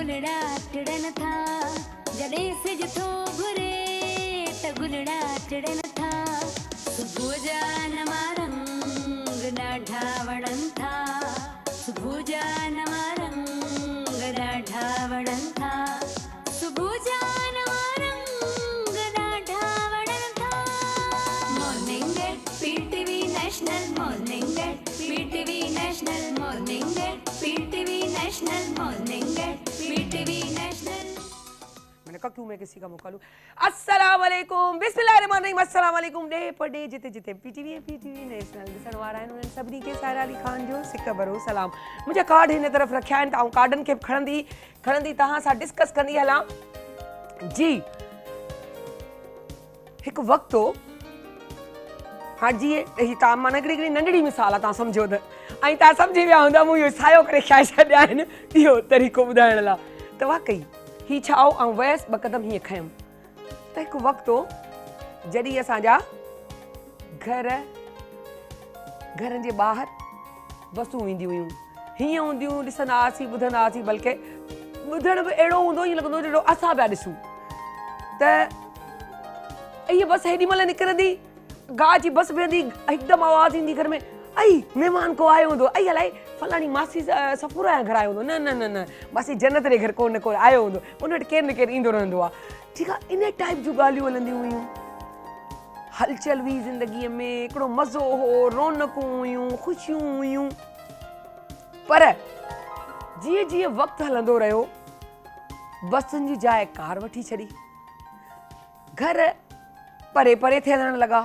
गुलड़ा टिड़न था जड़े से जथो घुरे त गुलड़ा टिड़न था सुबह जा नमा रंग ॾाढा वणन था सुबह जा नमा रंग ॾाढा वणन था सुबह जा नमा रंग ॾाढा वणन था morning at PTV national morning at PTV national morning at PTV national morning at PTV National. मैंने कहा क्यों मैं किसी का मुँह लूं। अस्सलाम वालेकुम बिस्मिल्लाहिर्रहमानिर्रहीम अस्सलाम वालेकुम डे पर डे जिते जिते पीटीवी नेशनल ॾिसण वारा आहिनि उन्हनि सभिनी खे साहिरा अली ख़ान जो सिक भरो सलाम। मुंहिंजा कार्ड हिन तरफ़ रखिया आहिनि त आउं कार्डनि खे खणंदी तव्हां सां डिस्कस कंदी हलां जी। हिकु वक़्तु हो हाजी ही तव्हां माना हिकिड़ी नंढड़ी मिसाल आहे तव्हां सम्झो त ऐं तव्हां सम्झी विया हूंदा मूं इहो सायो करे खाए छॾिया आहिनि इहो तरीक़ो ॿुधाइण लाइ त वाक़ई ही छा हो ऐं वयसि ॿ क़दम हीअं खयमि त हिकु वक़्तु हो जॾहिं असांजा घरनि जे ॿाहिरि बसूं वेंदियूं हुयूं हीअं हूंदियूं ॾिसंदा हुआसीं ॿुधंदा हुआसीं बल्कि ॿुधण बि अहिड़ो हूंदो ईअं लॻंदो जहिड़ो असां पिया ॾिसूं त इहा बस हेॾी महिल निकिरंदी गाह जी बस बीहंदी हिकदमि आवाज़ ईंदी घर में आई महिमान को आयो हूंदो आई अलाए फलाणी मासी सफ़ूरा जे घर आयो हूंदो न न न न मासी जन्नत जे घर को न को आयो हूंदो उन वटि केरु न केरु ईंदो रहंदो आहे ठीकु आहे इन टाइप जूं ॻाल्हियूं हलंदियूं हुयूं हलचल हुई ज़िंदगीअ में हिकिड़ो मज़ो हो रौनकूं हुयूं ख़ुशियूं हुयूं पर जीअं जीअं वक़्तु हलंदो रहियो बसुनि जी जाइ कार वठी छॾी घर परे परे थियण लॻा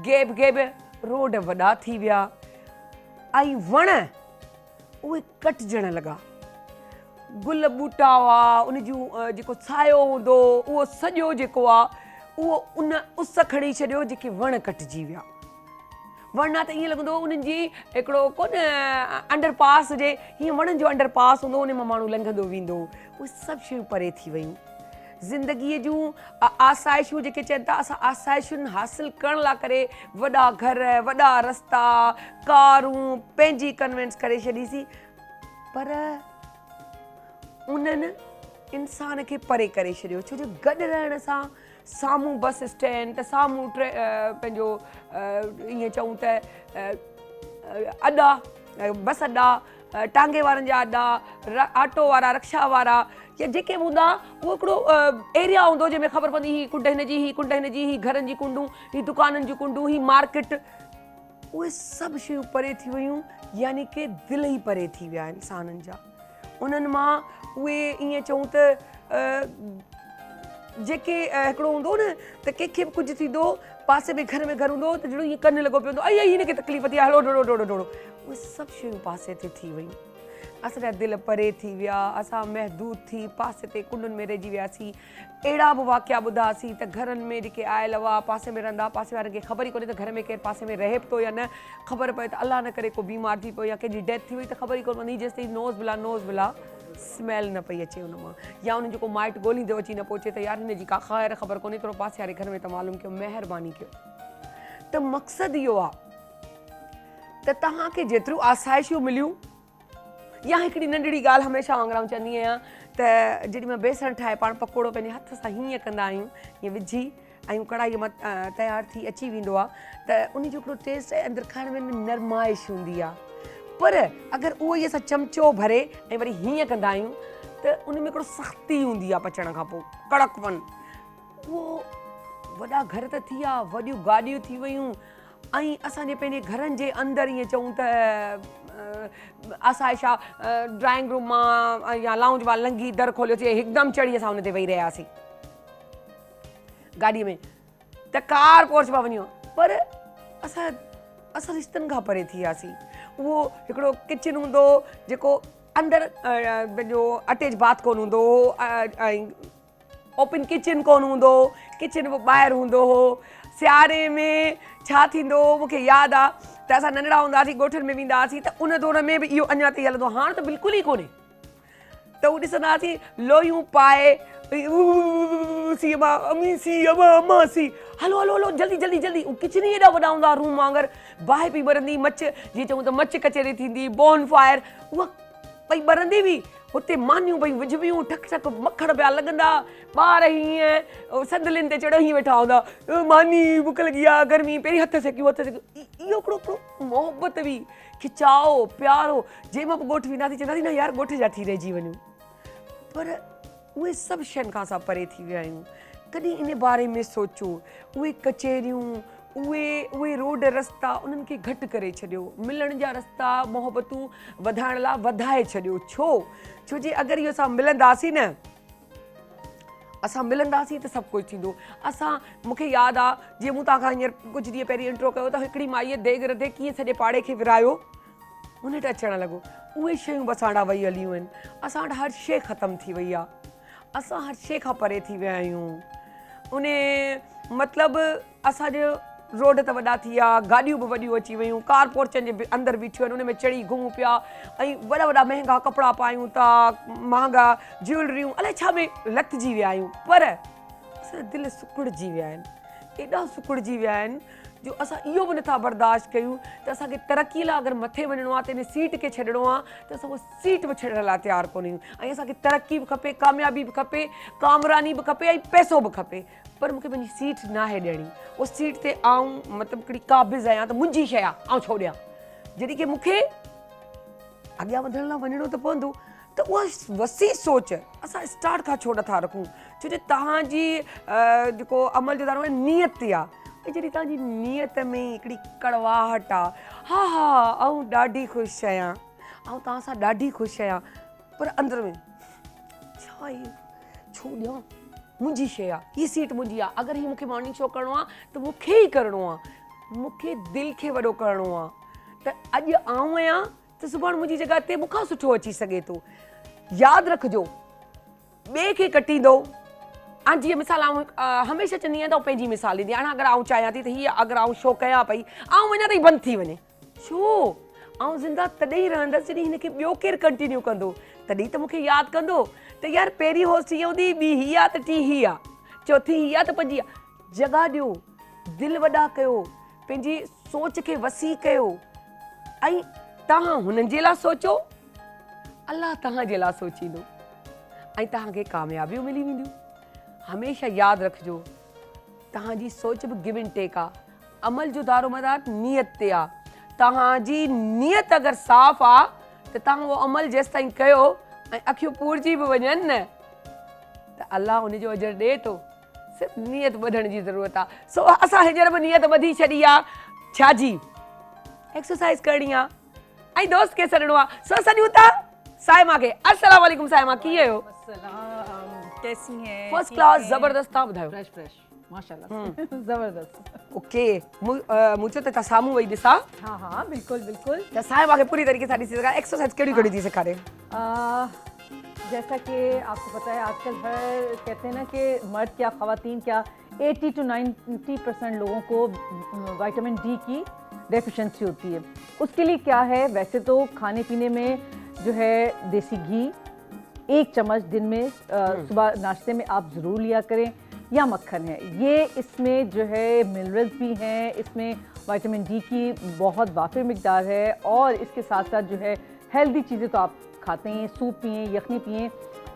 गेब रोड वॾा थी विया ऐं वण उहे कटिजण लॻा गुल ॿूटा हुआ उन जूं जेको सायो हूंदो उहो सॼो जेको आहे उहो उन उस खणी छॾियो जेके वण कटिजी विया वरना त ईअं लॻंदो उन्हनि जी हिकिड़ो कोन अंडरपास हुजे हीअं वणनि जो अंडरपास हूंदो उन मां माण्हू लंघंदो वेंदो उहे सभु शयूं परे थी वियूं ज़िंदगीअ जूं आसाइशूं जेके चवनि था असां आसाइशुनि हासिलु करण लाइ करे वॾा घर वॾा रस्ता कारूं पंहिंजी कन्वेंस करे छॾीसीं पर उन्हनि इंसान खे परे करे छॾियो छो जो गॾु रहण सां साम्हूं बस स्टैंड त साम्हूं पंहिंजो ईअं चऊं त अॾा बस अॾा टांगे वारनि जा अॾा ऑटो वारा रिक्शा वारा या जेके हूंदा उहो हिकिड़ो एरिया हूंदो जंहिंमें ख़बर पवंदी ही कुंड हिन जी ही कुंड हिन जी ही घरनि जी कुंडूं ही दुकाननि जूं कुंडूं ही मार्केट उहे सभु शयूं परे थी वियूं यानी कि दिलि ई परे थी विया इंसाननि जा उन्हनि मां उहे ईअं चऊं त जेके हिकिड़ो हूंदो न त कंहिंखे बि कुझु थींदो पासे में घर हूंदो त जहिड़ो ईअं कनि लॻो पियो हूंदो आई हिनखे तकलीफ़ थी आहे हलो डोड़ो डोड़ो डोड़ो उहे सभु शयूं पासे ते थी वियूं असांजा दिलि परे थी विया असां महदूद थी पासे ते कुंडुनि में रहिजी वियासीं अहिड़ा बि वाक़िया ॿुधासीं त घरनि में जेके आयल हुआ पासे में रहंदा पासे वारनि खे ख़बर ई कोन्हे त घर में केरु पासे में रहे थो या न ख़बर पए त अलाह न करे को बीमार थी पियो या कंहिंजी डेथ थी वई त ख़बर ई कोन पवंदी जेसिताईं नोज़ बिला स्मेल न पई अचे हुन मां या उन्हनि जेको माइट ॻोल्हींदो अची न पहुचे त यार हिन जी का ख़ैर ख़बर कोन्हे थोरो पासे वारे घर में त मालूम कयो महिरबानी कयो त मक़सदु इहो आहे त तव्हांखे जेतिरियूं आसाइशूं मिलियूं या हिकिड़ी नंढड़ी ॻाल्हि हमेशह वांगुरु चवंदी आहियां त जॾहिं मां बेसण ठाहे पाण पकोड़ो पंहिंजे हथ सां हीअं कंदा आहियूं हीअं विझी ऐं कढ़ाईअ मां तयारु थी अची वेंदो आहे त उन जो हिकिड़ो टेस्ट आहे अंदरि खाइण में नरमाइश हूंदी आहे पर अगरि उहो ई असां चमचो भरे ऐं वरी हीअं कंदा आहियूं त उन में हिकिड़ो सख़्ती हूंदी आहे पचण खां पोइ कड़कपन उहो वॾा घर त थी विया वॾियूं गाॾियूं थी वियूं ऐं असांजे पंहिंजे घरनि जे अंदरि ईअं चऊं त आसाइशा ड्राइंग रूम मां या लाउंज मां लंघी दर खोलियोसीं हिकदमि चढ़ी असां हुन ते वेही रहियासीं गाॾीअ में त कार पोर्च पिया वञूं पर असां रिश्तनि खां परे थी वियासीं उहो हिकिड़ो किचन हूंदो जेको अंदरि पंहिंजो अटैच बाथ कोन हूंदो ऐं ओपन किचन कोन हूंदो किचन बि ॿाहिरि हूंदो हो सियारे में छा थींदो मूंखे यादि आहे त असां नंढड़ा हूंदासीं ॻोठनि में वेंदा हुआसीं त उन दौर में बि इहो अञा ताईं हलंदो हाणे त बिल्कुलु ई कोन्हे त उहो ॾिसंदा हुआसीं लोहियूं पाए हलो हलो हलो जल्दी जल्दी जल्दी किचन ई एॾा वॾा हूंदा रूम वांगुरु बाहि पई ॿरंदी मच जीअं चऊं त मच कचेरी थींदी बोन फायर उहा पई ॿरंदी हुई हुते मानियूं भई विझबियूं ठक ठक मखण पिया लॻंदा, ॿार हीअं संदलियुनि ते चढ़ी वेठा हूंदा, मानी बुख लॻी आहे, गर्मी, पहिरीं हथ सेकियूं इहो हिकिड़ो मोहबत हुई, खिचाओ प्यारो। जंहिंमां बि ॻोठ वेंदासीं चवंदासीं न यार ॻोठ जा थी रहिजी वञूं। पर उहे सभु शयुनि खां असां परे थी विया आहियूं। कॾहिं इन बारे में सोचो, उहे कचहरियूं, उहे रोड रस्ता उन्हनि खे घटि करे छॾियो, मिलण जा रस्ता मोहबतूं वधाइण लाइ वधाए छॾियो। छो जे अगरि इहो असां मिलंदासीं न, असां मिलंदासीं त सभु कुझु थींदो। मूंखे यादि आहे जीअं मूं तव्हांखां हींअर कुझु ॾींहं पहिरीं इंट्रो कयो त हिकिड़ी माईअ देॻ रधे कीअं सॼे पाड़े खे विरायो, उन वटि अचणु लॻो। उहे शयूं बि असां वटां वही हलियूं आहिनि। असां वटि हर शइ ख़तमु थी वई आहे, असां हर शइ खां परे थी विया आहियूं। उन मतिलबु असांजो रोड त वॾा थी विया, गाॾियूं बि वॾियूं अची वियूं, कार पोर्चनि जे अंदरि बीठियूं आहिनि, उन में चढ़ी घुमूं पिया, ऐं वॾा वॾा महांगा कपिड़ा पायूं था, महांगा ज्वैलरियूं, अलाए छा में लथजी विया आहियूं। पर असांजा दिलि सुकुड़जी विया आहिनि, एॾा सुकुड़जी विया आहिनि जो असां इहो बि नथा बर्दाश्त कयूं त असांखे तरक़ी लाइ अगरि मथे वञिणो आहे त इन सीट खे छॾिणो आहे त असां उहा सीट बि छॾण लाइ तयारु कोन आहियूं। ऐं असांखे तरक़ी बि खपे, कामयाबी बि खपे, कामरानी बि खपे, ऐं पैसो बि खपे, पर मूंखे पंहिंजी सीट न आहे ॾियणी। उहा सीट ते आऊं मतिलबु हिकिड़ी क़ाबिज़ आहियां त मुंहिंजी शइ आहे, आऊं छो ॾियां, जॾहिं की मूंखे अॻियां वधण लाइ वञिणो त पवंदो। त उहा वसी सोच असां स्टार्ट खां छो नथा रखूं? छो जो तव्हांजी जेको अमल जो दारो आहे नियत ते आहे, ऐं जॾहिं तव्हांजी नियत में हिकिड़ी कड़वाहट आहे, हा आऊं ॾाढी ख़ुशि आहियां, ऐं तव्हां सां ॾाढी ख़ुशि आहियां, पर अंदरि में छा आहे, छो ॾियां, मुंहिंजी शइ आहे, हीअ सीट मुंहिंजी आहे। अगरि हीअ मूंखे मॉर्निंग शो करिणो आहे त मूंखे ई करिणो आहे, मूंखे दिलि खे वॾो करिणो आहे। त अॼु आऊं आहियां त सुभाणे मुंहिंजी जॻह ते मूंखां सुठो अची सघे थो। यादि रखिजो, ॿिए खे कटींदो। ऐं जीअं मिसाल आऊं हमेशह चवंदी आहियां त आऊं पंहिंजी मिसाल ॾींदी आहियां। हाणे अगरि आऊं चाहियां थी त हीअ अगरि आऊं शो कयां पई, आऊं वञा त ही बंदि थी वञे, छो? आऊं ज़िंदा तॾहिं ई रहंदसि जॾहिं हिनखे ॿियो केरु कंटिन्यू कंदो, तॾहिं त मूंखे यादि कंदो त यार पहिरीं होस्ट हीअ हूंदी, ॿी हीअ आहे त टी हीअ आहे, चौथी हीअ आहे त पंजी आहे। जॻह ॾियो, दिलि वॾा कयो, पंहिंजी सोच खे वसी कयो, ऐं तव्हां हुननि जे लाइ सोचो, अलाह तव्हांजे लाइ सोचींदो, ऐं तव्हांखे कामयाबियूं मिली वेंदियूं। हमेशह यादि रखिजो, तव्हांजी सोच बि गिव एंड टेक आहे, अमल जो दारोमदार नियत ते आहे। तव्हांजी नियत अगरि साफ़ आहे त तव्हां उहो अमल जेसि ताईं कयो ऐं अखियूं पूरजी बि वञनि न त अलाह उनजो अजर ॾिए थो। सिर्फ़ु नियत ॿधण जी ज़रूरत आहे। सो असां हींअर बि नियत ॿधी छॾी आहे, छाजी एक्सरसाइज़ करणी आहे ऐं दोस्त खे सॾिणो आहे। सो सॾियूं था साइमा खे। अस्सलाम वालेकुम साइमा, कीअं आहियो? कैसी हैं? फर्स्ट क्लास, ज़बरदस्त। तव्हां ॿुधायो? फ्रेश माशाल्लाह ज़बरदस्त। ओके, मूं चयो त तव्हां साम्हूं वेही ॾिसां। हाँ बिल्कुल बिल्कुल। त साइमा खे पूरी तरीक़े सां ॾिसी सघां, एक्सरसाइज कहिड़ी थी सेखारे? जैसा कि आपको पता है आजकल हर कहते हैं ना कि मर्द क्या ख़वातीन क्या 80 to 90% लोगों को विटामिन डी की डेफिशिएंसी होती है। उसके लिए क्या है, वैसे तो खाने पीने में जो है देसी घी 1 चम्मच दिन में सुबह नाश्ते में आप ज़रूर लिया करें, या मक्खन है, ये इसमें जो है मिनरल्स भी हैं, इसमें विटामिन डी की बहुत वाफिर मिकदार है, और इसके साथ साथ जो है हेल्दी चीज़ें तो आप खाते हैं, सूप पिएँ, यखनी पिएँ।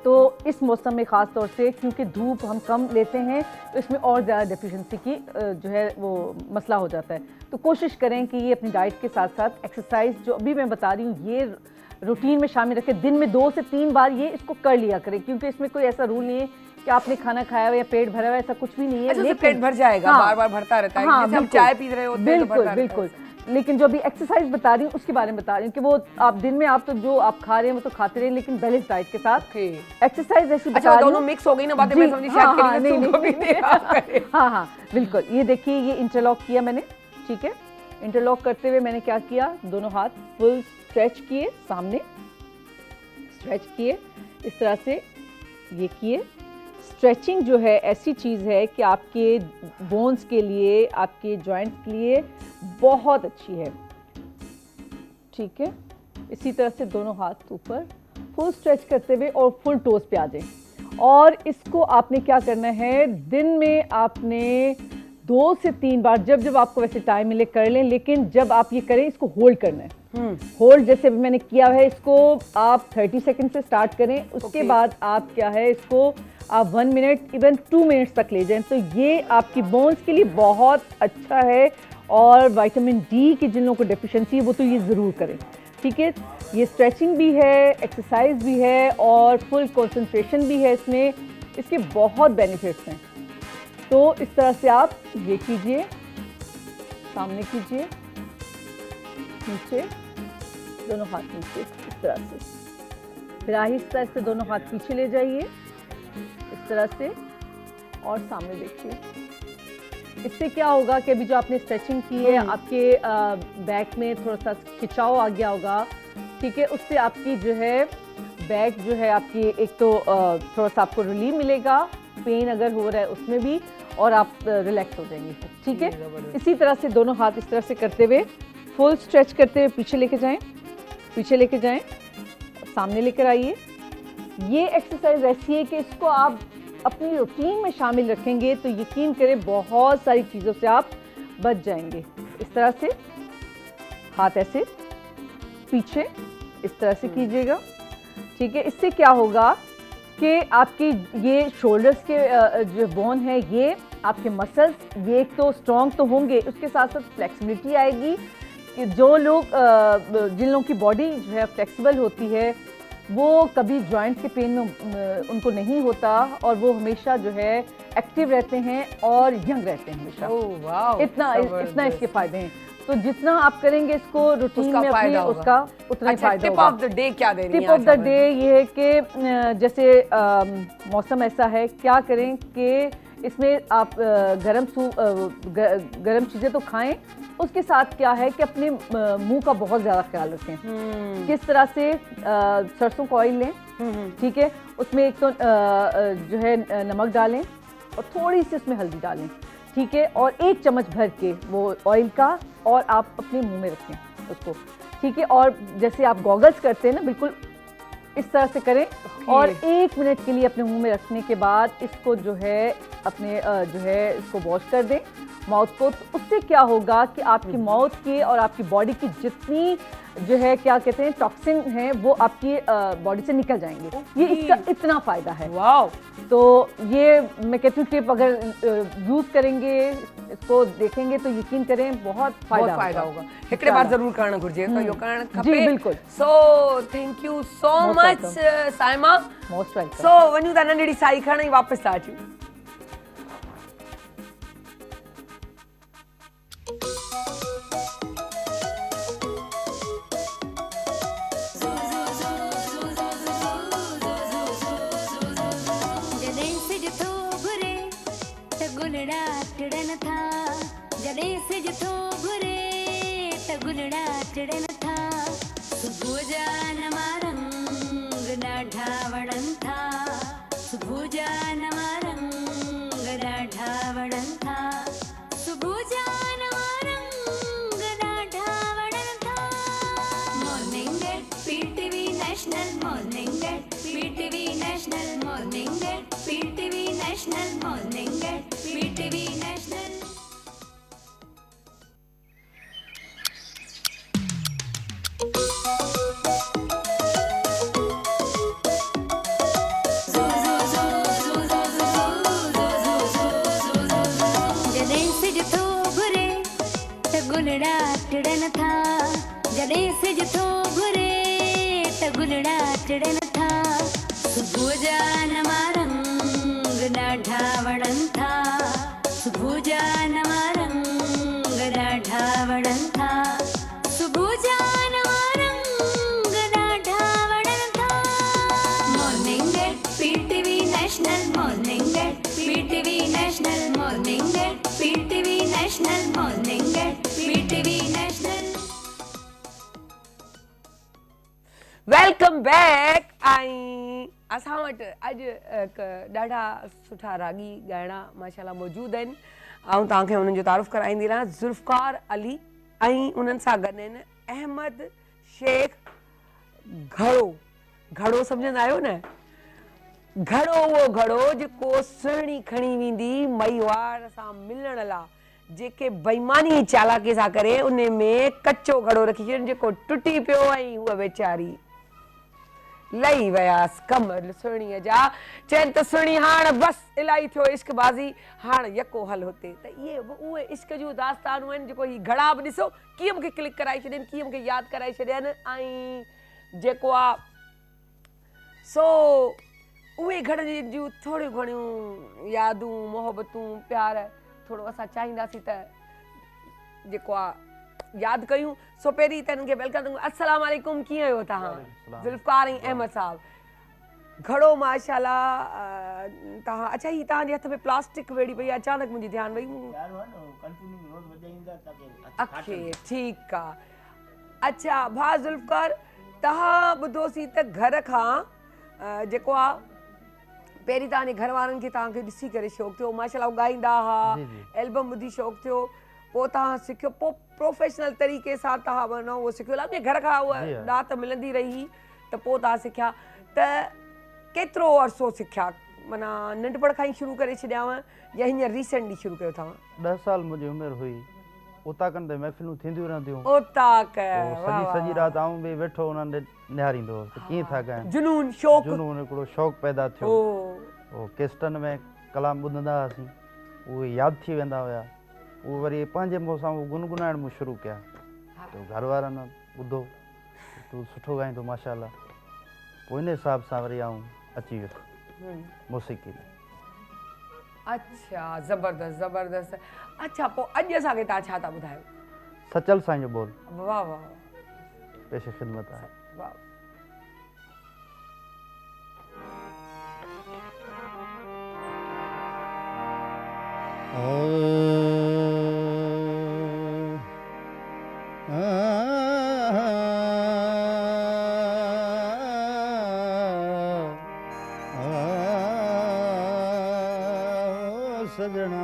तो इस मौसम में ख़ास तौर से क्योंकि धूप हम कम लेते हैं तो इसमें और ज़्यादा डेफिशिएंसी की जो है वो मसला हो जाता है। तो कोशिश करें कि ये अपनी डाइट के साथ साथ एक्सरसाइज जो अभी मैं बता रही हूँ ये रूटीन में शामिल रखें। दिन में 2 से 3 बार ये इसको कर लिया करें, क्योंकि इसमें कोई ऐसा रूल नहीं है कि आपने खाना खाया हुआ या पेट भरा हुआ, ऐसा कुछ भी नहीं है। लेकिन पेट भर जाएगा, बार बार भरता रहता है, जैसे हम चाय पी रहे होते हैं तो भरता रहता है। लेकिन जो अभी एक्सरसाइज बता रही हूँ उसके बारे में बता रही हूँ कि वो आप दिन में आप तो जो आप खा रहे हैं वो तो खाते रहे, लेकिन बैलेंस डाइट के साथ एक्सरसाइज ऐसी बता रही हूँ। दोनों मिक्स हो गई ना बातें, मैं समझी शायद। हाँ बिल्कुल। ये देखिए, ये इंटरलॉक किया मैंने, ठीक है। इंटरलॉक करते हुए मैंने क्या किया, दोनों हाथ फुल स्ट्रेच किए, सामने स्ट्रेच किए, इस तरह से ये किए। स्ट्रेचिंग जो है ऐसी चीज़ है कि आपके बोन्स के लिए, आपके जॉइंट्स के लिए बहुत अच्छी है, ठीक है। इसी तरह से दोनों हाथ ऊपर फुल स्ट्रेच करते हुए और फुल टोज पे आ जाएं। और इसको आपने क्या करना है, दिन में आपने 2 से 3 बार, जब जब आपको वैसे टाइम मिले कर लें, लेकिन जब आप ये करें इसको होल्ड करना है। होल्ड जैसे अभी मैंने किया है, इसको आप 30 सेकंड से स्टार्ट करें, उसके Okay. बाद आप क्या है इसको आप 1 मिनट इवन 2 मिनट्स तक ले जाएं, तो ये आपकी बोन्स के लिए बहुत अच्छा है। और विटामिन डी की जिन लोगों को डेफिशिएंसी है वो तो ये ज़रूर करें, ठीक है। ये स्ट्रेचिंग भी है, एक्सरसाइज भी है और फुल कंसंट्रेशन भी है इसमें, इसके बहुत बेनिफिट्स हैं। तो इस तरह से आप ये कीजिए, सामने कीजिए, नीचे, दोनों हाथ नीचे इस तरह से, फिर आहिस्ता से दोनों हाथ पीछे ले जाइए इस तरह से और सामने देखिए। इससे क्या होगा कि अभी जो आपने स्ट्रेचिंग की है, आपके बैक में थोड़ा सा खिंचाव आ गया होगा, ठीक है। उससे आपकी जो है बैक जो है आपकी, एक तो थोड़ा सा आपको रिलीफ मिलेगा, पेन अगर हो रहा है उसमें भी, और आप रिलैक्स हो जाएंगे, ठीक है। इसी तरह से दोनों हाथ इस तरह से करते हुए, फुल स्ट्रेच करते हुए पीछे लेके जाएं, पीछे लेके जाएं, सामने लेकर आइए। ये एक्सरसाइज ऐसी है कि इसको आप अपनी रूटीन में शामिल रखेंगे तो यकीन करें बहुत सारी चीज़ों से आप बच जाएंगे। इस तरह से हाथ ऐसे पीछे इस तरह से कीजिएगा, ठीक है। इससे क्या होगा कि आपकी ये शोल्डर्स के जो बोन है, ये आपके मसल्स, ये एक तो स्ट्रॉन्ग तो होंगे, उसके साथ साथ फ्लेक्सिबिलिटी आएगी। जो लोग जिन लोगों की बॉडी जो है फ्लेक्सिबल होती है, वो कभी जॉइंट्स के पेन में उनको नहीं होता और वो हमेशा जो है एक्टिव रहते हैं और यंग रहते हैं हमेशा। वाह, इतना इसके फायदे हैं। तो जितना आप करेंगे इसको रूटीन में अपने, उसका उतना ही फायदा टिप होगा। ऑफ द डे क्या दे रही हैं? टिप ऑफ द डे ये है कि जैसे मौसम ऐसा है, क्या करें कि इसमें आप गरम चीज़ें तो खाएं, उसके साथ क्या है कि अपने मुंह का बहुत ज़्यादा ख्याल रखें। किस तरह से सरसों का ऑयल लें, ठीक है, उसमें एक तो जो है नमक डालें और थोड़ी सी उसमें हल्दी डालें, ठीक है, और 1 चम्मच भर के वो ऑयल का, और आप अपने मुंह में रखें उसको, ठीक है। और जैसे आप गॉगल्स करते हैं ना, बिल्कुल इस तरह से करें और 1 मिनट के लिए अपने मुंह में रखने के बाद इसको जो है अपने जो है इसको वॉश कर दें माउथ को। तो उससे क्या होगा कि आपकी माउथ की और आपकी बॉडी की जितनी जो है क्या कहते हैं टॉक्सिन है, वो आपकी बॉडी से निकल जाएंगे। ये इसका इतना फ़ायदा है। वाओ। तो ये मैं कहती हूँ टिप अगर यूज़ करेंगे, इसको देखेंगे तो यकीन करें बहुत फ़ायदा होगा। हिकिड़े बार ज़रूर करणु घुर्जे, तो इहो करणु खपे। जी बिल्कुल। So thank you so much Saima. Most welcome. So वञूं था नंढड़ी साई खणी वापसि था अचूं। जॾहिं सिज थो घुरे त गुलड़ा टिड़न था, जॾहिं सिज थो घुरे त गुलड़ा टिड़न था। सुबुह जा नवा रंग ॾाढा वणनि था, सुबुह जा नवा रंग ॾाढा वणनि था, सुबुह जा नवा रंग ॾाढा वणनि था। Morning at PTV national, morning at PTV national, morning at PTV national, morning at PTV National. जॾहिं सिज थो घुरे त गुलड़ा टिड़न था, जॾहिं सिज थो घुरे त गुलड़ा टिड़न था। सुबुह जा नवा रंग ॾाढा वणनि था, सुबुह जा नवा रंग ॾाढा वणनि था, सुबुह जा नवा रंग ॾाढा वणनि था। Morning at PTV national, morning at PTV national, morning at PTV national, morning at PTV national. Welcome back. ऐं असां वटि अॼु ॾाढा सुठा रागी ॻाइणा माशाल्लाह मौजूदु आहिनि। ऐं तव्हांखे उन्हनि जो तारुफ़ कराईंदी रहां। ज़ुल्फ़कार अली ऐं उन्हनि सां गॾु आहिनि अहमद शेख घड़ो। घड़ो सम्झंदा आहियो न? घड़ो उहो घड़ो जेको सुहिणी खणी वेंदी मईवार सां मिलण लाइ, जेके बेईमानी चालाकी सां करे उन में कचो घड़ो रखी छॾनि जेको टुटी पियो ऐं उहा वेचारी लही वियासि कम सुहिणीअ जा चइनि त सुहिणी हाणे बसि इलाही थियो इश्कबाज़ी हाणे यको हल हुते त इहे उहे इश्क जूं दास्तानूं आहिनि जेको हीअ घड़ा बि ॾिसो कीअं मूंखे क्लिक कराए छॾनि कीअं मूंखे यादि कराए छॾियनि ऐं जेको आहे सो उहे घड़नि जूं थोरियूं घणियूं यादूं मोहबतूं प्यार थोरो असां चाहींदासीं त जेको आहे यादि कयूं सो पहिरीं त हिननि खे वेलकम कयूं अस्सलाम वालेकुम कीअं आहियो तव्हां ज़ुल्फ़कार ऐं अहमद साहब घड़ो माशाल्लाह तव्हां अच्छा हीअ तव्हांजे हथ में प्लास्टिक वेड़ी पई अचानक मुंहिंजी ध्यानु वई अखे ठीकु आहे अच्छा भाउ ज़ुल्फ़कार तव्हां ॿुधोसीं त घर खां जेको आहे पहिरीं तव्हांजे घर वारनि खे तव्हांखे ॾिसी करे शौक़ु थियो माशाल्लाह ॻाईंदा हुआ एल्बम ॿुधी शौक़ु थियो पोइ तव्हां सिखियो पोइ प्रोफेशनल तरीक़े सां तव्हां वञो उहो सिखियो लॻे घर खां उहा ॾात मिलंदी रही त पोइ तव्हां सिखिया त केतिरो अरसो सिखिया माना नंढपण खां ई शुरू करे छॾियांव या हींअर रिसेंटली शुरू कयो तव्हां 10 साल मुंहिंजी उमिरि हुई उतां कंदे महफ़िलूं थींदियूं रहंदियूं उताक सॼी राति आऊं बि वेठो उन्हनि ॾे निहारींदो त कीअं था ॻाइनि जुनून शौक़ु जुनून हिकिड़ो शौक़ु पैदा थियो उहो केस्टनि में कलाम ॿुधंदा हुआसीं उहे यादि थी वेंदा हुया उहे वरी पंहिंजे मुंहं सां उहो गुनगुनाइण मूं शुरू कया त घर वारनि ॿुधो तूं सुठो ॻाईंदो माशाल्लाह पोइ इन हिसाब सां वरी आऊं अची वियुसि मौसीक़ी में अच्छा ज़बरदस्त ज़बरदस्त अच्छा पोइ अॼु असांखे तव्हां छा था ॿुधायो सचल साईं जो बोल वाह वाह पेश ख़िदमत आहे वाह सजना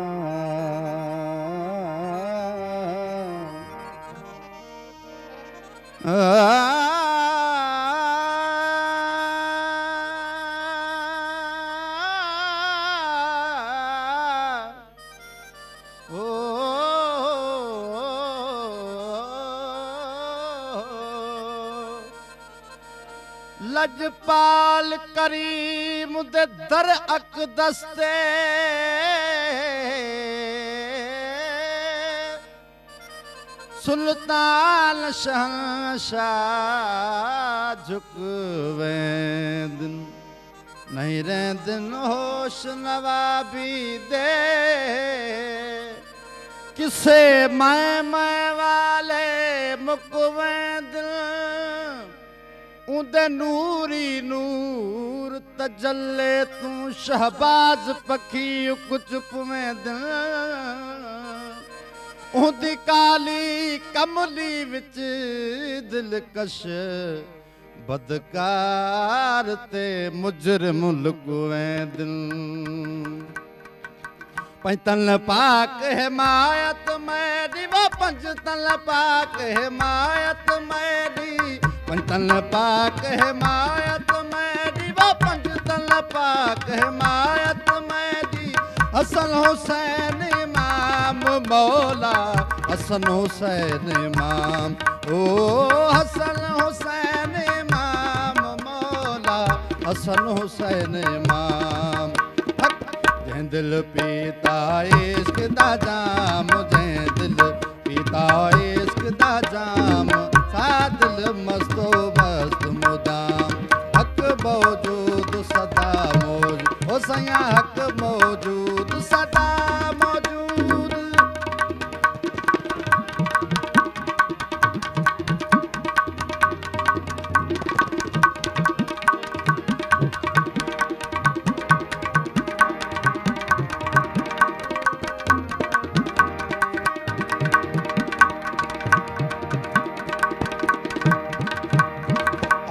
लजपाल करीम दे दर अक़दस्ते सुल्तान शहंशाह झुक वेंदन नहीं रहंदन होश नवाबी दे किसे मैं वाले मुक वेंदन उदे नूरी नूर तजल्ले तू शहबाज पखी कुछ में उदी काली कमली विच दिलकश बदकार ते मुजरिम लुकवें दिल पंजतन पाक हिमायत मेरी वो पंजतन पाक हिमायत मेरी पंजतन पाक हिमायत मेरी वो पंजतन पाक हिमायत मेरी हसन हुसैन इमाम मौला हसन हुसैन इमाम ओ हसन हुसैन इमाम मौला हसन हुसैन इमाम जै दिल पीता इश्क दा जाम जै दिल पीता इश्क दा जाम सा दिल मस्तो मस्त मुदाम हक मौजूद सदा मौजूद हो सया हक मौजूद सदा मौजूद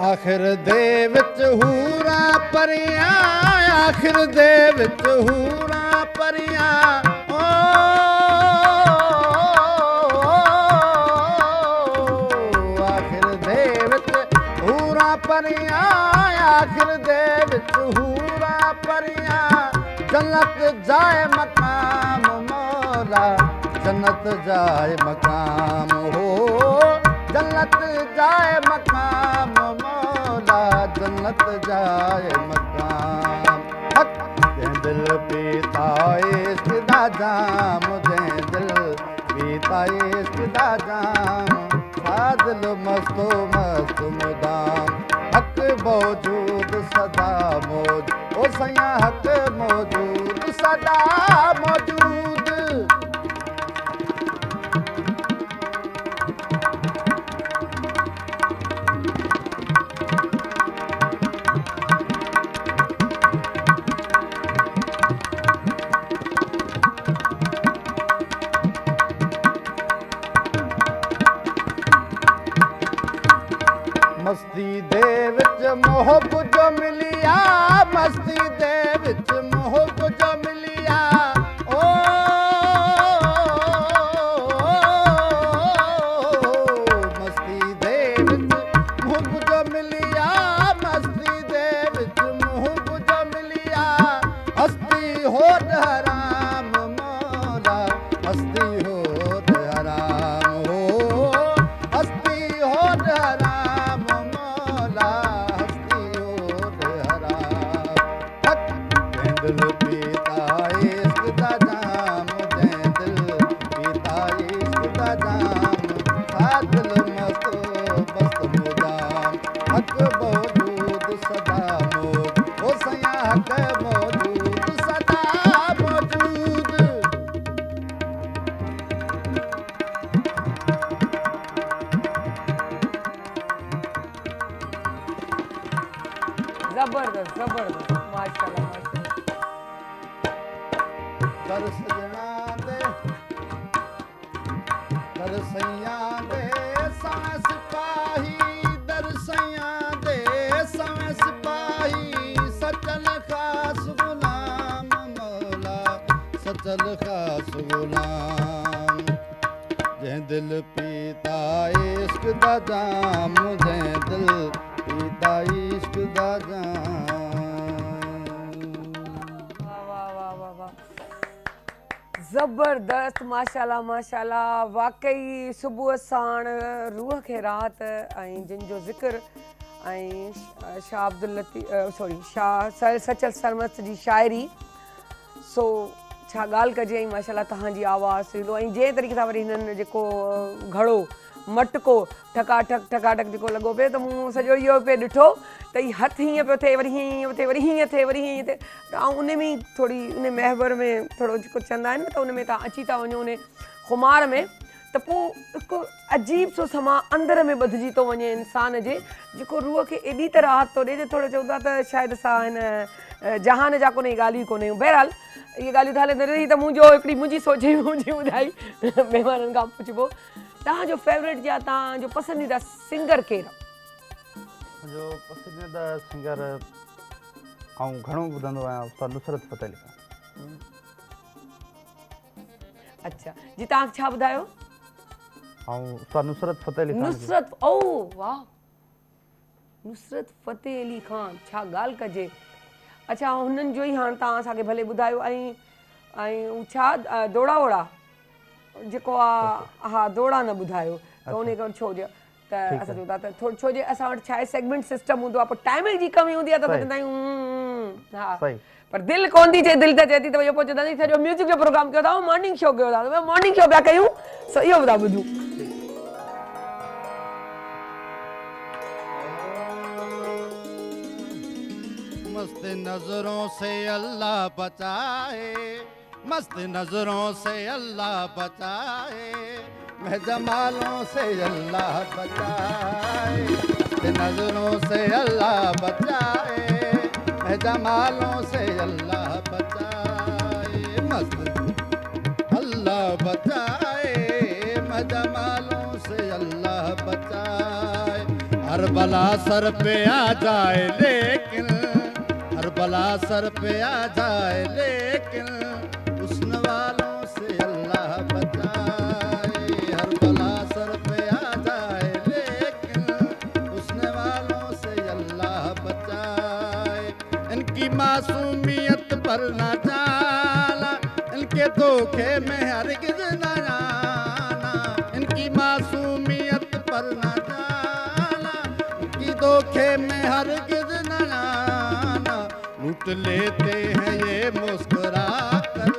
आखिर दे विच हूरा परियां आखिर दे विच हूरा परियां ओ आखिर दे विच हूरा परियां आखिर दे विच हूरा परियां जन्नत जाए मकाम मौला जन्नत जाए मकाम हो, जन्नत जाए मकाम मौला, जन्नत जाए मकाम। हक जै दिल पीता इश्क दा जाम, जै दिल पीता इश्क दा जाम, सादिल मस्तो मस्त मुदाम। हक मौजूद सदा मौजूद, ओ सैया हक मौजूद सदा मौजूद। मस्ती दे विच मोहब जो मिलिया, मस्ती दे विच मोहब जो मिलिया, ओ मस्ती दे विच मोहब जो मिलिया, मस्ती दे विच मोहब जो मिलिया। हस्ती होत हराम मौला, हस्ती होत हराम हो, हस्ती होत हराम मौला, हस्ती होत हराम। हक जै दिल पीता इश्क दा जाम, जै दिल पीता इश्क दा जाम, सादिल मस्त मस्त मुदाम। हक मौजूद सदा मौजूद, ओ सैया हक मौजूद सदा मौजूद। जबरदस्त जबरदस्त, माशाल्लाह माशाल्लाह। कर सजना दे, कर सैया दे सवें सिपाही, दर सैया दे सवें सिपाही, सचल खास गुलाम मौला, सचल खास गुलाम। जै दिल पीता इश्क दा जाम, जै दिल पीता इश्क दा जाम। वाह वाह वाह वाह वाह, ज़बरदस्त, माशाल्लाह माशाल्लाह। वाकई सुबुह साण रूह खे राहत, ऐं जिन जो ज़िक्र ऐं शाह अब्दुल लतीफ़ सॉरी शाह सचल सरमस्त जी शाइरी, सो छा ॻाल्हि कजे। ऐं माशाल्लाह तव्हांजी आवाज़ सुरीलो, ऐं जंहिं तरीक़े सां वरी हिननि जेको घड़ो मटको ठकाठक जेको लॻो पियो, त मूं सॼो इहो पियो ॾिठो त ही हथु हीअं पियो थिए, वरी हीअं थिए, वरी हीअं थिए, वरी हीअं थिए। त ऐं उन में ई थोरी उन महवर में थोरो जेको चवंदा आहिनि न, त उन में तव्हां अची था वञो उन खुमार में, त पोइ हिकु अजीब सो समा अंदर में ॿधिजी थो वञे इंसान जे, जेको रूह खे एॾी त राहत थो ॾिए जो थोरो चवंदा त शायदि असां हिन जहान जा कोन्हे ॻाल्हियूं कोन आहियूं। बहरहाल इहे ॻाल्हियूं था हलंदी रही, त हिकिड़ी मुंहिंजी सोच मुंहिंजी ॿुधाई महिमाननि खां पुछिबो, तव्हांजो फेवरेट या तव्हांजो पसंदीदा सिंगर केरु आहे? मुंहिंजो पसंदीदा सिंगर ऐं घणो ॿुधंदो आहियां उस्ताद नुसरत फ़तेह अली ख़ान। अच्छा जी, तव्हां छा ॿुधायो? ऐं उस्ताद नुसरत फ़तेह अली ख़ान। नुसरत, ओ वाह, नुसरत फ़तेह अली ख़ान, छा ॻाल्हि कजे। अच्छा, हुननि जो ई हाणे तव्हां असांखे भले ॿुधायो। ऐं छा दोड़ा वोड़ा जेको आहे, हा दोड़ा न ॿुधायो त उन खां छो जो त असां चऊं था त थोरो, छो जे असां वटि छा आहे सेगमेंट सिस्टम हूंदो आहे, पोइ टाइम जी कमी हूंदी आहे त चवंदा आहियूं हा, पर दिलि कोन थी चए, दिलि त चए थी त इहो पोइ चवंदासीं सॼो म्यूज़िक जो प्रोग्राम कयो था, मॉर्निंग शो कयो था, मॉर्निंग शो पिया कयूं, सो इहो था ॿुधूं। मस्त नजरों से अल्लाह बचाए, मस्त नजरों से अल्लाह बचाए, मैं जमालों से अल्लाह बचाए, मस्त नजरों से अल्लाह बचाए, मैं जमालों से अल्लाह बचाए, मस्त अल्लाह बचाए, मैं जमालों से अल्लाह बचाए। हर बला सर पे आ जाए लेकिन, हर बला सर पे आ जाए लेकिन, हुस्न वालों से अल्लाह बचाए। हर बला सर पे आ जाए लेकिन, हुस्न वालों से अल्लाह बचाए। इनकी मासूमियत पर ना जाला, इनके धोखे में हरगिज न आना, इनकी मासूमियत पर न जाना, इनकी धोखे में हरगिज न आना। लूट लेते हैं ये मुस्कुरा कर,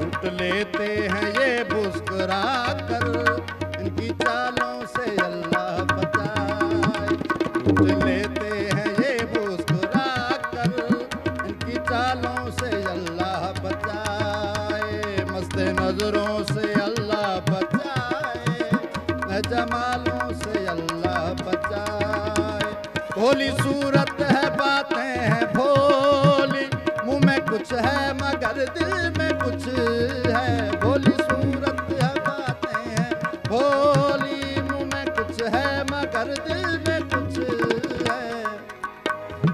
लूट लेते हैं ये मुस्कुरा कर, इनकी चालों से अल्लाह बचाए। लूट लेते हैं ये मुस्कुरा कर, इनकी चालों से अल्लाह बचाए। मस्त नजरों से अल्लाह बचाए, जमालों से अल्लाह बचाए। भोली सूरत है बातें हैं भोली, मुंह में कुछ है मगर दिल में कुछ है। भोली सूरत है बातें हैं भोली, मुंह में कुछ है मगर दिल में कुछ है।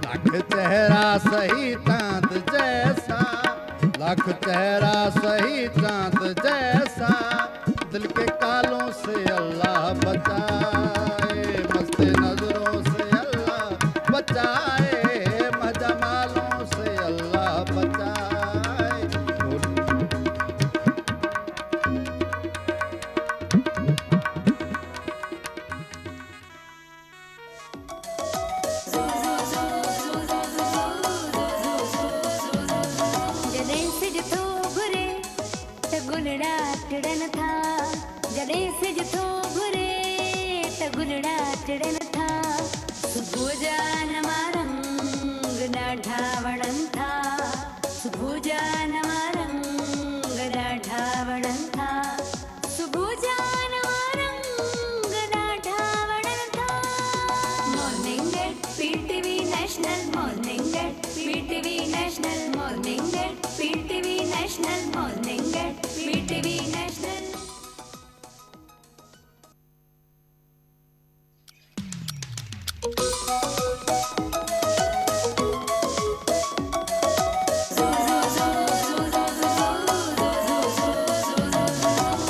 लाख चेहरा सही चांद जैसा, लाख चेहरा सही चांद जैसा, दिल के कालों से अल्लाह बचाए। मस्त नजरों से अल्लाह बचाए, मजमालों से अल्लाह बचाए। जॾहिं सिज थो घुरे त गुलड़ा टिड़न था, जॾहिं सिज थो घुरे त गुलड़ा टिड़न था। सुबुह जा नवा रंग ॾाढा वणनि था, सुबुह जा नवा रंग ॾाढा वणनि था, सुबुह जा नवा रंग ॾाढा वणनि था। Morning at PTV national, morning at PTV national, morning at PTV national, morning at PTV National.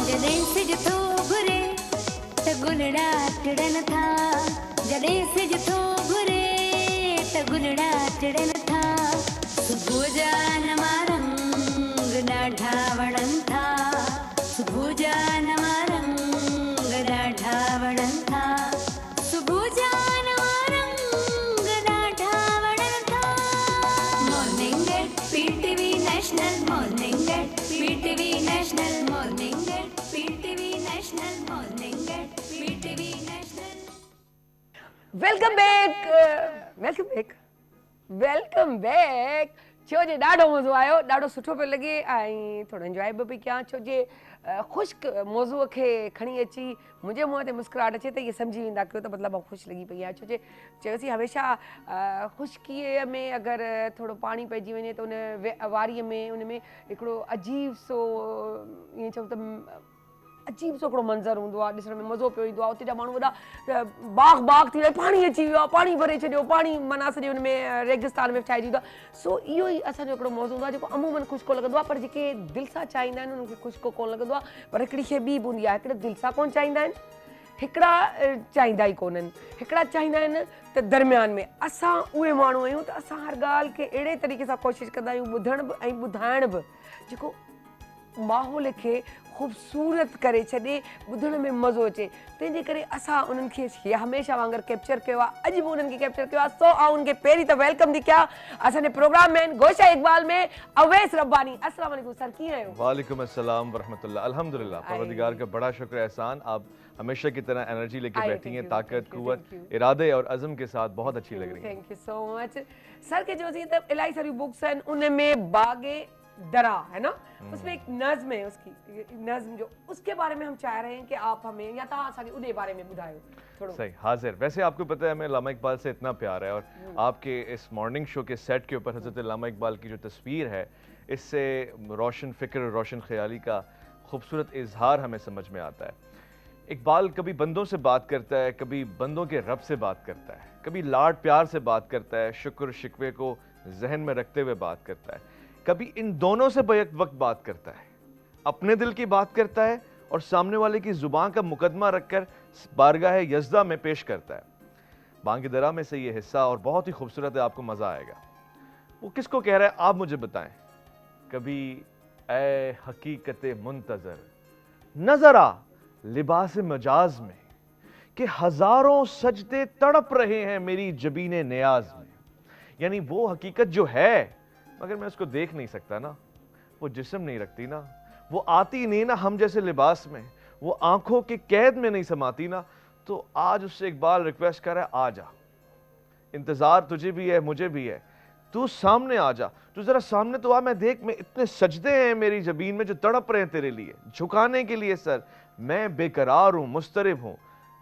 जॾहिं सिज थो घुरे त गुलड़ा टिड़न था, जॾहिं सिज थो घुरे त गुलड़ा टिड़न था। सुबुह जा नवा रंग ॾाढा वणनि था, सुबुह जा नवा रंग ॾाढा वणनि था, सुबुह जा नवा रंग ॾाढा वणनि था। Morning at PTV national, morning at PTV national, morning at PTV national, morning at PTV national. Welcome back, welcome back, welcome back. छो जे ॾाढो मज़ो आयो, ॾाढो सुठो पियो लॻे ऐं थोरो इंजॉय बि पई कयां, छो जे ख़ुश्क मौज़ूअ खे खणी अची मुंहिंजे मुंहं ते मुस्कुराहट अचे त इहे सम्झी वेंदा कयो त मतिलबु मां ख़ुशि लॻी पई आहियां। छो जे चयोसीं हमेशह ख़ुश्कीअ में अगरि थोरो पाणी पइजी वञे त उन वारीअ में उन में हिकिड़ो अजीब सो ईअं चऊं त अजीब सो हिकिड़ो मंज़र हूंदो आहे, ॾिसण में मज़ो पियो ईंदो आहे। उते जा माण्हू वॾा बाग बाग थी विया, पाणी अची वियो आहे, पाणी भरे छॾियो, पाणी माना सॼे हुन में रेगिस्तान में ठाहिजी वेंदो आहे। सो इहो ई असांजो हिकिड़ो मौज़ू हूंदो आहे जेको अमूमन ख़ुश्को लॻंदो आहे, पर जेके दिलि सां चाहींदा आहिनि उन्हनि खे ख़ुश्को कोन लॻंदो आहे। पर हिकिड़ी शइ ॿी बि हूंदी आहे, हिकिड़े दिलि सां कोन चाहींदा आहिनि, हिकिड़ा चाहींदा ई कोन्हनि, हिकिड़ा चाहींदा आहिनि त दरमियान में। असां उहे माण्हू आहियूं त असां हर ॻाल्हि खे अहिड़े तरीक़े सां कोशिशि कंदा आहियूं ॿुधण बि ऐं ॿुधाइण बि, जेको माहौल खे ख़ूबसूरत करे छॾे, ॿुधण में मज़ो अचे। तंहिंजे करे असां उन्हनि खे हमेशह वांगुरु कैप्चर कयो आहे, अॼु बि उन्हनि खे कैप्चर कयो आहे। सो ऐं उनखे पहिरीं त वेलकम थी कयां असांजे प्रोग्राम में गोशा इकबाल में अवैस रब्बानी। अस्सलाम वालेकुम सर, कीअं आहियो? वालेकुम अस्सलाम वरहमतुल्लाह। अल्हम्दुलिल्लाह, परवरदिगार का बड़ा शुक्र एहसान, आप हमेशा की तरह एनर्जी लेके बैठी हैं, ताकत कुव्वत इरादे और अज़म के साथ बहुत अच्छी लग रही हैं। Thank you so much sir. के जो त इलाही सारी बुक्स आहिनि, उनमें बागे दरा है ना, उसमें एक नज़्म है, उसकी नज़्म जो उसके बारे में हम चाह रहे हैं कि आप हमें या तव्हां असांखे उनजे बारे में ॿुधायो थोड़ो। सही, हाजिर। वैसे आपको पता है हमें अल्लामा इकबाल से इतना प्यार है, और आपके इस मॉर्निंग शो के सेट के ऊपर हज़रत अल्लामा इकबाल की जो तस्वीर है, इससे रोशन फ़िक्र, रोशन ख़याली का खूबसूरत इजहार हमें समझ में आता है। इकबाल कभी बंदों से बात करता है, कभी बंदों के रब से बात करता है, कभी लाड प्यार से बात करता है, शुक्र शिकवे को जहन में रखते हुए बात करता है, कभी इन दोनों से बैक वक्त बात करता है, अपने दिल की बात करता है और सामने वाले की ज़ुबान का मुकदमा रखकर बारगाह यज़दा में पेश करता है। बांगे दरा में से ये हिस्सा और बहुत ही खूबसूरत है, आपको मज़ा आएगा। वो किसको कह रहा है आप मुझे बताएं। कभी ए हकीकत मुंतजर नजर आ लिबास मजाज में कि हजारों सजदे तड़प रहे हैं मेरी जबीने नियाज में। यानी वो हकीकत जो है मगर मैं उसको देख नहीं सकता ना, वो जिस्म नहीं रखती ना, वो आती नहीं ना हम जैसे लिबास में, वो आंखों के कैद में नहीं समाती ना। तो आज उससे इकबाल रिक्वेस्ट कर रहा है, आ जा, इंतजार तुझे भी है मुझे भी है, तू सामने आ जा, तू जरा सामने तो आ, मैं देख मैं इतने सजदे हैं मेरी जबीन में जो तड़प रहे हैं तेरे लिए, झुकाने के लिए सर, मैं बेकरार हूं मुस्तरिब हूं।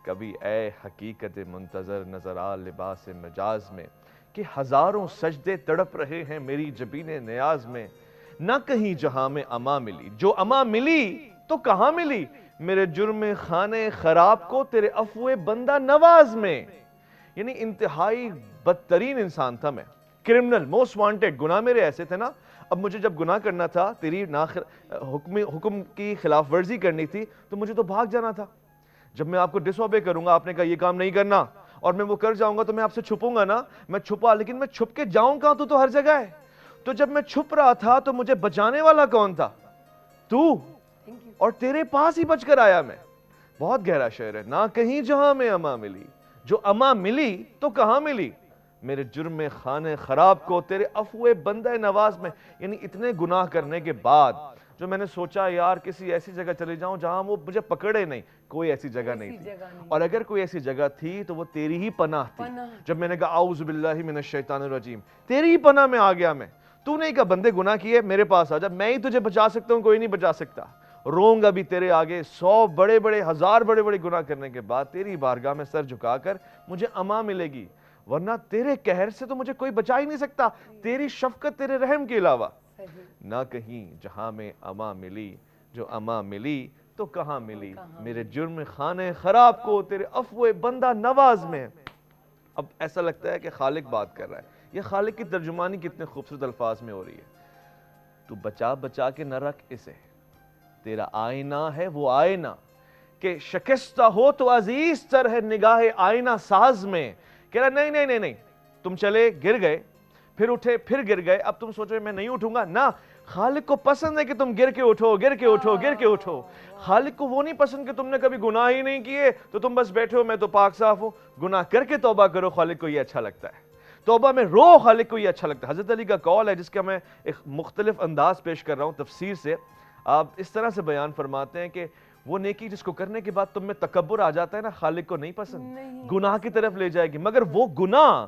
कभी ए हकीकत मुंतजर नजर आ लिबास मजाज में कि हजारों सजदे तड़प रहे हैं मेरी जबीने नियाज में। ना कहीं जहां में अमा मिली, जो अमा मिली तो कहां मिली, मेरे जुर्म खाने खराब को तेरे अफवे बंदा नवाज में। यानी इंतहाई बदतरीन इंसान था मैं, क्रिमिनल, मोस्ट वांटेड, गुनाह मेरे ऐसे थे ना। अब मुझे जब गुनाह करना था, तेरी हुक्म की खिलाफ वर्जी करनी थी, तो मुझे तो भाग जाना था। जब मैं आपको डिसओबे करूंगा, आपने कहा ये काम नहीं करना, और मैं वो कर जाऊंगा, तो मैं आपसे छुपूंगा ना, मैं छुपा, लेकिन मैं छुप के जाऊं कहां, तू तो हर जगह है। तो जब मैं छुप रहा था तो मुझे बचाने वाला कौन था, तू, और तेरे पास ही बचकर आया मैं। बहुत गहरा शेर है। ना कहीं जहां में अमा मिली, जो अमा मिली तो कहां मिली, मेरे जुर्म खाने खराब को तेरे अफवे बंदे नवाज में। यानी इतने गुनाह करने के बाद जो मैंने सोचा यार किसी ऐसी जगह चले जाऊं जहां वो मुझे पकड़े नहीं, कोई ऐसी जगह नहीं थी, और अगर कोई ऐसी जगह थी तो वो तेरी ही पनाह थी। जब मैंने कहा औज़ु बिल्लाहि मिनश शैतानिर रजीम, तेरी ही पनाह में आ गया मैं। तूने कहा बंदे गुनाह किए, मेरे पास आ जा, मैं ही तुझे बचा सकता हूं, कोई नहीं बचा सकता। रोऊंगा भी तेरे आगे, 100 बड़े बड़े, 1000 बड़े बड़े गुनाह करने के बाद तेरी बारगाह में सर झुकाकर मुझे अमा मिलेगी, वरना तेरे कहर से तो मुझे कोई बचा ही नहीं सकता, तेरी शफकत तेरे रहम के अलावा। ना कहीं जहां में अमा मिली, जो अमा मिली तो कहां मिली, मेरे जुर्म खाने खराब को तेरे अफवे बंदा नवाज में। अब ऐसा लगता है कि खालिक बात कर रहा है। ये खालिक की तर्जुमानी कितने खूबसूरत अल्फाज में हो रही है। तू बचा बचा के न रख इसे, तेरा आईना है वो आईना, कि शिकस्ता हो तो अजीज तर है निगाहे आईना साज में। कह रहा नहीं नहीं नहीं नहीं, तुम चले गिर गए, फिर उठे फिर गिर गए, अब तुम सोचो मैं नहीं उठूंगा ना। खालिक को पसंद है कि तुम गिर के उठो, गिर के उठो, गिर के उठो। खालिक को वो नहीं पसंद कि तुमने कभी गुनाह ही नहीं किए तो तुम बस बैठे हो मैं तो पाक साफ हूं। गुनाह करके तौबा करो, खालिक को ये अच्छा लगता है। तौबा में रो, खालिक को ये अच्छा लगता है। हजरत अली का कौल है जिसका मैं एक मुख्तलिफ अंदाज पेश कर रहा हूं तफसीर से। आप इस तरह से बयान फरमाते हैं कि वो नेकी जिसको करने के बाद तुम में तकब्बुर आ जाता है ना, खालिक को नहीं पसंद, गुनाह की तरफ ले जाएगी। मगर वो गुनाह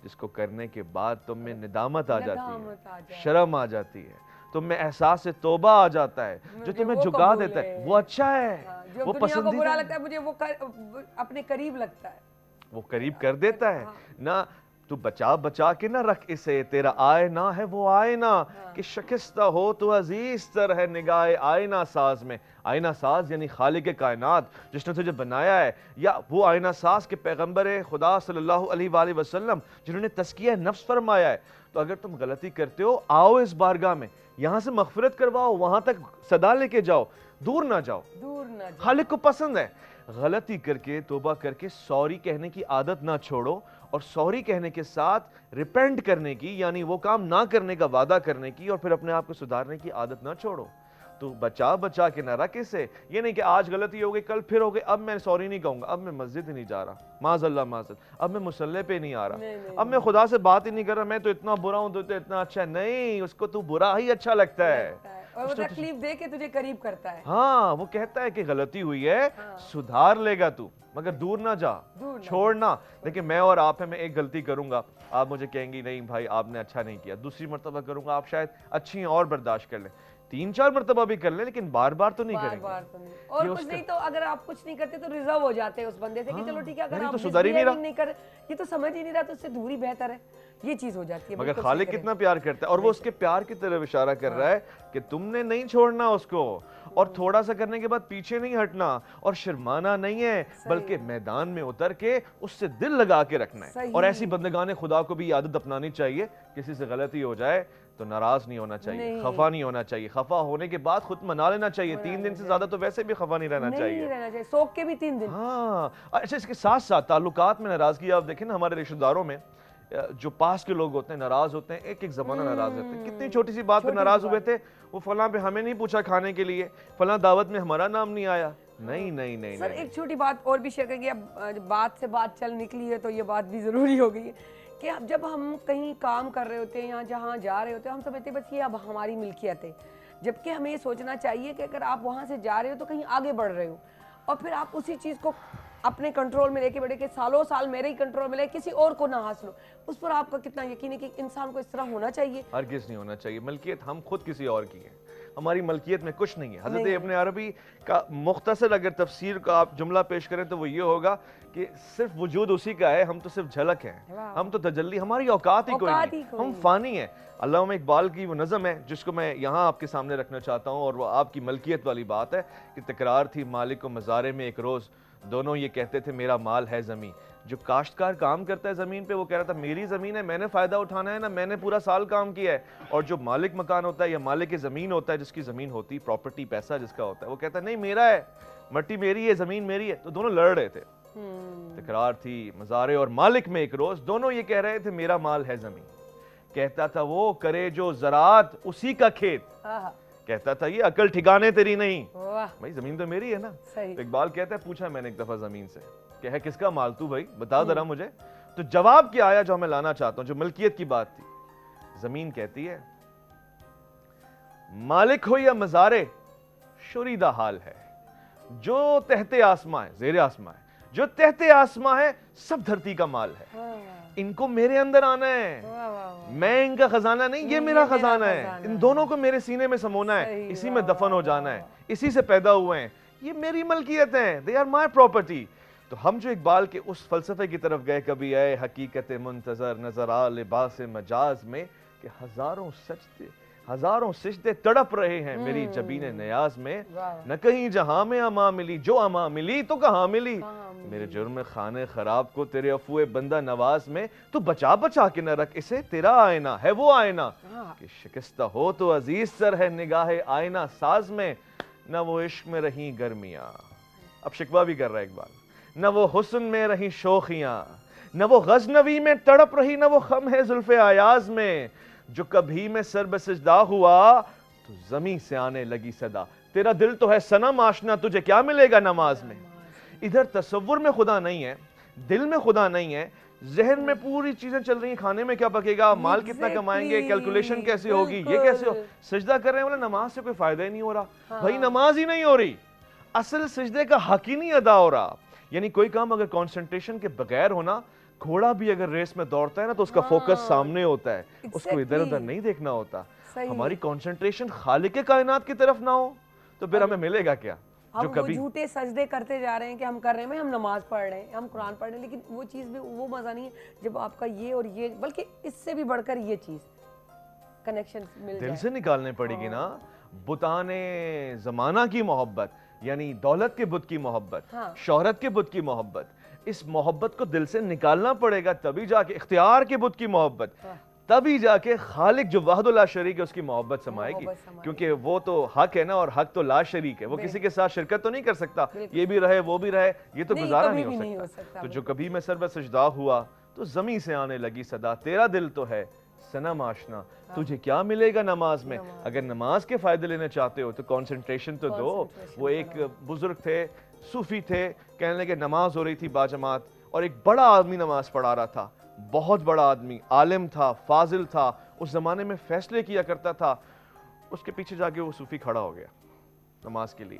जिसको करने के बाद तुम में निदामत आ जाती है, शर्म आ जाती है, तुम में एहसास से तौबा आ जाता है, जो तुम्हें झुका देता है, वो अच्छा है, वो पसंदीदा बुरा लगता है मुझे, वो अपने करीब लगता है, वो करीब कर देता है ना। तू बचा बचा के ना रख इसे, तेरा आईना है वो आईना, कि शिकस्ता हो तो अजीज तर है निगाहे आईना साज में। आईना साज यानी खालिक कायनात जिसने तुझे बनाया है, या वो आईना साज के पैगंबर खुदा सल्लल्लाहु अलैहि वसल्लम जिन्होंने तज़किया नफ्स फरमाया है। तो अगर तुम गलती करते हो, आओ इस बारगाह में, यहां से मगफिरत करवाओ, वहां तक सदा लेके जाओ, दूर ना जाओ। खालिक को पसंद है गलती करके तौबा करके सॉरी कहने की आदत ना छोड़ो, और सॉरी कहने के साथ रिपेंट करने की, यानी वो काम ना करने का वादा करने की, और फिर अपने आप को सुधारने की आदत ना छोड़ो। तो बचा बचा के ना रख इसे। ये नहीं कि आज गलती हो गई कल फिर हो गई, अब मैं सॉरी नहीं कहूंगा, अब मैं मस्जिद ही नहीं जा रहा, माज़अल्लाह माज़अल्लाह, अब मैं मुसल्ले पे नहीं आ रहा, अब मैं खुदा से बात ही नहीं कर रहा, मैं तो इतना बुरा हूं तो इतना अच्छा नहीं। उसको तू बुरा ही अच्छा लगता है, और वो तकलीफ दे के तुझे करीब करता है। हाँ, वो कहता है कि गलती हुई है, सुधार लेगा तू, मगर दूर ना जा, छोड़ना। लेकिन मैं और आप है, मैं एक गलती करूंगा, आप मुझे कहेंगी नहीं भाई आपने अच्छा नहीं किया, दूसरी मर्तबा करूंगा, आप शायद अच्छी और बर्दाश्त कर लें, 3-4 मरतबा भी कर ले, लेकिन बार बार तो नहीं करेंगे। और कुछ नहीं तो अगर आप कुछ नहीं करते तो रिजर्व हो जाते हैं उस बंदे से कि चलो ठीक है, अगर आप तो सुधर ही नहीं कर, ये तो समझ ही नहीं रहा तो उससे दूरी बेहतर है, ये चीज हो जाती है। मगर खालिक कितना प्यार करता है, और वो उसके प्यार की तरफ इशारा कर रहा है कि तुमने नहीं छोड़ना उसको, और थोड़ा सा करने के बाद पीछे नहीं हटना, और शर्माना नहीं है, बल्कि मैदान में उतर के उससे दिल लगा के रखना है। और ऐसी बंदगाने खुदा को भी आदत अपनानी चाहिए, किसी से गलती हो जाए तो नाराज नहीं होना चाहिए, खफा नहीं होना चाहिए, खफा होने के बाद खुद मना लेना चाहिए, 3 दिन से ज्यादा तो वैसे भी खफा नहीं रहना चाहिए, सोख के भी 3 दिन। हाँ, अच्छा, इसके साथ साथ ताल्लुकात में नाराजगी आप देखें ना, हमारे रिश्तेदारों में जो पास के लोग होते हैं नाराज होते हैं, एक एक जमाना नाराज रहते हैं। कितनी छोटी सी बात पे नाराज हुए थे, वो फलां पे हमें नहीं पूछा खाने के लिए, फलां दावत में हमारा नाम नहीं आया। नहीं नहीं नहीं सर नहीं। एक छोटी बात और भी शेयर करेंगे। अब बात से बात चल निकली है तो ये बात भी ज़रूरी हो गई है कि अब जब हम कहीं काम कर रहे होते हैं या जहाँ जा रहे होते हैं, हम समझते हैं बस ये अब हमारी मिल्कियत है, जबकि हमें ये सोचना चाहिए कि अगर आप वहाँ से जा रहे हो तो कहीं आगे बढ़ रहे हो, और फिर आप उसी चीज़ को अपने कंट्रोल में लेके बैठे कि सालों साल मेरे ही कंट्रोल में ले, किसी और को ना हासिल हो। उस पर आपका कितना यकीन है कि इंसान को इस तरह होना चाहिए? हरगिज़ नहीं होना चाहिए। मलकियत हम खुद किसी और की है, हमारी मलकियत में कुछ नहीं है। हज़रत इब्न अरबी का मुख्तसर अगर तफसीर का आप जुमला पेश करें तो वो ये होगा कि सिर्फ वजूद उसी का है, हम तो सिर्फ झलक हैं, हम तो तजल्ली, हमारी औकात ही कोई नहीं, हम फ़ानी हैं। अल्लामा इकबाल की वो नज़म है जिसको मैं यहाँ आपके सामने रखना चाहता हूँ, और वो आपकी मलकियत वाली बात है कि तकरार थी मालिक को मज़ारे में एक रोज़, दोनों ये कहते थे मेरा माल है ज़मीन। जो काश्तकार काम करता है ज़मीन पे वो कह रहा था मेरी ज़मीन है, मैंने फ़ायदा उठाना है ना, मैंने पूरा साल काम किया है। और जो मालिक मकान होता है या मालिक ज़मीन होता है, जिसकी ज़मीन होती, प्रॉपर्टी पैसा जिसका होता है, वो कहता है नहीं मेरा है, मट्टी मेरी है, ज़मीन मेरी है। तो दोनों लड़ रहे थे, तकरार थी मज़ारे और मालिक में एक रोज़, दोनों ये कह रहे थे मेरा माल है ज़मीन। कहता था वो करे जो ज़राअत उसी का खेत, कहता था ये अकल ठिकाने तेरी नहीं, भाई जमीन तो मेरी है ना। तो इकबाल कहता है पूछा मैंने एक दफा जमीन से कि है किसका माल तू भाई बता जरा मुझे। तो जवाब क्या आया जो मैं लाना चाहता हूं, जो मलकियत की बात थी। जमीन कहती है मालिक हो या मज़ारे शुरीदा हाल है, जो तहते आसमां है, जेरे आसमां है, जो तहते आसमां है सब धरती का माल है। इनको मेरे अंदर आना है, मैं इनका खजाना नहीं, ये मेरा खजाना है। इन दोनों को मेरे सीने में समोना है, इसी में दफन हो जाना है, इसी से पैदा हुए हैं, ये मेरी मलकियत है, दे आर माई प्रॉपर्टी। तो हम जो इकबाल के उस फलसफे की तरफ गए, कभी आए हकीकत मुंतजर नजर आ लिबास मजाज में, कि हजारों सजदे तड़प रहे हैं मेरी जबीने नियाज में, न कहीं जहां में अमा मिली, जो अमा मिली तो कहां मिली, मेरे जुर्म खाने खराब को तेरे अफुए बंदा नवाज में, तू बचा बचा के न रख इसे, तेरा आईना है वो आईना, कि शिकस्ता हो तो अजीज सर है निगाहे आईना साज में, न वो इश्क में रही गर्मियां, अब शिकवा भी कर रहा है इकबाल, न वो हुस्न में रही शोखियां, न वो गजनवी में तड़प रही, न वो खम है जुल्फे आयाज में, जो कभी में सर बसजदा हुआ तो जमीन से आने लगी सदा, तेरा दिल तो है सनम आशना, तुझे क्या मिलेगा नमाज में। इधर तसव्वुर में खुदा नहीं है, दिल में खुदा नहीं है, जहन में पूरी चीजें चल रही हैं, खाने में क्या पकेगा, माल कितना कमाएंगे, कैलकुलेशन कैसे होगी, ये कैसे हो, सजदा कर रहे हैं, बोले नमाज से कोई फायदा ही नहीं हो रहा। भाई नमाज ही नहीं हो रही, असल सजदे का हक ही नहीं अदा हो रहा। यानी कोई काम अगर कंसंट्रेशन के बगैर होना, घोड़ा भी अगर रेस में दौड़ता है ना तो उसका फोकस सामने होता है, उसको इधर उधर नहीं देखना होता। हमारी कंसंट्रेशन खालिक के कायनात की तरफ ना हो तो फिर हमें मिलेगा क्या। जो कभी झूठे सजदे करते जा रहे हैं कि हम कर रहे हैं, हम नमाज पढ़ रहे हैं, हम कुरान पढ़ रहे हैं, लेकिन वो चीज़ भी वो मज़ा नहीं है जब आपका ये और ये, बल्कि इससे भी बढ़कर ये चीज़ कनेक्शन मिल दिल से निकालने पड़ेगी ना। बुताने ज़माना की मोहब्बत, यानी दौलत के बुत की मोहब्बत, शोहरत के बुत की मोहब्बत, इस मोहब्बत को दिल से निकालना पड़ेगा, तभी जाके इख्तियार के बुत की मोहब्बत, तभी जाके खालिक जो वहदुल ला शरीक है उसकी मोहब्बत समाएगी। क्योंकि वो तो हक है ना, और हक तो ला शरीक है, वो किसी के साथ शिरकत तो नहीं कर सकता, ये भी रहे वो भी रहे, ये तो गुजारा नहीं हो सकता। तो जो कभी मैं सर सजदा हुआ तो जमी से आने लगी सदा, तेरा दिल तो है सनम आशना, तुझे क्या मिलेगा नमाज में। अगर नमाज के फायदे लेने चाहते हो तो कंसंट्रेशन तो दो। वो एक बुजुर्ग थे, सूफी थे, कहने लगे नमाज हो रही थी बाजमात और एक बड़ा आदमी नमाज पढ़ा रहा था, बहुत बड़ा आदमी, आलिम था, फाजिल था, उस जमाने में फैसले किया करता था। उसके पीछे जाके वो सूफी खड़ा हो गया नमाज के लिए।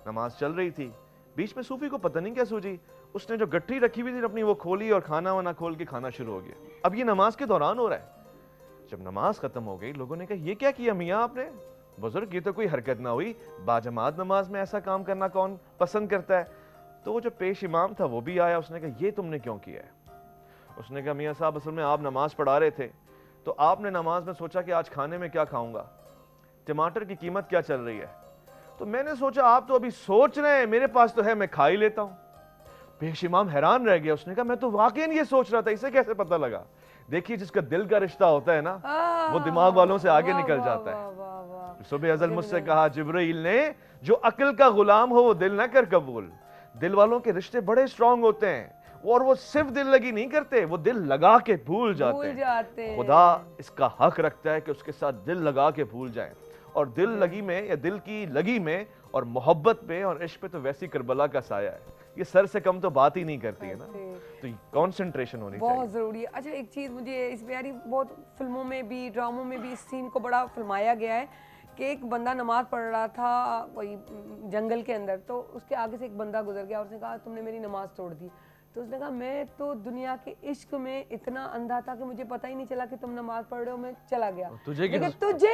नमाज चल रही थी, बीच में सूफी को पता नहीं क्या सूझी, उसने जो गठरी रखी हुई थी अपनी वो खोली और खाना वाना खोल के खाना शुरू हो गया। अब ये नमाज के दौरान हो रहा है। जब नमाज खत्म हो गई, लोगों ने कहा ये क्या किया मियाँ आपने, बुजुर्ग ये तो कोई हरकत ना हुई, बाजमात नमाज में ऐसा काम करना कौन पसंद करता है। तो वो जो पेश इमाम था वो भी आया, उसने कहा ये तुमने क्यों किया है। उसने कहा मियाँ साहब असल में आप नमाज पढ़ा रहे थे तो आपने नमाज में सोचा कि आज खाने में क्या खाऊंगा, टमाटर की कीमत क्या चल रही है, तो मैंने सोचा आप तो अभी सोच रहे हैं, मेरे पास तो है, मैं खा ही लेता हूं। पेश इमाम हैरान रह गया, उसने कहा मैं तो वाकई ये सोच रहा था, इसे कैसे पता लगा। देखिए जिसका दिल का रिश्ता होता है ना वो दिमाग वालों से आगे निकल जाता है। सुबह अज़ल मुझसे कहा जिब्रील ने, जो अक्ल का गुलाम हो वो दिल ना कर कबूल। दिल वालों के रिश्ते बड़े स्ट्रांग होते हैं, और वो सिर्फ दिल लगी नहीं करते, वो दिल लगा के भूल जाते हैं। खुदा इसका हक रखता है कि उसके साथ दिल लगा के भूल जाएं। और दिल लगी में या दिल की लगी में और मोहब्बत में और इश्क पे तो वैसी करबला का साया है, ये सर से कम तो बात ही नहीं करती है ना, तो कंसंट्रेशन होनी चाहिए। बहुत ज़रूरी है। अच्छा, एक चीज़ मुझे इसमें यारी बहुत फिल्मों में भी ड्रामों में भी इस सीन को बड़ा फिल्माया गया है कि एक बंदा नमाज पढ़ रहा था कोई जंगल के अंदर, तो उसके आगे से एक बंदा गुजर गया और उसने कहा तुमने मेरी नमाज तोड़ दी। तो उसने कहा मैं तो दुनिया के इश्क में इतना अंधा था कि मुझे पता ही नहीं चला कि तुम नमाज पढ़ रहे हो, मैं चला गया। तुझे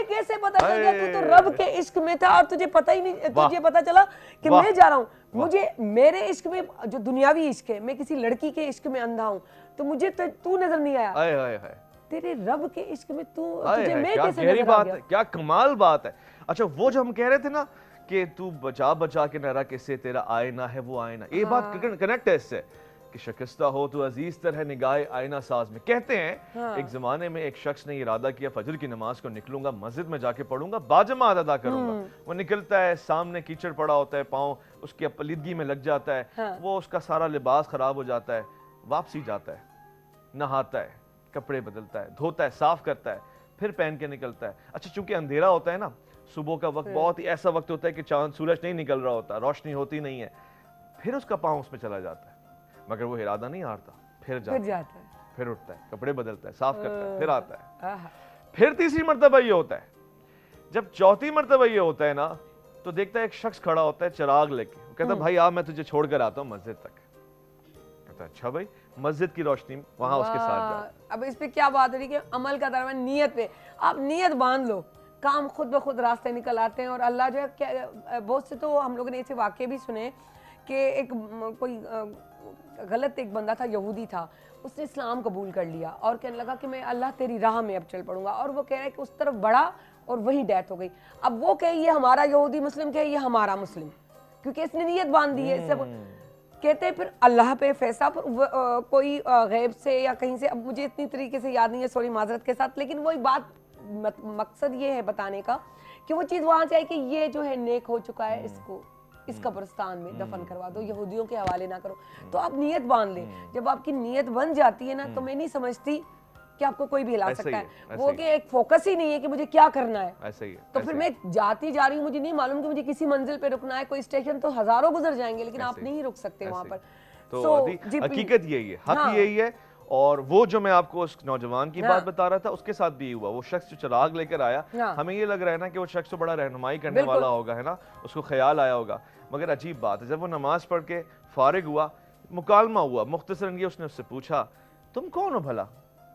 कैसे पता चल गया? तू तो रब के इश्क में था और तुझे पता ही नहीं, तुझे पता चला कि मैं जा रहा हूँ। मुझे मेरे इश्क में जो दुनियावी इश्क है, मैं किसी लड़की के इश्क में अंधा हूँ, तो मुझे तो तू नजर नहीं आया। हाय हाय हाय, तेरे रब के इश्क में तुझे मैं कैसे गहरी नजर आ बात गया? है, क्या कमाल बात है। अच्छा, वो जो हम कह रहे थे ना कि तू बचा बचा के न रख, इससे तेरा आईना है वो आईना, ये बात कनेक्ट है इससे कि शिकस्ता हो तो अजीज तरह निगाहे आईना साज में। कहते हैं एक जमाने में एक शख्स ने इरादा किया फजर की नमाज को निकलूंगा, मस्जिद में जाके पढ़ूंगा, बाजमात अदा करूंगा। वो निकलता है, सामने कीचड़ पड़ा होता है, पाँव उसकी पलीदगी में लग जाता है, वो उसका सारा लिबास खराब हो जाता है। वापसी जाता है, नहाता है, कपड़े बदलता है, धोता है, साफ करता है, फिर पहन के निकलता है। अच्छा, चूंकि अंधेरा होता है ना, सुबह का वक्त बहुत ही ऐसा वक्त होता है कि चांद सूरज नहीं निकल रहा होता, रोशनी होती नहीं है, फिर उसका पाँव उसमें चला जाता है, मगर वो इरादा नहीं हारता, फिर जाता है, फिर उठता है, कपड़े बदलता है, साफ करता है, फिर आता है, फिर तीसरी मर्तबा ये होता है। जब चौथी मर्तबा ये होता है ना, तो देखता है एक शख्स खड़ा होता है चिराग लेके, वो कहता है भाई आ मैं तुझे छोड़कर आता हूँ मस्जिद तक। कहता है अच्छा भाई, मस्जिद की रोशनी वहां उसके साथ जा। अब इस पे क्या बात है कि अमल का दरमियान नियत पे, आप नियत बांध लो, काम खुद ब खुद रास्ते निकल आते हैं। और अल्लाह जो है क्या, बहुत से तो हम लोगों ने ऐसे वाक़े भी सुने कि एक कोई गलत एक बंदा था, यहूदी था, उसने इस्लाम कबूल कर लिया और कहने लगा कि मैं अल्लाह तेरी राह में अब चल पड़ूंगा, और वो कह रहा है कि उस तरफ बढ़ा और वही डेथ हो गई। अब वो कहे ये हमारा यहूदी, मुस्लिम कहे ये हमारा मुस्लिम, क्योंकि इसने नियत बांध दी है। सब कहते हैं फिर अल्लाह पे फैसला, कोई गैब से या कहीं से, अब मुझे इतनी तरीके से याद नहीं है, सॉरी माजरत के साथ, लेकिन वही बात मकसद ये है बताने का कि वो चीज़ वहाँ से आई कि ये जो है नेक हो चुका है, इसको इस कब्रिस्तान में दफन करवा दो, यहूदियों के हवाले ना करो। तो आप नियत बांध लें, जब आपकी नियत बन जाती है ना, तो मैं नहीं समझती कि आपको कोई भी हिला सकता है। वो कि एक फोकस ही नहीं है कि मुझे क्या करना है, ऐसा ही है। तो फिर मैं जाती जा रही हूँ, मुझे नहीं मालूम कि मुझे किसी मंजिल पे रुकना है, कोई स्टेशन तो हजारों गुजर जाएंगे, लेकिन आप नहीं रुक सकते वहां पर। तो हकीकत यही है, हक यही है। और वो जो मैं आपको उस नौजवान की बात बता रहा था, उसके साथ भी हुआ। वो शख्स जो चिराग लेकर आया, हमें ये लग रहा है ना कि वो शख्स तो बड़ा रहनुमाई करने वाला होगा, है ना, उसको ख्याल आया होगा, मगर अजीब बात है, जब वो नमाज पढ़ के फारिग हुआ, मुकालमा हुआ, मुख्तसरन ये उसने उससे पूछा तुम कौन हो भला,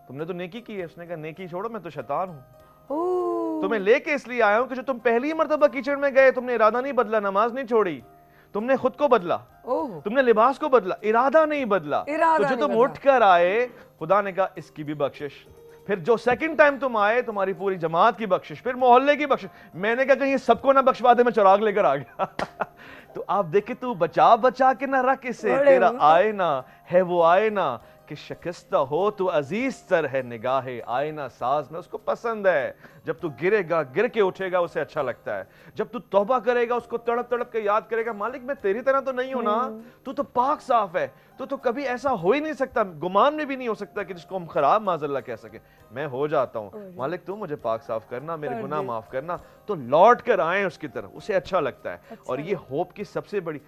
तुमने तो नेकी की है। उसने कहा नेकी छोड़ो, मैं तो शैतान हूँ, तुम्हें लेके इसलिए आया हूँ कि जो तुम पहली मर्तबा कीचड़ में गए, तुमने इरादा नहीं बदला, नमाज नहीं छोड़ी, तुमने खुद को बदला, तुमने लिबास को बदला, इरादा नहीं बदला। तो जो तुम उठ कर आए, खुदा ने कहा इसकी भी बख्शिश, फिर जो सेकंड टाइम तुम आए, तुम्हारी पूरी जमात की बख्शिश, फिर मोहल्ले की बख्शिश। मैंने कहा कहीं सबको ना बख्शवा दे, मैं चिराग लेकर आ गया। तो आप देखे, तू बचा बचा के ना रख इसे, तेरा आईना है वो आईना कि शिकस्ता हो तो अजीज तर है निगाहे आईना साज में। उसको पसंद है जब तू गिरेगा, गिर के उठेगा, उसे अच्छा लगता है। जब तू तौबा करेगा, उसको तड़प तड़प के याद करेगा, मालिक मैं तेरी तरह तो नहीं हूं ना, तू तो पाक साफ है, तो कभी ऐसा हो ही नहीं सकता, गुमान में भी नहीं हो सकता कि जिसको हम खराब माजल्ला कह सके। मैं हो जाता हूँ, मालिक तू मुझे पाक साफ करना, मेरे गुनाह माफ करना, तो लौट कर आए उसकी तरफ, उसे अच्छा लगता है। और ये होप की सबसे बड़ी,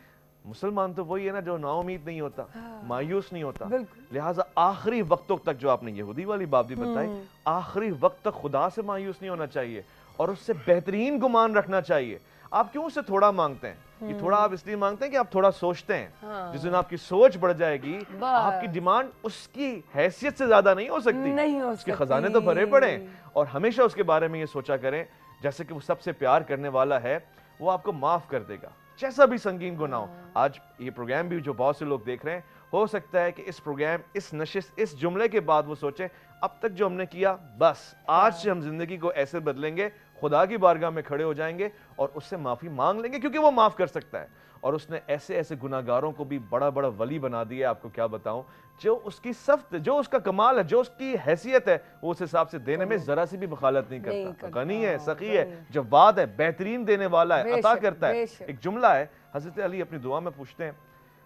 मुसलमान तो वही है ना जो नाउमीद नहीं होता, मायूस नहीं होता। लिहाजा आखिरी वक्तों तक, जो आपने यहूदी वाली बात भी बताई, आखिरी वक्त तक खुदा से मायूस नहीं होना चाहिए और उससे बेहतरीन गुमान रखना चाहिए। आप क्यों उससे थोड़ा मांगते हैं? ये थोड़ा आप इसलिए मांगते हैं कि आप थोड़ा सोचते हैं। जिस दिन आपकी सोच बढ़ जाएगी, आपकी डिमांड उसकी हैसियत से ज्यादा नहीं हो सकती, उसके खजाने तो भरे पड़े। और हमेशा उसके बारे में ये सोचा करें जैसे कि वो सबसे प्यार करने वाला है, वो आपको माफ कर देगा जैसा भी संगीन गुनाह हो। आज ये प्रोग्राम भी जो बहुत से लोग देख रहे हैं, हो सकता है कि इस प्रोग्राम, इस नशिस्त, इस जुमले के बाद वो सोचें अब तक जो हमने किया, बस आज से हम जिंदगी को ऐसे बदलेंगे, खुदा की बारगाह में खड़े हो जाएंगे और उससे माफी मांग लेंगे, क्योंकि वो माफ कर सकता है। और उसने ऐसे ऐसे गुनाहगारों को भी बड़ा बड़ा वली बना दिया, आपको क्या बताऊं, जो उसकी सख्त, जो उसका कमाल है, जो उसकी हैसियत है, वो उस हिसाब से देने में जरा सी भी बखालत नहीं करता। गनी है, सखी है, जवाद है, बेहतरीन देने वाला है, अता करता है। एक जुमला है, हजरत अली अपनी दुआ में पूछते हैं,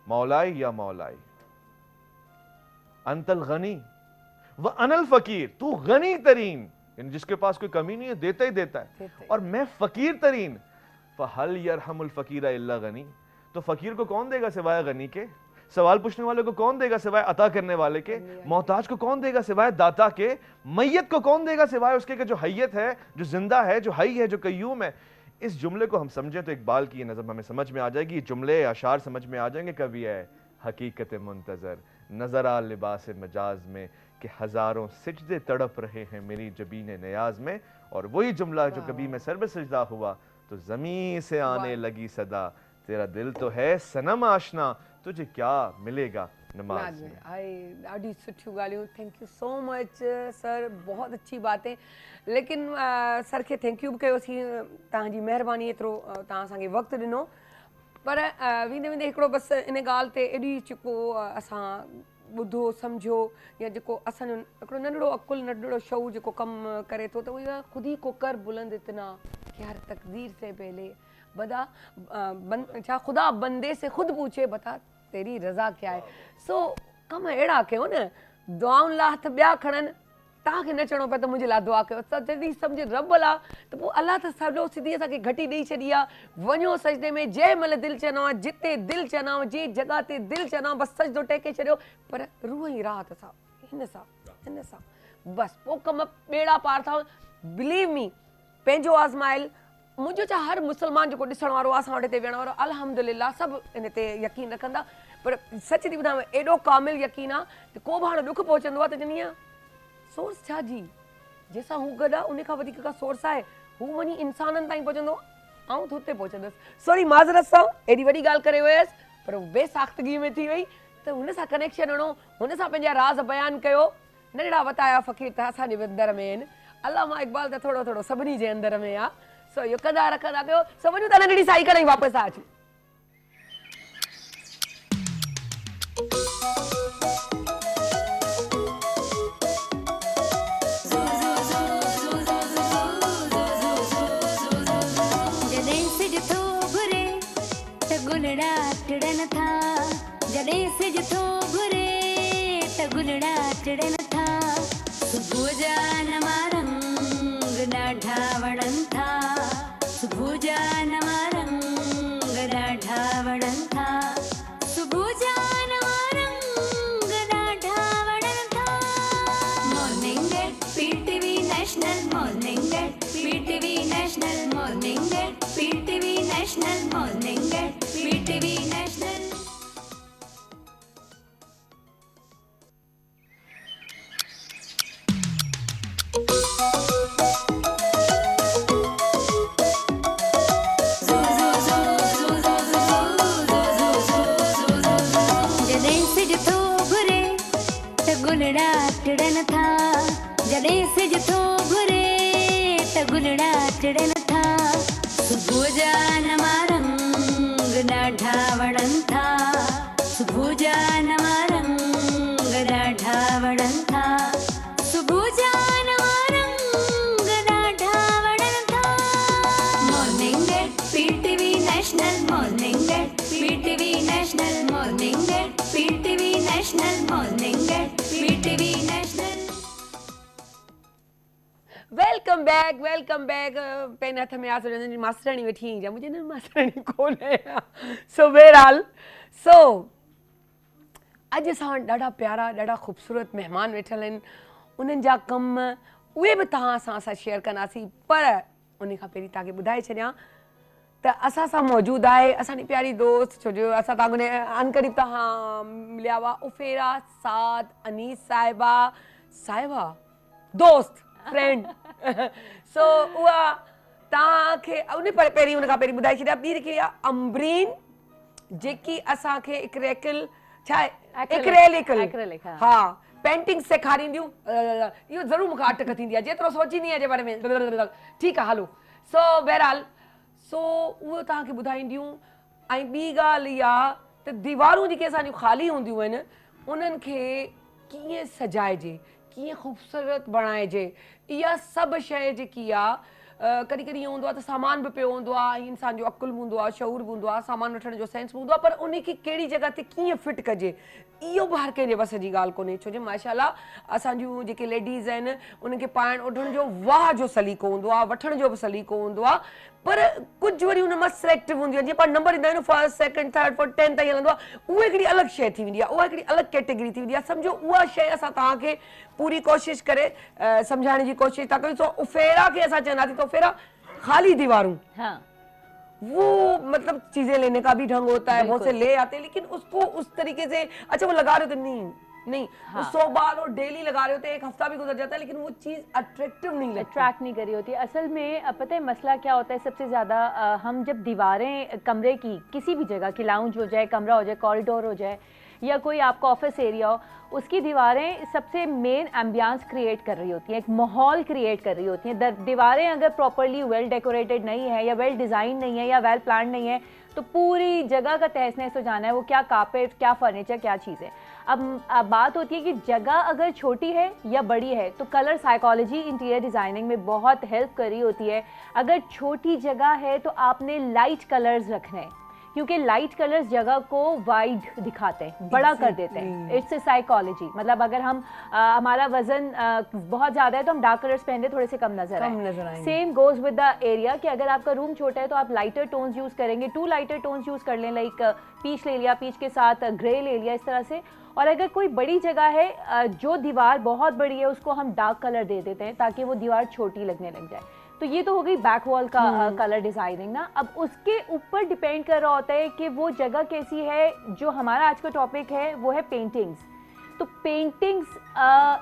मौलाई या मौलाई, अंतल गनी व अनल फकीर, तू गनी तरीन, यानी जिसके पास कोई कमी नहीं है देता ही देता है, और मैं फकीर तरीन। फहल यरहमुल फकीरा इल्ला गनी, तो फकीर को कौन देगा सिवाय गनी के? सवाल पूछने वाले को कौन देगा सिवाय अता करने वाले के? मोहताज को कौन देगा सिवाय दाता के? मैयत को कौन देगा सिवाय उसके के जो हय्यत है, जो जिंदा है, जो हई है, जो कय्यूम है। इस जुमले को हम समझें तो इकबाल की नज़म हमें समझ में आ जाएगी, ये जुमले अशार समझ में आ जाएंगे। कभी है हकीकत मुंतज़र नज़र आ लिबास मजाज में कि हज़ारों सिजदे तड़प रहे हैं मेरी जबीन नियाज में। और वही जुमला जो कभी मैं सर पे सजदा हुआ तो ज़मीं से आने लगी सदा, तेरा दिल तो है सनम आशना, तुझे क्या मिलेगा नमाज में। ॾाढी सुठियूं ॻाल्हियूं, thank you so much sir, बहुत अच्छी बातें। लेकिन सर खे थैंक यू बि कयोसीं, तव्हांजी महिरबानी, एतिरो तव्हां असांखे वक़्तु ॾिनो। पर वेंदे वेंदे हिकिड़ो बसि इन ॻाल्हि ते एॾी जेको असां ॿुधो सम्झो या जेको असांजो हिकिड़ो नंढड़ो अकुलु नंढड़ो शऊर जेको कमु करे थो, त उहो ख़ुदि ही को कर बुलंद इतना कि हर तकदीर से पहले बदा छा खुदा बंदे से ख़ुदि पूछे बता तेरी रज़ा क्या है। सो कम अहिड़ा कयो न, दुआउनि लाइ हथ ॿिया खणनि, तव्हांखे न चवणो पए त मुंहिंजे लाइ दुआ कयो, त जॾहिं सम्झ रब अला त पोइ अलाह त सॼो सिधी असांखे घटी ॾेई छॾी आहे। वञो सजदे में, जंहिं महिल दिलि चवंदो, जिते दिलि चवंदो, जंहिं जॻह ते दिलि चवंदो, बसि सजदो टेके छॾियो, पर रूह जी राहत सां, हिन सां बसि पोइ कम ॿेड़ा पार था। बिलीव मी, पंहिंजो आज़माइल मुंहिंजो छा हर मुस्लमान जेको ॾिसण वारो आहे, असां वटि हिते वेहण वारो, अल्हम्दुलिल्लाह सभु इन ते यकीन रखंदा। पर सच थी ॿुधायांव, एॾो कामिल यकीन आहे त को बि हाणे ॾुख पहुचंदो आहे त चवंदी आहियां सोर्स छा जी, जंहिंसां हू गॾु आहे उन खां वधीक का सोर्स आहे, हू वञी इंसाननि ताईं पहुचंदो, ऐं त हुते पहुचंदसि। सॉरी माज़रत सां एॾी वॾी ॻाल्हि करे वियसि, पर बेसाख़्तगी में थी वई, त हुन सां कनेक्शन हणो, हुन सां पंहिंजा राज़ बयानु कयो। नंढड़ा वताया फ़क़ीर त असांजे अंदर में आहिनि, अलामा इक़बाल त थोरो थोरो सभिनी जे अंदर में आहे। सो इहो कंदा रखंदा कयो। सो वञूं था नंढड़ी साई कॾहिं वापसि था अचूं। जॾहिं सिज थो घुरे त गुलड़ा टिड़न था, जॾहिं सिज थो घुरे त गुलड़ा टिड़न था, सुबुह जा नवा रंग ॾाढा वणनि था, सुबुह जा नवा रंग ॾाढा वणनि था, सुबुह जा नवा रंग ॾाढा वणनि था। Morning at PTV national, morning at PTV national, morning at PTV national, morning at PTV National. जॾहिं सिज थो घुरे त गुलड़ा टिड़न था, जॾहिं सिज थो घुरे त गुलड़ा टिड़न था, सुबुह जा नवा रंग ॾाढा वणनि था, सुबुह जा नवा रंग ॾाढा वणनि था, सुबुह जा नवा रंग ॾाढा वणनि था। Morning at PTV national, morning at PTV national, morning at PTV national, morning at PTV national. Welcome back, welcome back. Pen हथ में आ सो मास्टराणी वेठी जा, मुझे न मास्टराणी कोन है। सो बहरहाल, सो अॼु असां वटि ॾाढा प्यारा ॾाढा ख़ूबसूरत महिमान वेठल आहिनि, उन्हनि जा कम उहे बि तव्हां सां शेयर कंदासीं। पर उन खां पहिरीं तव्हांखे ॿुधाए छॾियां त असां सां मौजूदु आहे असांजी प्यारी दोस्त, छो जो असां तव्हां अनक़रीब तव्हां मिलिया हुआ, उफेरा साद अनीस साहिबा दोस्त फ्रेंड। सो उहा तव्हांखे उन पहिरीं उन खां पहिरीं ॿुधाए छॾिया। ॿी हिकिड़ी आहे अम्बरीन, जेकी असांखे इक्रेलिक छा आहे, एक्रेलिक हा पेंटिंग सेखारींदियूं। इहो ज़रूरु मूंखे अटक थींदी आहे जेतिरो सोचींदी आहियां जे बारे में। ठीकु आहे हलो। सो बहरहाल, सो उहो तव्हांखे ॿुधाईंदियूं। ऐं ॿी ॻाल्हि इहा त दीवारूं जेके असांजूं ख़ाली हूंदियूं आहिनि उन्हनि खे कीअं सजाइजे, कीअं ख़ूबसूरत बणाइजे, इहा सभु शइ जेकी आहे कॾहिं कॾहिं ईअं हूंदो आहे त सामान बि पियो हूंदो आहे, इंसान जो अकुलु बि हूंदो आहे, शऊर बि हूंदो आहे, सामान वठण जो सेंस बि हूंदो आहे, पर उनखे कहिड़ी जॻह ते कीअं फिट कजे इहो बि हर कंहिंजे बस जी ॻाल्हि कोन्हे। छो जो माशाल्लाह असांजूं जेके लेडीज़ आहिनि उनखे पाइण ओढ़ण जो वाह जो सलीक़ो हूंदो आहे, वठण जो बि सलीक़ो हूंदो आहे, पर कुझु वरी हुन मां सिलेक्टिव हूंदियूं आहिनि। जीअं पाण नंबर ईंदा आहिनि फर्स्ट सेकंड थर्ड फोर्थ 10 ताईं हलंदो आहे, उहा हिकिड़ी अलॻि शइ थी वेंदी आहे, उहा हिकिड़ी अलॻि कैटेगरी थी वेंदी आहे। सम्झो उहा शइ असां तव्हांखे पूरी कोशिशि करे सम्झाइण जी कोशिशि था कयूं। सो उफेरा खे असां चवंदासीं त उफेरा ख़ाली दीवारूं, हाँ वो मतलब चीजें लेने का भी ढंग होता है, बहुत से ले आते हैं, लेकिन उसको उस तरीके से अच्छा वो लगा रहे हो तो नहीं वो 100 बार और डेली लगा रहे होते, एक हफ्ता भी गुजर जाता है, लेकिन वो चीज अट्रैक्टिव नहीं लगती, अट्रैक्ट नहीं कर रही होती। असल में पता है मसला क्या होता है, सबसे ज़्यादा हम जब दीवारें कमरे की किसी भी जगह की, लाउंज हो जाए, कमरा हो जाए, कॉरिडोर हो जाए, या कोई आपका ऑफिस एरिया हो, उसकी दीवारें सबसे मेन एम्बियंस क्रिएट कर रही होती हैं, एक माहौल क्रिएट कर रही होती हैं। दीवारें अगर प्रॉपरली वेल डेकोरेटेड नहीं है, या वेल डिज़ाइन नहीं है, या वेल प्लान नहीं है, तो पूरी जगह का तहस नहस हो जाना है। वो क्या कारपेट, क्या फर्नीचर, क्या चीज़ें। अब बात होती है कि जगह अगर छोटी है या बड़ी है, तो कलर साइकोलॉजी इंटीरियर डिज़ाइनिंग में बहुत हेल्प कर रही होती है। अगर छोटी जगह है तो आपने लाइट कलर्स रखने हैं, क्योंकि लाइट कलर्स जगह को वाइड दिखाते हैं, बड़ा कर देते हैं। It's a psychology. मतलब अगर हम हमारा वजन बहुत ज़्यादा है तो हम डार्क कलर्स पहनते थोड़े से कम नजर आएंगे। Same goes with the area कि अगर आपका रूम छोटा है तो आप लाइटर टोन्स यूज़ करेंगे, 2 लाइटर टोन्स यूज़ कर लें, लाइक पीच ले लिया, पीच के साथ ग्रे ले लिया, इस तरह से। और अगर कोई बड़ी जगह है, जो दीवार बहुत बड़ी है, उसको हम डार्क कलर दे देते हैं ताकि वो दीवार छोटी लगने लग जाए। तो ये तो हो गई बैक वॉल का कलर डिजाइनिंग ना। अब उसके ऊपर डिपेंड कर रहा होता है कि वो जगह कैसी है। जो हमारा आज का टॉपिक है वो है पेंटिंग्स। तो paintings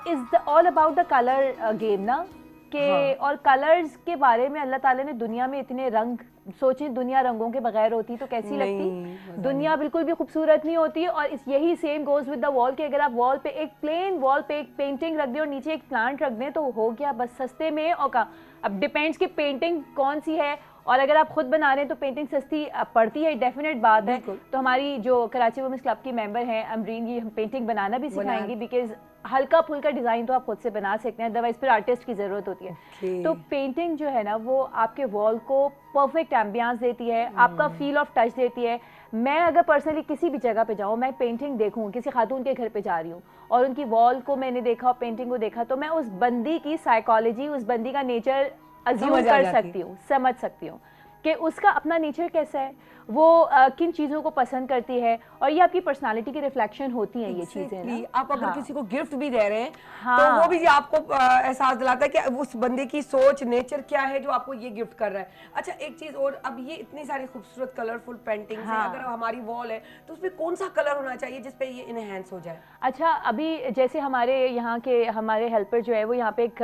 is all about the colour game ना के। और कलर्स के बारे में अल्लाह ताला ने दुनिया में इतने रंग, सोचें दुनिया रंगों के बगैर होती तो कैसी लगती? दुनिया बिल्कुल भी खूबसूरत नहीं होती। और यही same goes with the wall कि अगर आप वॉल पे एक प्लेन वॉल पे एक पेंटिंग रख दें और नीचे एक प्लांट रख दें तो हो गया बस सस्ते में। और का अब डिपेंड्स कि पेंटिंग कौन सी है। और अगर आप खुद बना रहे हैं तो पेंटिंग सस्ती पड़ती है, डेफिनेट बात है। तो हमारी जो कराची वुमेन्स क्लब की मेंबर हैं अमरीन, ये हम पेंटिंग बनाना भी सिखाएंगी, बिकॉज हल्का फुल्का डिज़ाइन तो आप खुद से बना सकते हैं, अदरवाइज फिर आर्टिस्ट की ज़रूरत होती है। तो पेंटिंग जो है ना वो आपके वॉल को परफेक्ट एम्बियंस देती है, आपका फील ऑफ टच देती है। मैं अगर पर्सनली किसी भी जगह पे जाऊँ, मैं पेंटिंग देखूँ, किसी खातून के घर पे जा रही हूँ और उनकी वॉल को मैंने देखा और पेंटिंग को देखा, तो मैं उस बंदी की साइकोलॉजी, उस बंदी का नेचर अज्यूम कर सकती हूँ, समझ सकती हूँ कि उसका अपना नेचर कैसा है, वो किन चीज़ों को पसंद करती है। और ये आपकी पर्सनालिटी की रिफ्लेक्शन होती हैं ये चीज़ें ना। आप अगर किसी को गिफ्ट भी दे रहे हैं तो वो भी आपको एहसास दिलाता है कि उस बंदे की सोच, नेचर क्या है जो आपको ये गिफ्ट कर रहा है। अच्छा एक चीज़ और, अब ये इतनी सारी खूबसूरत कलरफुल पेंटिंग है, अगर हमारी वॉल है तो उसमें कौन सा कलर होना चाहिए जिसपे ये इनहेंस हो जाए? अच्छा अभी जैसे हमारे यहाँ के हमारे हेल्पर जो है वो यहाँ पे एक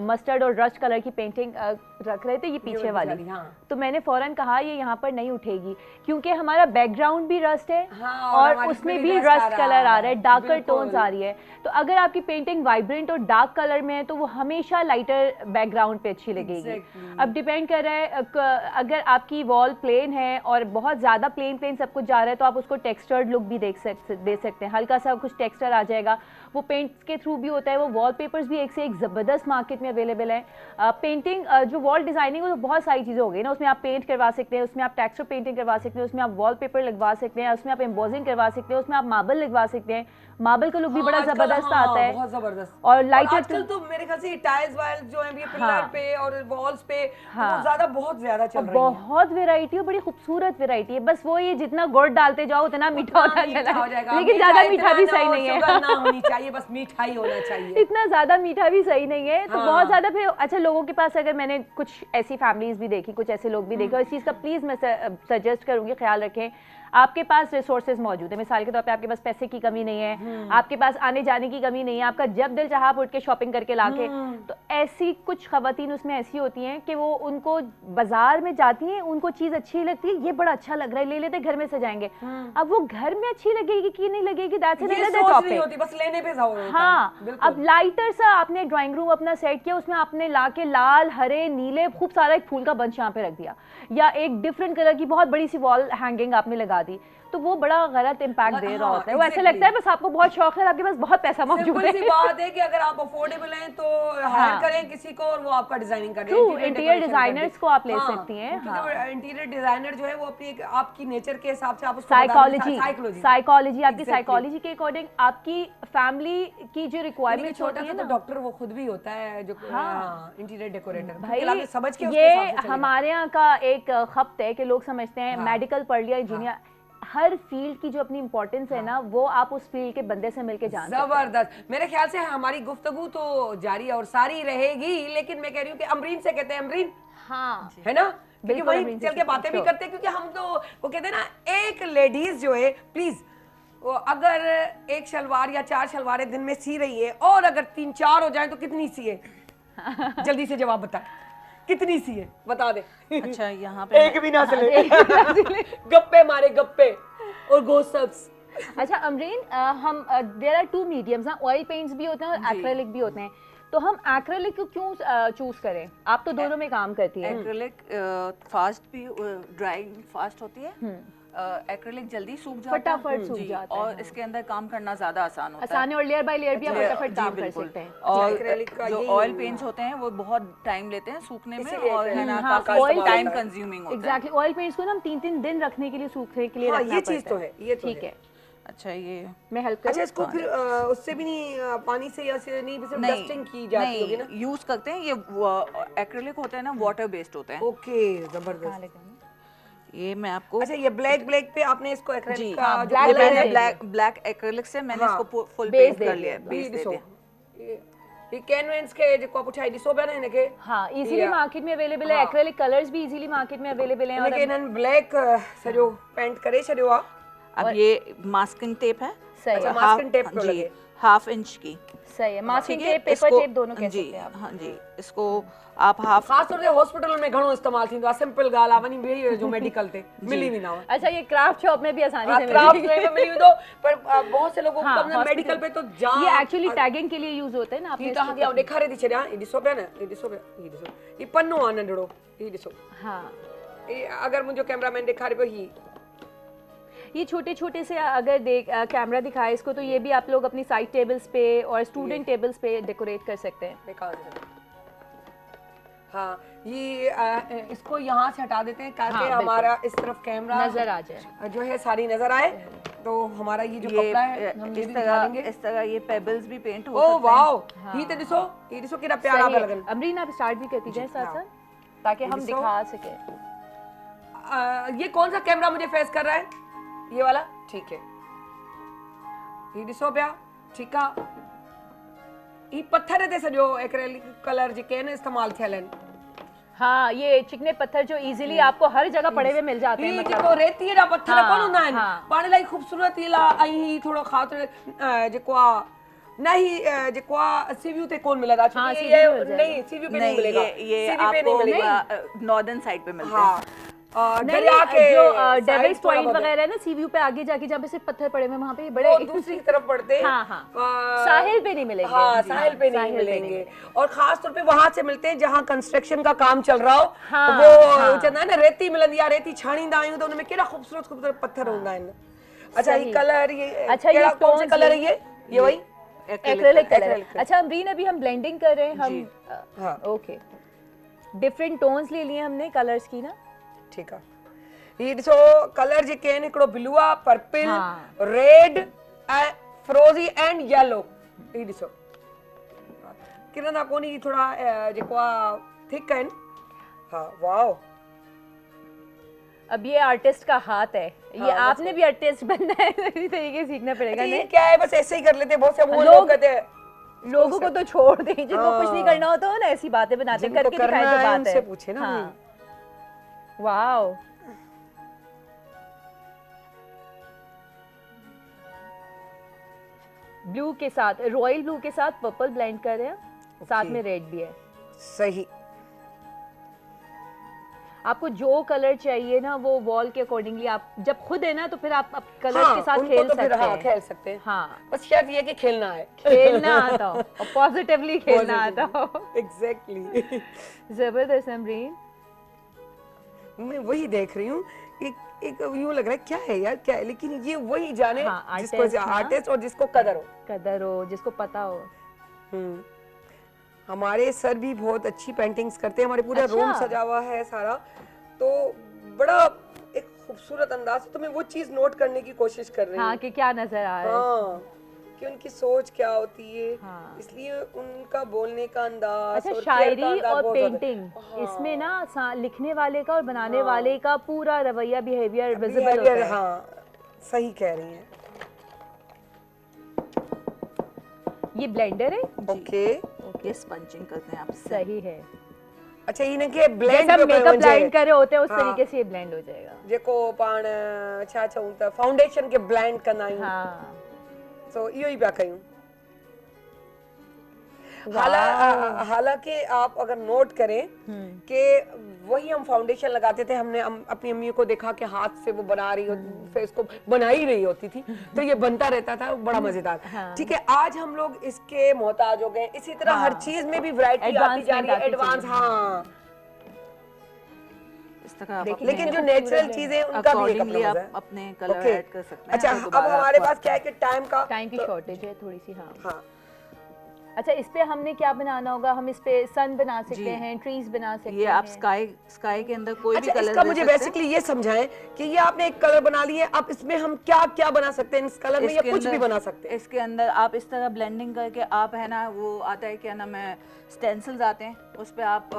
मस्टर्ड और रस्ट कलर की पेंटिंग रख रहे थे, ये पीछे वाली। तो मैंने फौरन कहा ये यहाँ पर नहीं उठेगी क्योंकि हमारा बैकग्राउंड भी रस्ट है और उसमें भी रस्ट कलर आ रहा है, डार्कर टोन्स आ रही है। तो अगर आपकी पेंटिंग वाइब्रेंट और डार्क कलर में है तो वो हमेशा लाइटर बैकग्राउंड पे अच्छी लगेगी। अब डिपेंड कर रहा है, अगर आपकी वॉल प्लेन है और बहुत ज़्यादा प्लेन सब कुछ जा रहा है तो आप उसको टेक्सचर्ड लुक भी दे सकते हैं, हल्का सा कुछ टेक्सचर आ जाएगा, वो पेंट के थ्रू भी होता है। वो वॉलपेपर्स भी एक से एक ज़बरदस्त मार्केट में अवेलेबल है। पेंटिंग जो वॉल डिज़ाइनिंग है तो बहुत सारी चीज़ें हो गई ना, उसमें आप पेंट करवा सकते हैं, उसमें आप टेक्सचर पेंटिंग करवा सकते हैं, उसमें आप वॉलपेपर लगवा सकते हैं, उसमें आप एम्बोजिंग करवा सकते हैं, उसमें आप मार्बल लगवा सकते हैं। मार्बल का लुक भी बड़ा जबरदस्त आता है, बहुत जबरदस्त। और लाइटर आजकल तो मेरे ख्याल से टाइल्स वाइल्स जो है पिलर पे और वॉल्स पे बहुत ज्यादा चल रही है। बहुत वैरायटी है, बड़ी खूबसूरत वैरायटी है। बस वो ये जितना गुड़ डालते जाओ उतना मीठा होता चला जाएगा, लेकिन ज्यादा मीठा भी सही नहीं है, शुगर ना होनी चाहिए, बस मिठाई होना चाहिए। इतना ज्यादा मीठा भी सही नहीं है। तो बहुत ज्यादा फिर अच्छा लोगों के पास, अगर मैंने कुछ ऐसी फैमिलीज भी देखी, कुछ ऐसे लोग भी देखे, और इस चीज का प्लीज मैं सजेस्ट करूंगी ख्याल रखें, आपके पास रिसोर्सेज मौजूद है, मिसाल के तौर पे आपके पास पैसे की कमी नहीं है, आपके पास आने जाने की कमी नहीं है, आपका जब दिल चाहा आप उठ के शॉपिंग करके लाके, तो ऐसी कुछ खवातीन उसमें ऐसी होती हैं कि वो उनको बाजार में जाती हैं, उनको चीज अच्छी लगती है, ये बड़ा अच्छा लग रहा है, ले लेते घर में सजाएंगे। अब वो घर में अच्छी लगेगी कि नहीं लगेगी, दैट्स अनदर टॉपिक, बस लेने पे जाओ। हाँ, अब लाइटर सा आपने ड्राइंग रूम अपना सेट किया, उसमें आपने लाके लाल, हरे, नीले खूब सारा एक फूल का बंच यहाँ पे रख दिया, या एक डिफरेंट कलर की बहुत बड़ी सी वॉल हैंगिंग आपने लगा दी, तो तो वो बड़ा गलत इम्पैक्ट दे रहा हाँ, होता है। वो ऐसा exactly. लगता है बस आपको बहुत शौक है, आपके पास बहुत पैसा मौजूद सिंपल है। सी बात है कि अगर आप अफोर्डेबल हैं तो हायर करें किसी को और वो आपका डिजाइनिंग कर दे। True, interior designers को आप ले सकती हैं, क्योंकि इंटीरियर डिजाइनर जो है वो अपनी आपकी नेचर के हिसाब से आप उसको बता दें, साइकोलॉजी आपकी Exactly. साइकोलॉजी के अकॉर्डिंग आपकी फैमिली की जो रिक्वायरमेंट छोटा होती है सा तो ना, डॉक्टर वो खुद भी होता है जो इंटीरियर डेकोरेटर भाई समझ के उसके ये हिसाब से चलेगा। हमारे यहाँ का एक खप्त है कि लोग समझते हैं मेडिकल पढ़ लिया, इंजीनियर, हर फील्ड की जो अपनी इंपॉर्टेंस है ना, वो आप उस फील्ड के बंदे से मिलके जान सकते हैं। जबरदस्त। मेरे ख्याल से हमारी गुफ्तगू तो जारी और सारी रहेगी, लेकिन मैं कह रही हूँ कि अमरीन से कहते हैं अमरीन, हाँ है ना, क्योंकि बिल्कुल वही अमरीन से चल के बातें भी sure. करते हैं, क्योंकि हम तो वो कहते हैं ना, एक लेडीज जो है प्लीज अगर एक शलवार या 4 शलवारें दिन में सी रही है और अगर 3-4 हो जाए तो कितनी सी है? जल्दी से जवाब बता, कितनी सी है बता दे। अच्छा यहाँ पे एक भी ना चले, गप्पे मारे गप्पे और गोसिप्स। अच्छा अमरीन, हम देयर आर 2 मीडियम्स ना, ऑयल पेंट्स भी होते हैं और एक्रेलिक भी होते हैं, तो हम एक्रेलिक को क्यों चूज करें? आप तो दोनों में काम करती हैं। एक्रिलिक फास्ट भी ड्राइंग फास्ट होती है, एक्रिलिक जल्दी सूख जाता है, फटाफट सूख जी, जाता है, और इसके अंदर काम करना ज्यादा आसान होता है। आसान है और लेयर बाय लेयर भी आप जी, फटाफट काम कर बिल्कुल। सकते हैं। और एक्रिलिक का जो यही ऑयल पेंट्स होते हैं वो बहुत टाइम लेते हैं सूखने में, इसीलिए और है ना हाँ, काफी oil टाइम paint- कंज्यूमिंग होता है। एग्जैक्टली, ऑयल पेंट्स को ना हम 3-3 दिन रखने के लिए, सूखने के लिए हाँ, रखना ये पड़ता चीज तो है, ये तो ठीक है। है, अच्छा ये मैं हेल्प अच्छा, करूँ? इसको फिर उससे भी नहीं पानी से या से नहीं, सिर्फ डस्टिंग की जाती होगी ना? यूज करते हैं, ये एक्रिलिक होते हैं ना वाटर बेस्ड होते हैं। ओके, जबरदस्त। ये मैं आपको अच्छा, ये ब्लैक पे आपने इसको जी एक्रेलिक का हाँ, जो black ये colour मैंने है, ब्लैक एक्रिलिक से मैंने हाँ, इसको फुल base पेंट दे कर दिया, लिया, बेस दे दिसो दिया। ये कैनवेंस के जो को छाई दिसो बने ने के हाँ, इजीली या- मार्केट में अवेलेबल है, एक्रेलिक कलर्स भी इजीली मार्केट में अवेलेबल हैं। और लेकिन इन ब्लैक सजो पेंट करे छड़ियो आ। अब ये मास्किंग टेप है, सही अच्छा, है, masking tape को जी लगे। 1/2 इंच की, सही है, मास्किंग ठीक है, टेप, पेपर इसको- टेप दोनों कह जी सकते हैं आप। हाँ जी, इसको आप हाफ खास तौर से हॉस्पिटल में घणो इस्तेमाल थींदो, सिंपल गाल आवनी भी जो मेडिकल ते मिली भी ना हो। अच्छा, ये क्राफ्ट शॉप में भी आसानी से क्राफ्ट मिलेगी। में मिली दो, पर बहुत से लोगों हाँ, को मेडिकल पे तो जाम ये एक्चुअली टैगिंग के लिए यूज होता है ना, आपने ये हाँ दिया देखा रे दिछे ये दिसो पे ना, ये दिसो पे, ये दिसो ये पन्नो आ नंढड़ो, ये दिसो हाँ, ये अगर मुझे कैमरामैन दिखा रे पे ही ये छोटे छोटे से अगर कैमरा दिखाए इसको, तो ये भी आप लोग अपनी साइड टेबल्स पे और स्टूडेंट टेबल्स पे डेकोरेट कर सकते हैं। बेकार है। हाँ, ये इसको यहाँ से हटा देते हैं ताकि हाँ, बिल्कुल। हमारा इस तरफ कैमरा नजर आ जाए, जो है सारी नजर आए, तो हमारा ये जो कपड़ा है हम ये भी दिखा देंगे। इस तरह ये पेबल्स भी पेंट हो ओ सकते हैं। वाओ, ये दिसो कितना प्यारा सही है। लगन। अमरीन, आप स्टार्ट भी करती जाए साथ साथ, ताकि हम दिसो। दिखा सके। ये कौन सा कैमरा मुझे फेस कर रहा है? ये वाला, ठीक है। ये दिसो पिया, ठीक है। ये पत्थर ते सजो एक्रेलिक कलर जेके न इस्तेमाल थियल आहिनि। हाँ, ये चिकने पत्थर जो इजीली आपको हर जगह पड़े हुए मिल जाते हैं, ही मतलब जेको रेतीअ जा पत्थर हाँ, कोन हूंदा आहिनि, हाँ। पाण लाइ ख़ूबसूरती लाइ, ऐं ही थोरो ख़ातिर जेको आहे न ही जेको आहे सीव्यू ते कोन मिलंदा, हाँ, छोकी CVU ये मिल जाएगा। नहीं सीव्यू पे नहीं नहीं, मिलेगा, ये सीवी पे नहीं आपको मिलेगा। नॉर्दर्न साइड पे मिलते हाँ, हैं। नहीं, दरिया के जो side डेविल्स थोड़ा पॉइंट बहुत है। वगैरह है ना, सीव्यू पे आगे जाके जहाँ पे सिर्फ पत्थर पड़े हुए हैं, वहाँ पे बड़े वो दूसरी तरफ पड़ते हैं। हाँ, हाँ। साहिल पे नहीं मिलेंगे। हाँ, जी, साहिल पे नहीं साहिल पे मिलेंगे, और खास तौर पे वहां से मिलते हैं जहाँ कंस्ट्रक्शन का काम चल रहा हो। हाँ, वो हाँ। चंदा है ना, रेती मिलंदी आहे, रेती छाणींदा आहियूं तो उनमें केड़ा खूबसूरत खूबसूरत पत्थर हूंदा आहिनि। अच्छा, ये सही। कलर, ये अच्छा, ये केड़ा कौन से tones कलर है ये? ये वही एक्रेलिक कलर। acrylic अच्छा अमरीन, अभी हम ब्लेंडिंग कर रहे हैं, हम हाँ। ओके, डिफरेंट टोन्स ले लिए हमने कलर्स की ना। ठीक है। ये ॾिसो कलर जेके आहिनि, हिकिड़ो ब्लू आहे, पर्पल, हाँ। रेड ऐं फ्रोज़ी एंड येलो। ये ॾिसो किरंदा कोन्हे, ही थोड़ा जेको आहे थिक आहिनि। हाँ, वाओ। अब ये आर्टिस्ट का हाथ है, ये हाँ, आपने भी आर्टिस्ट बनना है, इसी तरीके से सीखना पड़ेगा। अच्छा, ये नहीं, क्या है, बस ऐसे ही कर लेते हैं, बहुत से वो लोग- लोग कहते हैं लोगों को तो छोड़ दें, जिनको कुछ नहीं हाँ। करना होता हो ना, ऐसी बातें बनाते हैं, जिनको करके करना दिखाए तो है, बात उनसे है। पूछे ना हाँ, वाओ। ब्लू के साथ, रॉयल ब्लू के साथ पर्पल ब्लेंड कर रहे हैं, साथ में रेड भी है। सही। आपको जो कलर चाहिए ना, वो वॉल के अकॉर्डिंगली आप जब खुद है ना, तो फिर आप कलर हाँ, के साथ उनको खेल तो फिर सकते हाँ, हैं। खेल सकते हैं। हाँ, बस शर्त ये है कि खेलना है। खेलना आता हो और पॉजिटिवली खेलना आता हो। एग्जैक्टली। जबरदस्त अमरीन। मैं वही देख रही हूँ कि एक यूं लग रहा है क्या है यार, क्या है, लेकिन ये वही जाने हाँ, जिसको artist, हाँ। आर्टिस्ट और जिसको कदर हो। कदर हो, जिसको पता हो। हमारे सर भी बहुत अच्छी पेंटिंग्स करते हैं, हमारे पूरा अच्छा। रूम सजा हुआ है सारा, तो बड़ा एक खूबसूरत अंदाज से तो मैं वो चीज नोट करने की कोशिश कर रही हूँ। हाँ, कि क्या नजर आ रहा है। हाँ, कि उनकी सोच क्या होती है, हाँ। इसलिए उनका बोलने का अंदाज अच्छा, और शायरी care का अंदाज और बहुत ज्यादा- पेंटिंग, हाँ। इसमें ना लिखने वाले का और बनाने वाले का पूरा रवैया, बिहेवियर विजिबल होता Behavior, है। हाँ सही कह रही हैं। ये ब्लेंडर है। ओके, ये स्पंचिंग करते हैं आप। सही है। अच्छा इनके ब्लेंड जैसे मेकअप ब्लेंड करे होते हैं उस तरीके से ये ब्लेंड हो जाएगा। जेको पाण छा चऊं त फाउंडेशन के ब्लेंड कंदा आहियूं, हाँ, सो इहो ई पिया कयूं। वाह। हालांकि आप अगर नोट करें कि वही हम फाउंडेशन लगाते थे, हमने अपनी अम्मी को देखा कि हाथ से वो बना रही होती, फेस को बना ही रही होती थी, तो ये बनता रहता था, बड़ा मजेदार। ठीक है, आज हम लोग इसके मोहताज हो गए। इसी तरह हर चीज में भी वैरायटी आती जा रही है, एडवांस। हाँ, इस तरह आप लेकिन जो नेचुरल चीजें उनका भी एक अकॉर्डिंगली अपना आप मजा है। अपने कलर Okay. ऐड कर सकते हैं। अच्छा, तो अब दोबारा हमारे आपको- पास क्या है कि टाइम की शॉर्टेज है थोड़ी सी। हाँ। हाँ, अच्छा, इस पे हमने क्या बनाना होगा? हम इस पे सन बना सकते जी। हैं, ट्रीज बना सकते ये हैं। आप स्काई के अंदर कोई भी अच्छा कलर इसका दे मुझे सकते हैं। बेसिकली ये समझाएं कि ये आपने एक कलर बना लिया, अब इसमें हम क्या क्या बना सकते हैं इस कलर में, या इसके कुछ भी अंदर- बना सकते हैं? इसके अंदर आप इस तरह ब्लेंडिंग करके आप है ना, वो आता है क्या नाम है, स्टेंसिल्स आते हैं, उस पे आप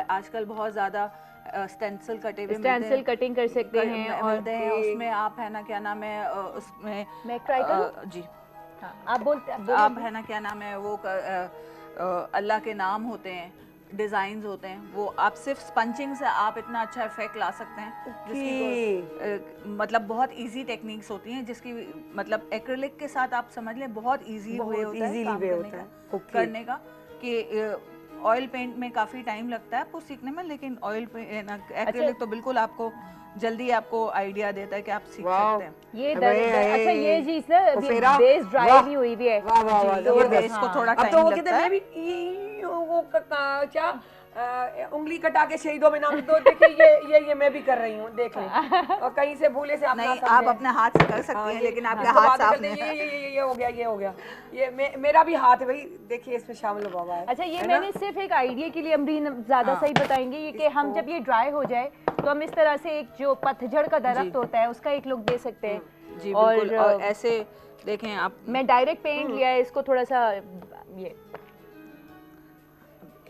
आजकल बहुत ज्यादा स्टेंसिल कटे हुए मिलते हैं। स्टेंसिल कटिंग कर सकते हैं और मिलते हैं, उसमें आप है ना क्या नाम है, उसमें मैं ट्राई करूं? जी हाँ, आप बोलते आप है ना क्या नाम है, वो अल्लाह के नाम होते हैं, डिजाइन्स होते हैं, वो आप सिर्फ स्पंचिंग से आप इतना अच्छा इफेक्ट ला सकते हैं, जिसकी मतलब बहुत इजी टेक्निक्स होती हैं, जिसकी मतलब एक्रिलिक के साथ आप समझ लें बहुत इजी वे होता है काम करने का कि ऑयल पेंट में काफी टाइम लगता है आपको सीखने में, लेकिन ऑयल एक्रिलिक तो बिल्कुल आपको जल्दी आपको आइडिया देता है कि आप सीख सकते हैं। ये अच्छा, ये चीज ना फेरा, बेस ड्राई वाह, नहीं हुई भी है। वाह वाह वाह, तो जबरदस्त। इसको थोड़ा अब तो टाइम वो लगता कहते हैं है। मैं भी वो क्या उंगली कटा के शहीदों में नाम दो, देखिए ये मैं भी कर रही हूँ, देख लें, और कहीं से भूले से आप ना नहीं, समझें। आप अपने हाथ से कर सकती हाँ, हैं, ये- लेकिन आपके हाँ, तो हाथ बातें साफ करते नहीं हैं, है। ये हो गया, ये हो गया, ये मेरा भी हाथ है भाई, देखिए इसमें शामिल हुआ हुआ है। अच्छा, ये है ना? मैंने सिर्फ एक आइडिया के लिए, अमरीन ज्यादा सही बताएंगे, ये कि हम जब ये ड्राई हो जाए तो हम इस तरह से एक जो पतझड़ का दरख्त होता है उसका एक लुक दे सकते हैं। जी बिल्कुल, और ऐसे देखें आप, मैं डायरेक्ट पेंट लिया है, इसको थोड़ा सा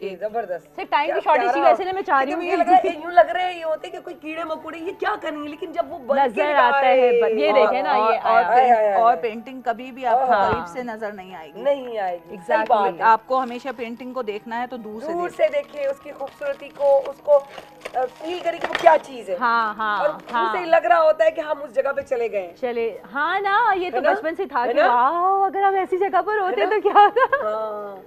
ये जबरदस्त। सिर्फ टाइम क्या की शॉर्टेज की प्यारा। वजह से मैं चाह रही हूँ लेकिन ये लग रहा है, यूं लग रहा है ये होते कि कोई कीड़े मकोड़े ये क्या करेंगे, लेकिन जब वो बन के नजर आता है, ये देखें ना, ये आया। और पेंटिंग कभी भी आपको करीब से नजर नहीं आएगी। नहीं आएगी। Exactly. सही बात है। आपको हमेशा पेंटिंग को देखना है तो दूर से दूर देखिए। से देखे उसकी खूबसूरती को, उसको फील करें कि वो क्या चीज है। हाँ हाँ और हाँ, उसे लग रहा होता है कि हम उस जगह पे चले गए हैं। चले। हाँ ना, ये तो है ना? बचपन से था है कि ना? वाह, अगर हम ऐसी जगह पर होते तो क्या होता। हाँ,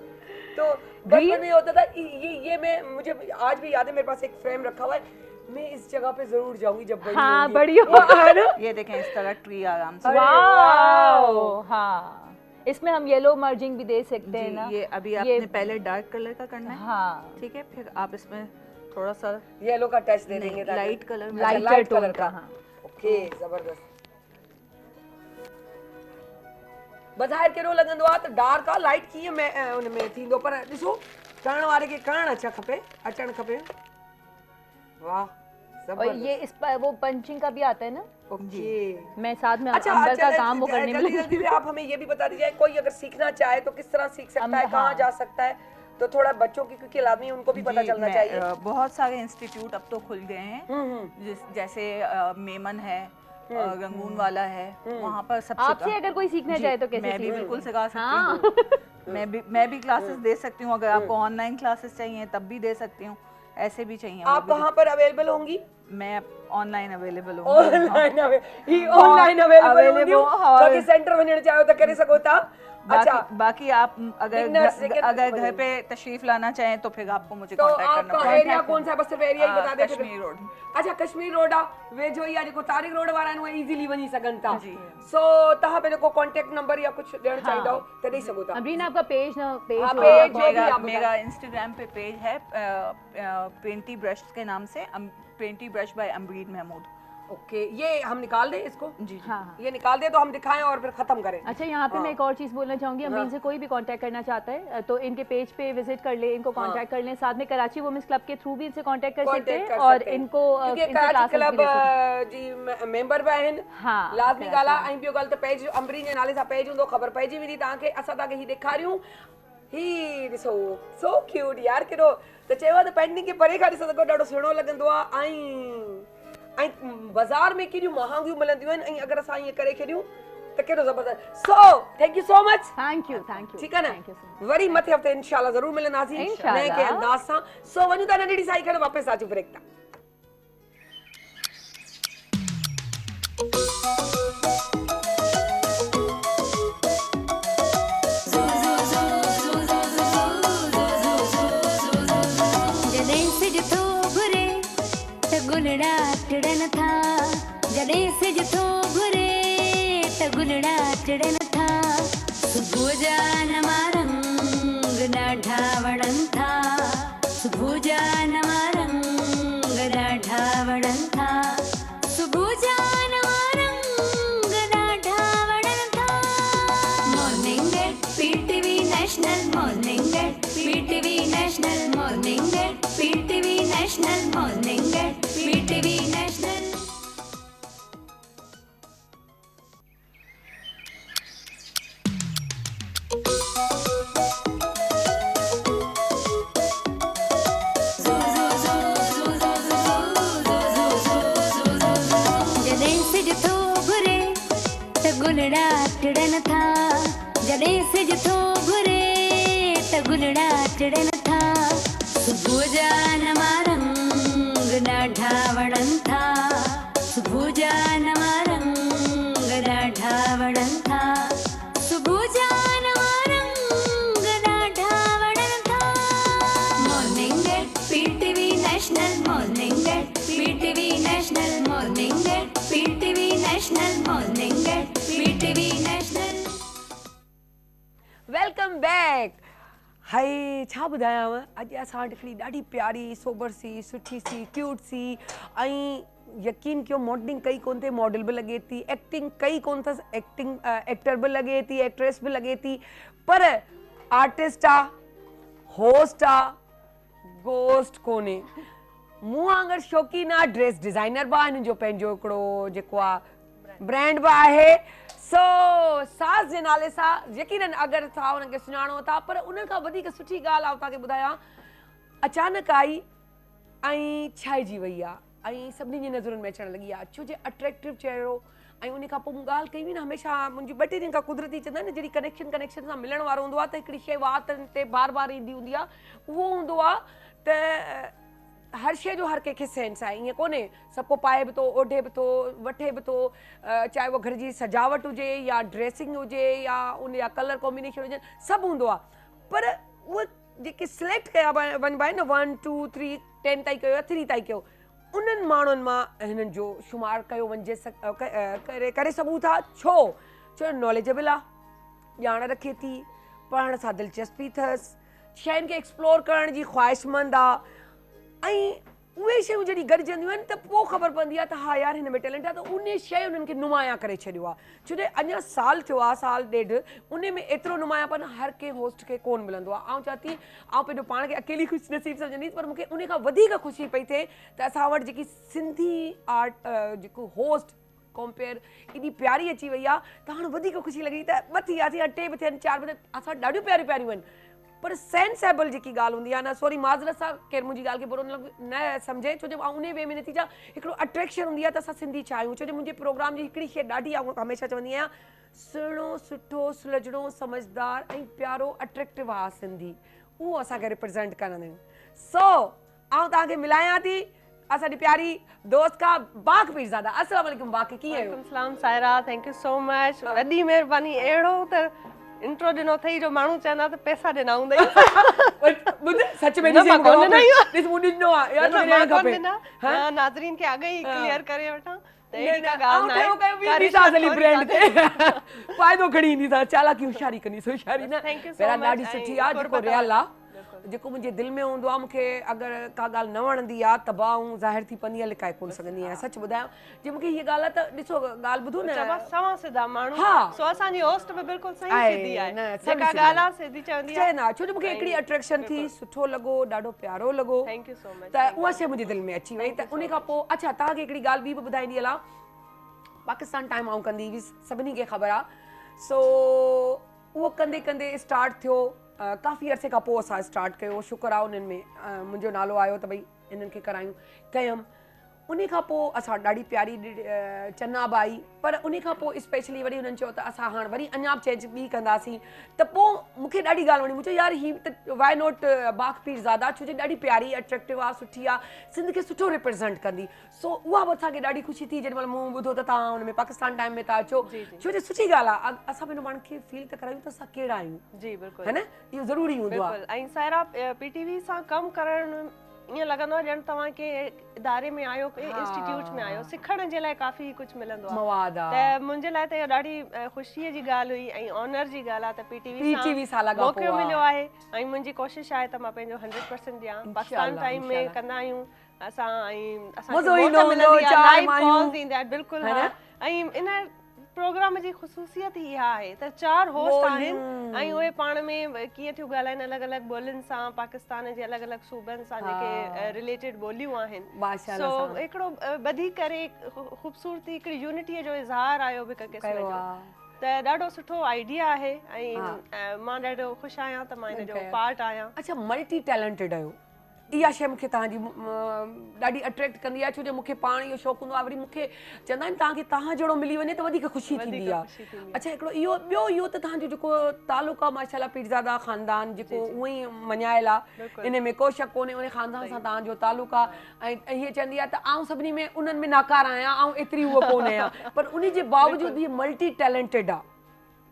तो बचपन में होता था ये मैं मुझे आज भी याद है, मेरे पास एक फ्रेम रखा हुआ है, मैं इस जगह पे जरूर जाऊंगी जब बड़ी हाँ, होंगी। बड़ी हो। है ना? ये देखें इस तरह ट्री आराम से। अरे वाओ, हाँ, इसमें हम येलो मर्जिंग भी दे सकते हैं ना। जी, ये अभी आपने पहले डार्क कलर का करना है, हाँ, ठीक है, फिर आप इसमें थोड़ा सा येलो का टच दे देंगे ताकि- लाइट कलर में। अच्छा, लाइटर लाइट टोन कलर का। का। हाँ, ओके, जबरदस्त। ॿुधाए कहिड़ो लॻंदो आहे त डार्क आहे लाइट कीअं में उन में थींदो, पर ॾिसो करण वारे खे करणु अचणु खपे। वाह, और जबरदस्त। ये इस पर वो पंचिंग का भी आता है ना। ओके, मैं साथ में अच्छा, अंबर का अच्छा, काम वो करने में जल्दी जल्दी से आप हमें ये भी बता दीजिए, कोई अगर सीखना चाहे तो किस तरह सीख सकता है, कहाँ हाँ। जा सकता है, तो थोड़ा बच्चों की, क्योंकि लाजमी उनको भी पता जी, चलना मैं, चाहिए। बहुत सारे इंस्टीट्यूट अब तो खुल गए हैं, जैसे मेमन है, रंगून वाला है, वहाँ पर सबसे आपसे अगर कोई सीखना चाहे तो कैसे मैं भी सीखे? बिल्कुल सिखा सकती हाँ। हूँ। मैं भी क्लासेस दे सकती हूँ, अगर आपको ऑनलाइन क्लासेस चाहिए तब भी दे सकती हूँ, ऐसे भी चाहिए आप कहाँ पर अवेलेबल होंगी? मैं ऑनलाइन अवेलेबल हूँ। ऑनलाइन अवेलेबल हूंदी, और- बाक़ी सेंटर वञणु चाहियो त करे सघो था। अच्छा, बाकी आप अगर Beginners से अगर घर पे तशरीफ लाना चाहें तो फिर आपको मुझे तो कांटेक्ट करना आपका एरिया कौन सा है? बस सिर्फ एरिया ही बता दे। कश्मीर रोड। अच्छा, कश्मीर रोड आहे, वे जो जेको तारिक रोड वारा आहिनि उहे इज़ीली वञी सघनि था। जी। सो तव्हां पंहिंजो को कॉन्टेक्ट नंबर या कुछ ॾियणु चाहींदा हो त ॾेई सघो था। अमरीन, आपका पेज ना, पेज हाँ, हो पेज आपका। जो भी आप मेरा इंस्टाग्राम पे पेज है पेंटी ब्रश के नाम से, पेंटी brush by Amreen Mahmood, okay, ये हम निकाल दें इसको? जी हाँ हाँ। ये निकाल दे तो हम दिखाएं और फिर खत्म करें। अच्छा, यहाँ पे मैं एक और चीज़ बोलना चाहूँगी, अमीन से कोई भी कांटेक्ट करना चाहता है तो इनके पेज पे विजिट कर ले, इनको कांटेक्ट कर लें, साथ में कराची वुमेन्स क्लब के थ्रू भी इनसे कांटेक्ट कर सकते हैं और इनको क्योंकि इनसे कराची classes क्लब भी ले सकते हैं। जी मेंबर बि आहिनि, हाँ, लाज़मी कराची ॻाल्हि आहे। ऐं ॿियो ॻाल्हि त पेज अंबरीन जे नाले सां पेज हूंदो, ख़बर पइजी वेंदी तव्हांखे। असां तव्हांखे ही ॾेखारियूं, ही ॾिसो सो क्यूट यार, केॾो त चयो आहे त पेंटिंग खे परे खां ॾिसो त ॾाढो सुहिणो लॻंदो आहे। ऐं बाज़ार में केॾियूं महांगियूं मिलंदियूं आहिनि, ऐं अगरि असां ईअं करे छॾियूं त केॾो ज़बरदस्त। सो thank you so much. Thank you ठीक है ना, thank you so much. Worry मथे हफ़्ते इंशाल्लाह ज़रूर मिलंदासीं इंशाल्लाह। नए के अंदाज़ सां। सो वञूं था नंढड़ी साई खणी वापसि अचूं ब्रेक तां। जॾहिं सिज थो घुरे त गुलड़ा टिड़न था, जॾहिं सिज थो घुरे त गुलड़ा टिड़न था, सुबुह जा नवा रंग ॾाढा वणनि था, सुबुह जा नवा रंग ॾाढा वणनि था, सुबुह जा नवा रंग ॾाढा वणनि था। Morning at PTV national, morning at PTV national, morning at PTV national, morning at PTV National. जॾहिं सिज थो घुरे त गुलड़ा टिड़न था, जॾहिं सिज थो घुरे त गुलड़ा टिड़न था, सुबुह जा नवा रंग ॾाढा वणनि था, सुबुह जा नवा रंग ॾाढा वणनि था, सुबुह जा नवा रंग ॾाढा वणनि था। Morning at PTV national, morning at PTV national, morning at PTV national, morning at PTV national. Welcome back. हाय छा ॿुधायांव, अॼु असां वटि हिकिड़ी ॾाढी प्यारी सोबर सी सुठी सी क्यूट सी, ऐं यकीन कयो मॉडलिंग कई कोन थी, मॉडल बि लॻे थी, एक्टिंग कई कोन अथसि, एक्टर बि लॻे थी, एक्ट्रेस बि लॻे थी, पर आर्टिस्ट आहे, होस्ट आहे, गोस्ट कोन्हे। मूं वांगुरु शौक़ीन आहे, ड्रेस डिज़ाइनर बि आहे, हिननि जो पंहिंजो हिकिड़ो जेको आहे ब्रांड बि आहे। सो सास जे नाले सां यकीनन अगरि तव्हां हुनखे सुञाणो था, पर उन खां वधीक सुठी ॻाल्हि आहे तव्हांखे ॿुधायां, अचानक आई ऐं छाइजी वई आहे, ऐं सभिनी जी नज़रुनि में अचणु लॻी आहे, छो जे अट्रैक्टिव चहिरो। ऐं उन खां पोइ मूं ॻाल्हि कई हुई न, हमेशह मुंहिंजी 2-3 ॾींहं खां कुदरती चवंदा आहिनि न, जहिड़ी कनेक्शन सां मिलण वारो हूंदो आहे त हिकिड़ी शइ वातनि ते बार बार ईंदी हूंदी आहे, उहो हूंदो आहे त हर शइ जो हर कंहिंखे सेंस आहे, ईअं कोन्हे सभु को पाए बि थो, ओढे बि थो, वठे बि थो, चाहे उहो घर जी सजावट हुजे या ड्रेसिंग हुजे या उन जा कलर कॉम्बिनेशन हुजनि, सभु हूंदो आहे। पर उहे जेके सिलेक्ट कया वञिबा आहिनि न, 1 2 3 10 ताईं कयो या 3 ताईं कयो, उन्हनि माण्हुनि मां हिननि जो शुमार कयो वञिजे करे सघूं था। छो नॉलेजेबल आहे, ॼाण रखे थी, पढ़ण सां दिलचस्पी अथसि, शयुनि खे एक्सप्लोर करण जी ख़्वाहिशमंद आहे, ऐं उहे शयूं जॾहिं गॾिजंदियूं आहिनि त पोइ ख़बर पवंदी आहे त हा यार हिन में टैलेंट आहे, त उन शइ उन्हनि खे नुमाया करे छॾियो आहे। छो जो अञा साल थियो आहे, साल ॾेढ, उन में एतिरो नुमायापन हर कंहिं होस्ट खे कोन मिलंदो आहे। आउं चवां थी, आउं पंहिंजो पाण खे अकेली ख़ुशि नसीब सम्झंदीसि, पर मूंखे उन खां वधीक ख़ुशी पई थिए त असां वटि जेकी सिंधी आर्ट जेको होस्ट कंपेयर एॾी प्यारी अची वई आहे, त हाणे वधीक ख़ुशी लॻी त 2 थी वियासीं, 2 बि थियनि, 4 बि थियनि, असां ॾाढियूं प्यारियूं प्यारियूं आहिनि। पर सेंसेबल जेकी ॻाल्हि हूंदी आहे न, सॉरी माज़रत सां केरु मुंहिंजी ॻाल्हि खे बुरो न सम्झे, छो जो उन वे में नतीजा हिकिड़ो अट्रैक्शन हूंदी आहे त असां सिंधी छा आहियूं। छो जो मुंहिंजे प्रोग्राम जी हिकिड़ी शइ ॾाढी आहे, हमेशह चवंदी आहियां, सुहिणो सुठो सुलझणो समझदार ऐं प्यारो अट्रैक्टिव आहे सिंधी, उहो असांखे रिप्रेज़ेंट कंदा आहिनि। सो आउं तव्हांखे मिलायां थी असांजी प्यारी दोस्त खां, बाक़ पीरज़ादा। अस्सलाम वालेकुम बाक़, कीअं आहियो? वालेकुम सलाम Saira, thank you so much, वॾी महिरबानी। अहिड़ो त इंट्रो ॾिनो अथई जो माण्हू चवंदा त पैसा ॾिना हूंदई। ॿुध सच में ॾिस मूं ॾिनो आहे यार, मां कोन ॾिना, नाज़रीन खे अॻे ई क्लियर करे वठां त अहिड़ी का ॻाल्हि न फ़ाइदो खणी ईंदी, चालाकी होशियारी कंदी, होशियारी न। थैंक यू सो पहिरां मच। ॾाढी सुठी आहे, जेको रियल आहे जेको मुंहिंजे दिलि में हूंदो आहे मूंखे अगरि का ॻाल्हि न वणंदी आहे त बाऊं ज़ाहिर थी पवंदी आहे, लिकाए कोन सघंदी आहियां। सच ॿुधायां जे मूंखे हीअ ॻाल्हि आहे त ॾिसो ॻाल्हि ॿुधो चवा न सवा सिधा माण्हू हा। सो असांजी होस्ट बि बिल्कुलु सही आहे, सिधी आहे, न, सभु जेका सिधी ॻाल्हि आहे। आहे सिधी चवंदी चए आहे। न छो जो मूंखे हिकिड़ी अट्रैक्शन थी, सुठो लॻो, ॾाढो प्यारो लॻो, थैंक यू सो मच। त उहा शइ मुंहिंजे दिलि में अची वई। त उन खां पोइ अच्छा तव्हांखे हिकिड़ी ॻाल्हि ॿी बि ॿुधाईंदी हलां, पाकिस्तान टाइम आउं कंदी हुई, सभिनी खे ख़बर आहे। सो उहो कंदे कंदे स्टार्ट थियो, काफ़ी अरसे खां पोइ असां स्टार्ट कयो, शुक्र आहे उन्हनि में मुंहिंजो नालो आयो त भई इन्हनि खे कयमि। उन खां पोइ असां ॾाढी प्यारी चन्नाब आई, पर उन खां पोइ स्पेशली वरी हुननि चयो त असां हाणे वरी अञा बि चेंज ॿी कंदासीं। त पोइ मूंखे ॾाढी ॻाल्हि वणी, मुंहिंजो यार ही त वाई नॉट बाग पीरज़ादा, छो जो ॾाढी प्यारी अट्रैक्टिव आहे, सुठी आहे, सिंध खे सुठो रिप्रेज़ेंट कंदी। सो उहा बि असांखे ॾाढी ख़ुशी थी जेॾी महिल मूं ॿुधो त तव्हां हुन में पाकिस्तान टाइम में था अचो, छो जो सुठी ॻाल्हि आहे। असां पंहिंजो पाण खे फील त करायूं त असां कहिड़ा आहियूं, जी बिल्कुलु, है न, इहो ज़रूरी हूंदो आहे। बिल्कुलु। ऐं सायरा पीटीवी सां कमु करणु ईअं लॻंदो आहे ॼण तव्हां कंहिं इदारे में आहियो, कंहिं इंस्टीट्यूट में आहियो, सिखण जे लाइ काफ़ी कुझु मिलंदो आहे। मवाद आहे त मुंहिंजे लाइ त इहो ॾाढी ख़ुशीअ जी ॻाल्हि हुई ऐं ऑनर जी ॻाल्हि आहे त PTV सां लॻा मौक़ो पोइ मिलियो आहे। ऐं मुंहिंजी कोशिशि आहे त मां पंहिंजो 100% ॾियां। पाकिस्तान टाइम में कंदा आहियूं असां, ऐं मज़ो ईंदो हूंदो, चांहि मायूं, बिल्कुलु। ऐं इन प्रोग्राम जी ख़ुसूसियत ई इहा आहे त 4 होस्ट आहिनि ऐं उहे पाण में कीअं थियूं ॻाल्हाइनि अलॻि अलॻि ॿोलियुनि सां, पाकिस्तान जे अलॻि अलॻि सूबनि सां जेके रिलेटेड ॿोलियूं आहिनि। सो हिकिड़ो ॿधी करे ख़ूबसूरती, हिकिड़ी यूनिटीअ जो इज़हार आयो बि हिक क़िस्म जो, त ॾाढो सुठो आइडिया आहे ऐं मां ॾाढो ख़ुशि आहियां त मां इन जो पार्ट आहियां। अच्छा, मल्टी टैलेंटेड आहियो, इहा शइ मूंखे तव्हांजी ॾाढी अट्रैक्ट कंदी आहे, छो जो मूंखे पाण इहो शौक़ु हूंदो आहे। वरी मूंखे चवंदा आहिनि तव्हांखे तव्हां जहिड़ो मिली वञे त वधीक ख़ुशी थींदी आहे। अच्छा, हिकिड़ो इहो ॿियो इहो त तव्हांजो जेको तालुक आहे माशाल्लाह पीरज़ादा ख़ानदान जेको उअं ई मञायल आहे, इन में को शक कोन्हे, उन ख़ानदान सां तव्हांजो तालुक आहे। ऐं हीअ चवंदी आहे त आउं सभिनी में उन्हनि में नाकार आहियां, आउं एतिरी उहो कोन आहियां, पर उन जे बावजूदि हीअ मल्टी टैलेंटेड आहे,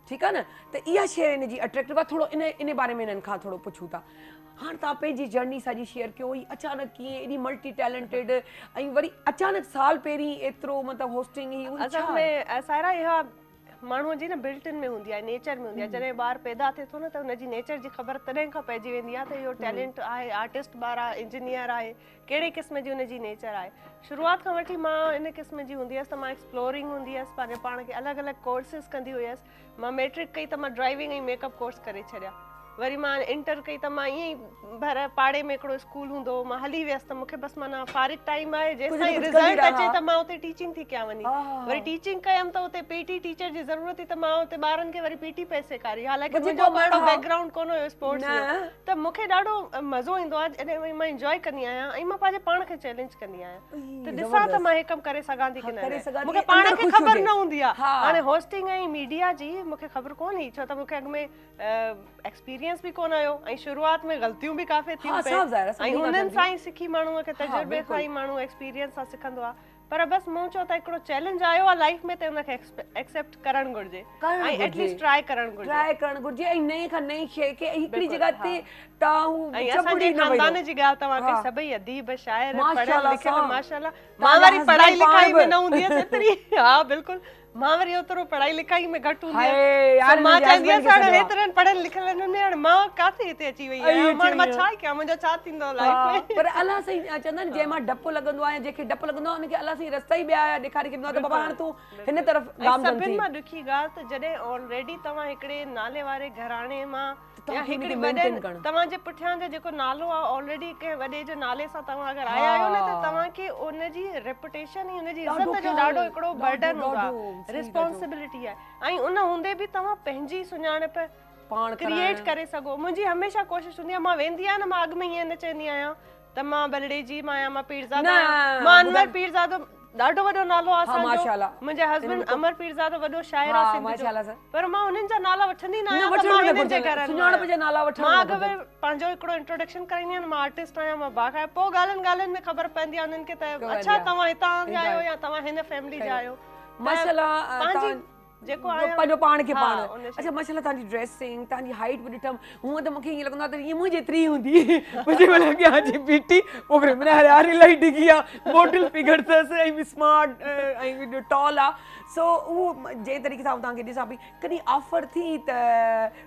ठीकु आहे न। त इहा शइ इन जी अट्रैक्टिव आहे। थोरो इन बारे में इन्हनि खां थोरो पुछूं था। हाणे तव्हां पंहिंजी जर्नी सॼी शेयर कयो, ही अचानक कीअं एॾी मल्टी टैलेंटेड, ऐं वरी अचानक साल पहिरीं एतिरो मतिलबु होस्टिंग ही असल में सायरा इहा माण्हूअ जी न बिल्ट इन में हूंदी आहे, नेचर में हूंदी आहे। जॾहिं ॿार पैदा थिए थो न त हुनजी नेचर जी ख़बर तॾहिं खां पइजी वेंदी आहे त इहो टैलेंट आहे, आर्टिस्ट ॿार आहे, इंजीनियर आहे, कहिड़े क़िस्म जी हुनजी नेचर आहे। शुरूआति खां वठी मां इन क़िस्म जी हूंदी हुअसि त मां एक्सप्लोरिंग हूंदी हुअसि, पंहिंजे पाण खे अलॻि अलॻि कोर्सिस कंदी हुअसि। मां मैट्रिक कई त मां ड्राइविंग ऐं मेकअप कोर्स करे छॾिया। वरी मां इंटर कई त मां ईअं ई भर पाड़े में हिकिड़ो स्कूल हूंदो हो, मां हली वियसि त मूंखे बसि माना फारिग टाइम आहे जेसिताईं रिज़ल्ट अचे त मां उते टीचिंग थी कयां वञी। वरी टीचिंग कयमि त उते पीटी टीचर जी ज़रूरत हुई त मां उते ॿारनि खे वरी पीटी पे सेखारी, हालांकि मुंहिंजो ॾाढो बैकग्राउंड कोन हुयो स्पोर्ट्स जो, त मूंखे ॾाढो मज़ो ईंदो आहे जॾहिं मां इंजॉय कंदी आहियां ऐं मां पंहिंजे पाण खे चैलेंज कंदी आहियां त ॾिसां त मां हे कमु करे सघां थी की न। मूंखे पाण खे ख़बर न हूंदी आहे, हाणे होस्टिंग ऐं मीडिया जी मूंखे ख़बर कोन हुई, छो त मूंखे अॻु में एक्सपीरियंस बि कोन हुयो ऐं शुरूआति में ग़लतियूं बि काफ़ी थियूं पियूं ऐं उन्हनि सां ई सिखी माण्हूअ खे तजुर्बे सां ई माण्हू एक्सपीरियंस सां सिखंदो आहे। पर बसि मूं चयो त हिकिड़ो चैलेंज आयो आहे लाइफ में त हुनखे एक्सेप्ट करणु घुरिजे ऐं एटलीस्ट ट्राई करणु घुरिजे ऐं नई खां नई शइ खे हिकिड़ी जॻह ते तव्हां ऐं असांजे ख़ानदान जी ॻाल्हि तव्हांखे सभई अदीब शाइर पढ़ियल लिखियल माशाल्लाह। मां वरी पढ़ाई लिखाई में न हूंदी हुअसि एतिरी, हा बिल्कुलु, मां वरी ओतिरो पढ़ाई लिखाई में घटि हूंदी आहियां। मां चवंदी हुअसि हाणे हेतिरनि पढ़ियल लिखियल में हाणे मां काथे हिते अची वई आहियां, मां छा कयां, मुंहिंजो छा थींदो लाइफ में। पर अलाह साईं चवंदा आहिनि जंहिं मां डपु लॻंदो आहे, जंहिंखे डपु लॻंदो आहे उनखे अलाह साईं रस्ता ई ॿिया ॾेखारे छॾींदो आहे त बाबा हाणे तूं हिन तरफ़ गामज़न थी। सभिनि मां ॾुखी ॻाल्हि त जॾहिं ऑलरेडी तव्हां हिकिड़े नाले वारे घराणे मां या हिकिड़ी वॾे तव्हांजे पुठियां जो जेको नालो आहे ऑलरेडी कंहिं वॾे जो नाले सां तव्हां अगरि आया आहियो न त तव्हांखे उनजी रेपुटेशन ऐं उनजी इज़त जो ॾाढो हिकिड़ो बर्डन हूंदो आहे, रिस्पॉन्सिबिलिटी आहे। ऐं उन हूंदे बि तव्हां पंहिंजी सुञाणप पाण क्रिएट करे सघो। मुंहिंजी हमेशह कोशिशि हूंदी आहे, मां वेंदी आहियां न मां अॻु में ईअं न चवंदी आहियां त मां बलड़े जी मां आहियां, मां पीरज़ादा आहियां, मां अनवर पीरज़ादो ॾाढो वॾो नालो आहे असांजो, मुंहिंजे हस्बैंड अमर पीरज़ादो वॾो शाइर आहे सिंध जो, पर मां उन्हनि जा नाला वठंदी न आहियां, मां अॻु पंहिंजो हिकिड़ो इंट्रोडक्शन कराईंदी आहियां, मां आर्टिस्ट आहियां, मां बाक़ाइदा, पोइ ॻाल्हियुनि ॻाल्हियुनि में ख़बर पवंदी आहे उन्हनि खे त अच्छा तव्हां हितां जा आहियो या तव्हां हिन फैमिली जा आहियो। माशाल्लाह जेको पंहिंजो पाण खे पाण। अच्छा माशाल्लाह तव्हांजी ड्रेसिंग, तव्हांजी हाइट बि ॾिठमि, हूअं त मूंखे ईअं लॻंदो आहे त ईअं मुंहिंजे जेतिरी हूंदी, मुंहिंजे महिल की हाजी पीटी ओकरे में यार इलाही डिघी आहे, मॉडल फिगर अथसि ऐं स्मार्ट ऐं टॉल आहे। सो उहो जंहिं तरीक़े सां तव्हांखे ॾिसां पई, कॾहिं ऑफर थी त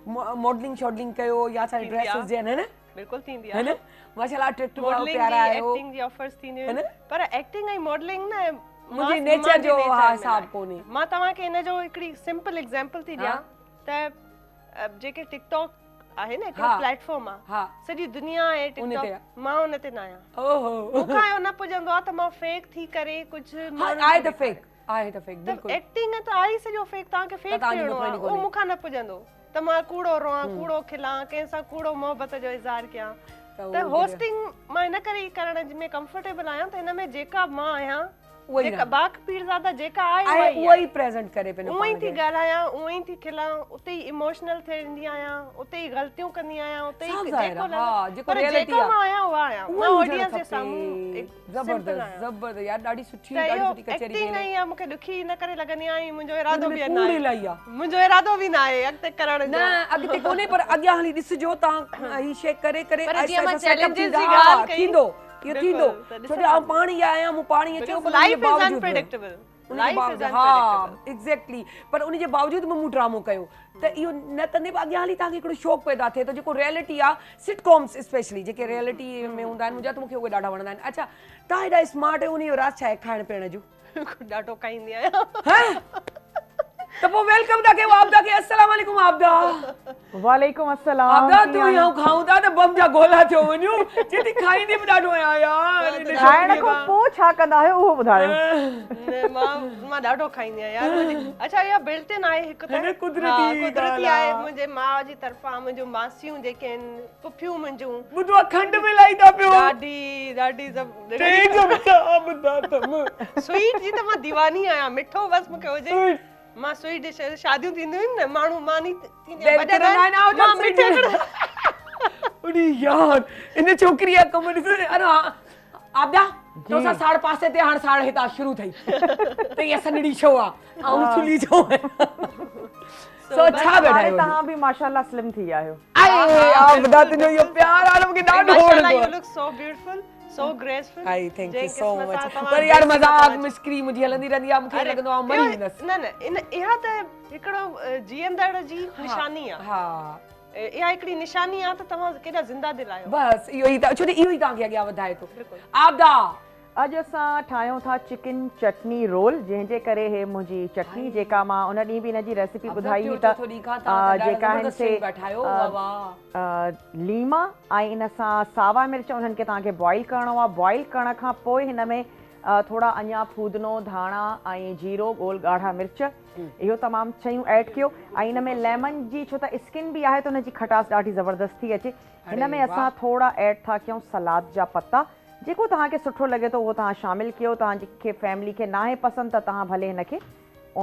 मॉडलिंग शॉडलिंग कयो या असांजी ड्रेसिस जे न बिल्कुल थींदी है आहे न माशाल्लाह अट्रैक्टिव मॉडलिंग प्यारा जी आहियो एक्टिंग जी ऑफर्स थींदियूं है न? आहिनि पर एक्टिंग ऐं मॉडलिंग न मुंहिंजी नेचर जो हा हिसाब कोन्हे मां तव्हांखे हिन जो हिकिड़ी सिंपल एग्जांपल थी ॾियां त जेके टिकटॉक आहे न हिकिड़ो हा। प्लेटफॉर्म आहे हा सॼी दुनिया आहे उन ते टिकटॉक आहे। मां उन ते न आहियां ओहो मूंखां इहो न पुॼंदो आहे त मां फेक थी करे कुझु हा, माण्हुनि आहे खे त फेक आहे त फेक त बिल्कुलु एक्टिंग त आहे सॼो फेक तव्हांखे फेक तव्हांजी थियणो मुखणी आहे कोन्हे। उहो मूंखां न पुॼंदो त मां कूड़ो रोआं कूड़ो खिलां कंहिंसां कूड़ो मोहबत जो इज़हार कयां त त उहो होस्टिंग मां इन करे ई करण में कंफर्टेबल आहियां त हिन में जेका मां आहियां उहो ई जेका बाक पीरज़ादा जेका आहे आहे उहा उहो ई ई प्रेजेंट करे पंहिंजो उअं ई पाण थी खे। ॻाल्हायां उअं ई थी खिलां उते ई इमोशनल थींदी आहियां उते ई ग़लतियूं कंदी आहियां उते ई साफ़ ज़ाहिर जेको आहे, हा, जेको पर reality जेको आहे। मां आहियां उहा आहियां उहो मां ई हुजणु ऑडियंस जे खपे। साम्हूं एक simple ज़बरदस्त आहियां। ज़बरदस्त यार ॾाढी सुठी त ॾाढी इहो सुठी कचहरी एक्टिंग कयलु ई आहे मूंखे ॾुखी न करे लॻंदी आहे ऐं मुंहिंजो इरादो बि आहे न कूड़ आहे इलाही आहे मुंहिंजो इरादो बि न आहे अॻिते करण न जो अॻिते कोन्हे पर अॻियां हली ॾिसिजो तव्हां ही शइ करे करे पर आहिस्ते जीअं मां आहिस्ते setup challenges थींदा। जी हा, ॻाल्हि कई, थींदो इहो बिल्कुलु, थींदो त छो जो आउं पाण ई आहियां मूं पाण ई अचो पर लाइफ इज बावजूद अनप्रेडिक्टेबल उनजे लाइफ इज बावजूद हा अनप्रेडिक्टेबल एग्जैक्टली पर उनजे बावजूद मूं ड्रामो कयो त इहो न कंदे बि अॻियां हली तव्हांखे हिकिड़ो शौक़ु पैदा थिए त जेको रियलिटी आहे सिटकॉम्स स्पेशली जेके रियलिटी में हूंदा आहिनि मुंहिंजा त मूंखे उहे ॾाढा वणंदा आहिनि अच्छा तव्हां हेॾा स्मार्ट आहियो उन जो राज़ छा आहे खाइण पीअण जो ॾाढो खाईंदी आहियां हैं तो वो वेलकम था के आपदा के अस्सलाम वालेकुम आपदा वालेकुम अस्सलाम आपदा तू यहाँ खाऊं था तो बम जा गोला थियो वञूं जेती खाईंदी बि ॾाढो आहियां यार इन खाइण छोकिरीअ खां खां। पोइ छा कंदा आहियो उहो ॿुधायो न, मां ॾाढो खाईंदी आहियां यार अच्छा इहा बिल्ट इन आहे हिकु हिन त कुदरती हा, ॻाल्हि कुदरती आहे। आहे मुंहिंजे माउ जी तरफ़ां मुंहिंजूं मासियूं जेके आहिनि पुफियूं मुंहिंजूं ॿुधो खंड मिलाई था पियो ॾाढी तेज ॿुधा तम स्वीट जी त मां दीवानी आहियां मिठो बस मूंखे हुजे मां स्वीट डिश शादियूं थींदियूं आहिनि न माण्हू मानी थींदी आहे, वॾा आहिनि, मां मिठे उड़ी यार इन छोकिरीअ कम ॾिस अरे आपदा तो सा साढ़ पासे ते हाणे साढ़ हितां शुरू थई त ये सनड़ी छो आ ऐं सुली छो सो छा वेठा हाणे आहियो तव्हां बि माशाल्लाह स्लिम थी विया आहियो आई आपदा तुंहिंजो इहो प्यार आहे मूंखे ॾाढो माशाल्लाह वणंदो you look so beautiful so graceful I thank you so much पर यार मजाक मिस्करी मुंहिंजी हलंदी रहंदी आहे मूंखे लॻंदो आहे मरी वेंदसि न इन इहा त हिकिड़ो जीअंदड़ जी निशानी आहे हा इहा हिकिड़ी निशानी आहे त तव्हां केॾा ज़िंदा दिलि आहियो बस इहो ई छो इहो ई तव्हांखे अॻियां वधाए थो आपदा अॼु असां ठाहियूं था चिकन चटनी रोल जंहिंजे करे हे मुंहिंजी चटनी जेका मां उन ॾींहुं बि हिनजी रेसिपी ॿुधाई हुई त जेका आहिनि से लीमा ऐं इन सां सावा मिर्च उन्हनि खे तव्हांखे बॉइल करिणो आहे बॉइल करण खां पोइ हिन में थोड़ा अञा फूदनो धाणा ऐं जीरो गोल ॻाढ़ा मिर्च इहो तमामु शयूं ऐड कयो ऐं हिन में लेमन जी छो त स्किन बि आहे त हुनजी खटास ॾाढी ज़बरदस्त थी अचे हिन में असां थोड़ा ऐड था कयूं सलाद जा पत्ता जेको तव्हांखे सुठो लॻे थो उहो तव्हां शामिल कयो तव्हांखे फैमिली खे न आहे पसंदि त तव्हां भले हिनखे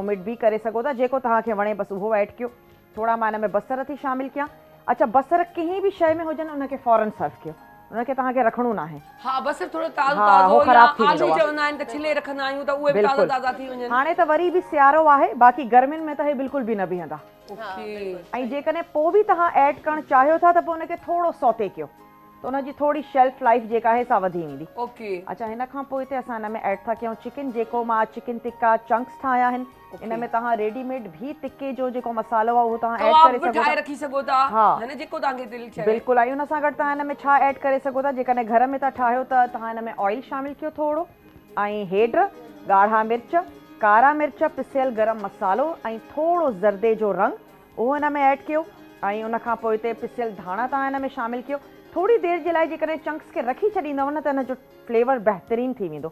ओमिट बि करे सघो था जेको तव्हांखे वणे बसि उहो ऐड कयो थोड़ा मां हिन में बसर थी शामिल कयां अच्छा बसर कंहिं बि शइ में हुजनि उनखे फौरन सर्व कयो उनखे तव्हांखे रखणो न आहे हा बसर थोड़ो ताज़ो हा, ताज़ो उहो या ख़राब थी वेंदो आलू आहे। चवंदा आहिनि त छिले रखंदा आहियूं त उहे बि ताज़ा बिल्कुलु। ताज़ा थी वञनि हाणे त वरी बि सियारो आहे बाक़ी गर्मियुनि में त हे बिल्कुलु बि न बीहंदा ओके ऐं जेकॾहिं पोइ बि तव्हां ऐड करणु चाहियो था त पोइ उनखे थोरो सौते कयो त उनजी थोरी शेल्फ लाइफ जेका आहे सा वधी वेंदी ओके अच्छा हिन खां पोइ हिते असां हिन में ऐड था कयूं चिकन जेको मां चिकन टिक्का चंक्स ठाहिया आहिनि इन में तव्हां रेडीमेड भी टिक्के जो जेको मसालो आहे उहो तव्हां ऐड कबाब करे बि सघो ठाहे था रखी सघो था हा। है न जेको तव्हांखे दिलि चए बिल्कुलु ऐं उन सां गॾु तव्हां हिन में छा ऐड करे सघो था जेकॾहिं घर में था ठाहियो त तव्हां हिन में ऑयल शामिल कयो थोरो ऐं हेड ॻाढ़ा मिर्च कारा मिर्च पिसियल गरम मसालो ऐं थोरो ज़र्दे जो रंग उहो हिन में ऐड कयो ऐं उन खां पोइ हिते पिसियल धाणा तव्हां हिन में शामिल कयो थोरी देरि जे लाइ जेकॾहिं चंक्स खे रखी छॾींदव न त हिन जो फ्लेवर बहितरीनु थी वेंदो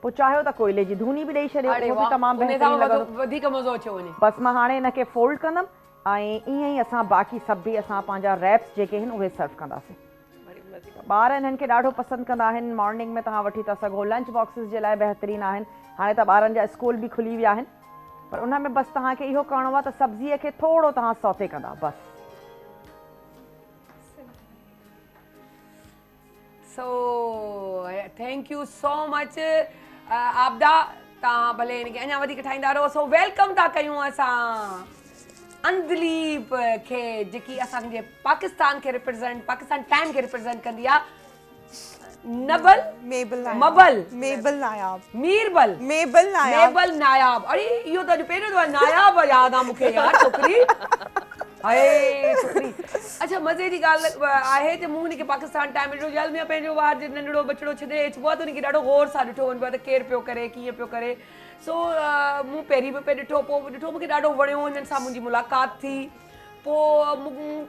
पोइ चाहियो त कोयले जी धूनी बि ॾेई छॾियो अरे उहो बि वाह तमामु उन सां बहितरीनु लॻंदो वधीक मज़ो अचे वञे बसि मां हाणे हिनखे फोल्ड कंदमि ऐं ईअं ई असां बाक़ी सभु बि असां पंहिंजा रैप्स जेके आहिनि उहे सर्व कंदासीं ॿार हिननि खे ॾाढो पसंदि कंदा आहिनि मॉर्निंग में तव्हां वठी था सघो लंच बॉक्सिस जे लाइ बहितरीनु आहिनि हाणे त ॿारनि जा स्कूल बि खुली विया आहिनि पर उन में बसि तव्हांखे इहो करिणो आहे त सब्ज़ीअ खे थोरो तव्हां सौते कंदा बसि सो थैंक यू सो मच आपदा तव्हां भले हिनखे अञा वधीक ठाहींदा रहो सो वेलकम था कयूं असां अंदलीप खे जेकी असांजे पाकिस्तान खे रिप्रेज़ेंट पाकिस्तान टाइम खे रिप्रेज़ेंट कंदी आहे नबल मेबल नायाब मबल मेबल नायाब मीरबल मेबल नायाब मेबल नायाब अरे इहो त अॼु पहिरियों दफ़ा नायाब यादि आहे मूंखे यार छोकिरी हाय छोकिरी अच्छा मज़े जी ॻाल्हि आहे त मूं हिनखे पाकिस्तान टाइम ॾिठो जल में पंहिंजो ॿार जो नंढड़ो बचिड़ो छॾे चइबो आहे त हुनखे ॾाढो गौर सां ॾिठो वञिबो आहे त केरु पियो करे कीअं पियो करे सो मूं पहिरीं बि पे ॾिठो पोइ ॾिठो मूंखे ॾाढो वणियो हिननि सां मुंहिंजी मुलाक़ात थी पोइ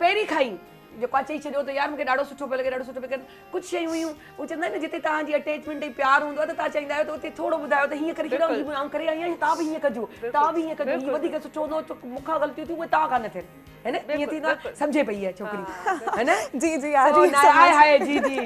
पहिरीं खां ई जेको आहे चई छॾियो त यार मूंखे ॾाढो सुठो पियो लॻे ॾाढो सुठो पियो लॻे कुझु शयूं हुयूं उहे चवंदा आहिनि न जिते तव्हांजी अटैचमेंट ऐं प्यार हूंदो आहे त तव्हां चवंदा आहियो त उते थोरो ॿुधायो त हीअं करे छॾियो आउं करे आई आहियां तव्हां बि हीअं कजो तव्हां बि हीअं कजो हीअं वधीक सुठो हूंदो मूंखां ग़लतियूं थियूं उहे तव्हां कान थियनि है न ईअं थींदो आहे सम्झे पई आहे छोकिरी है न जी जी हाय हाय जी जी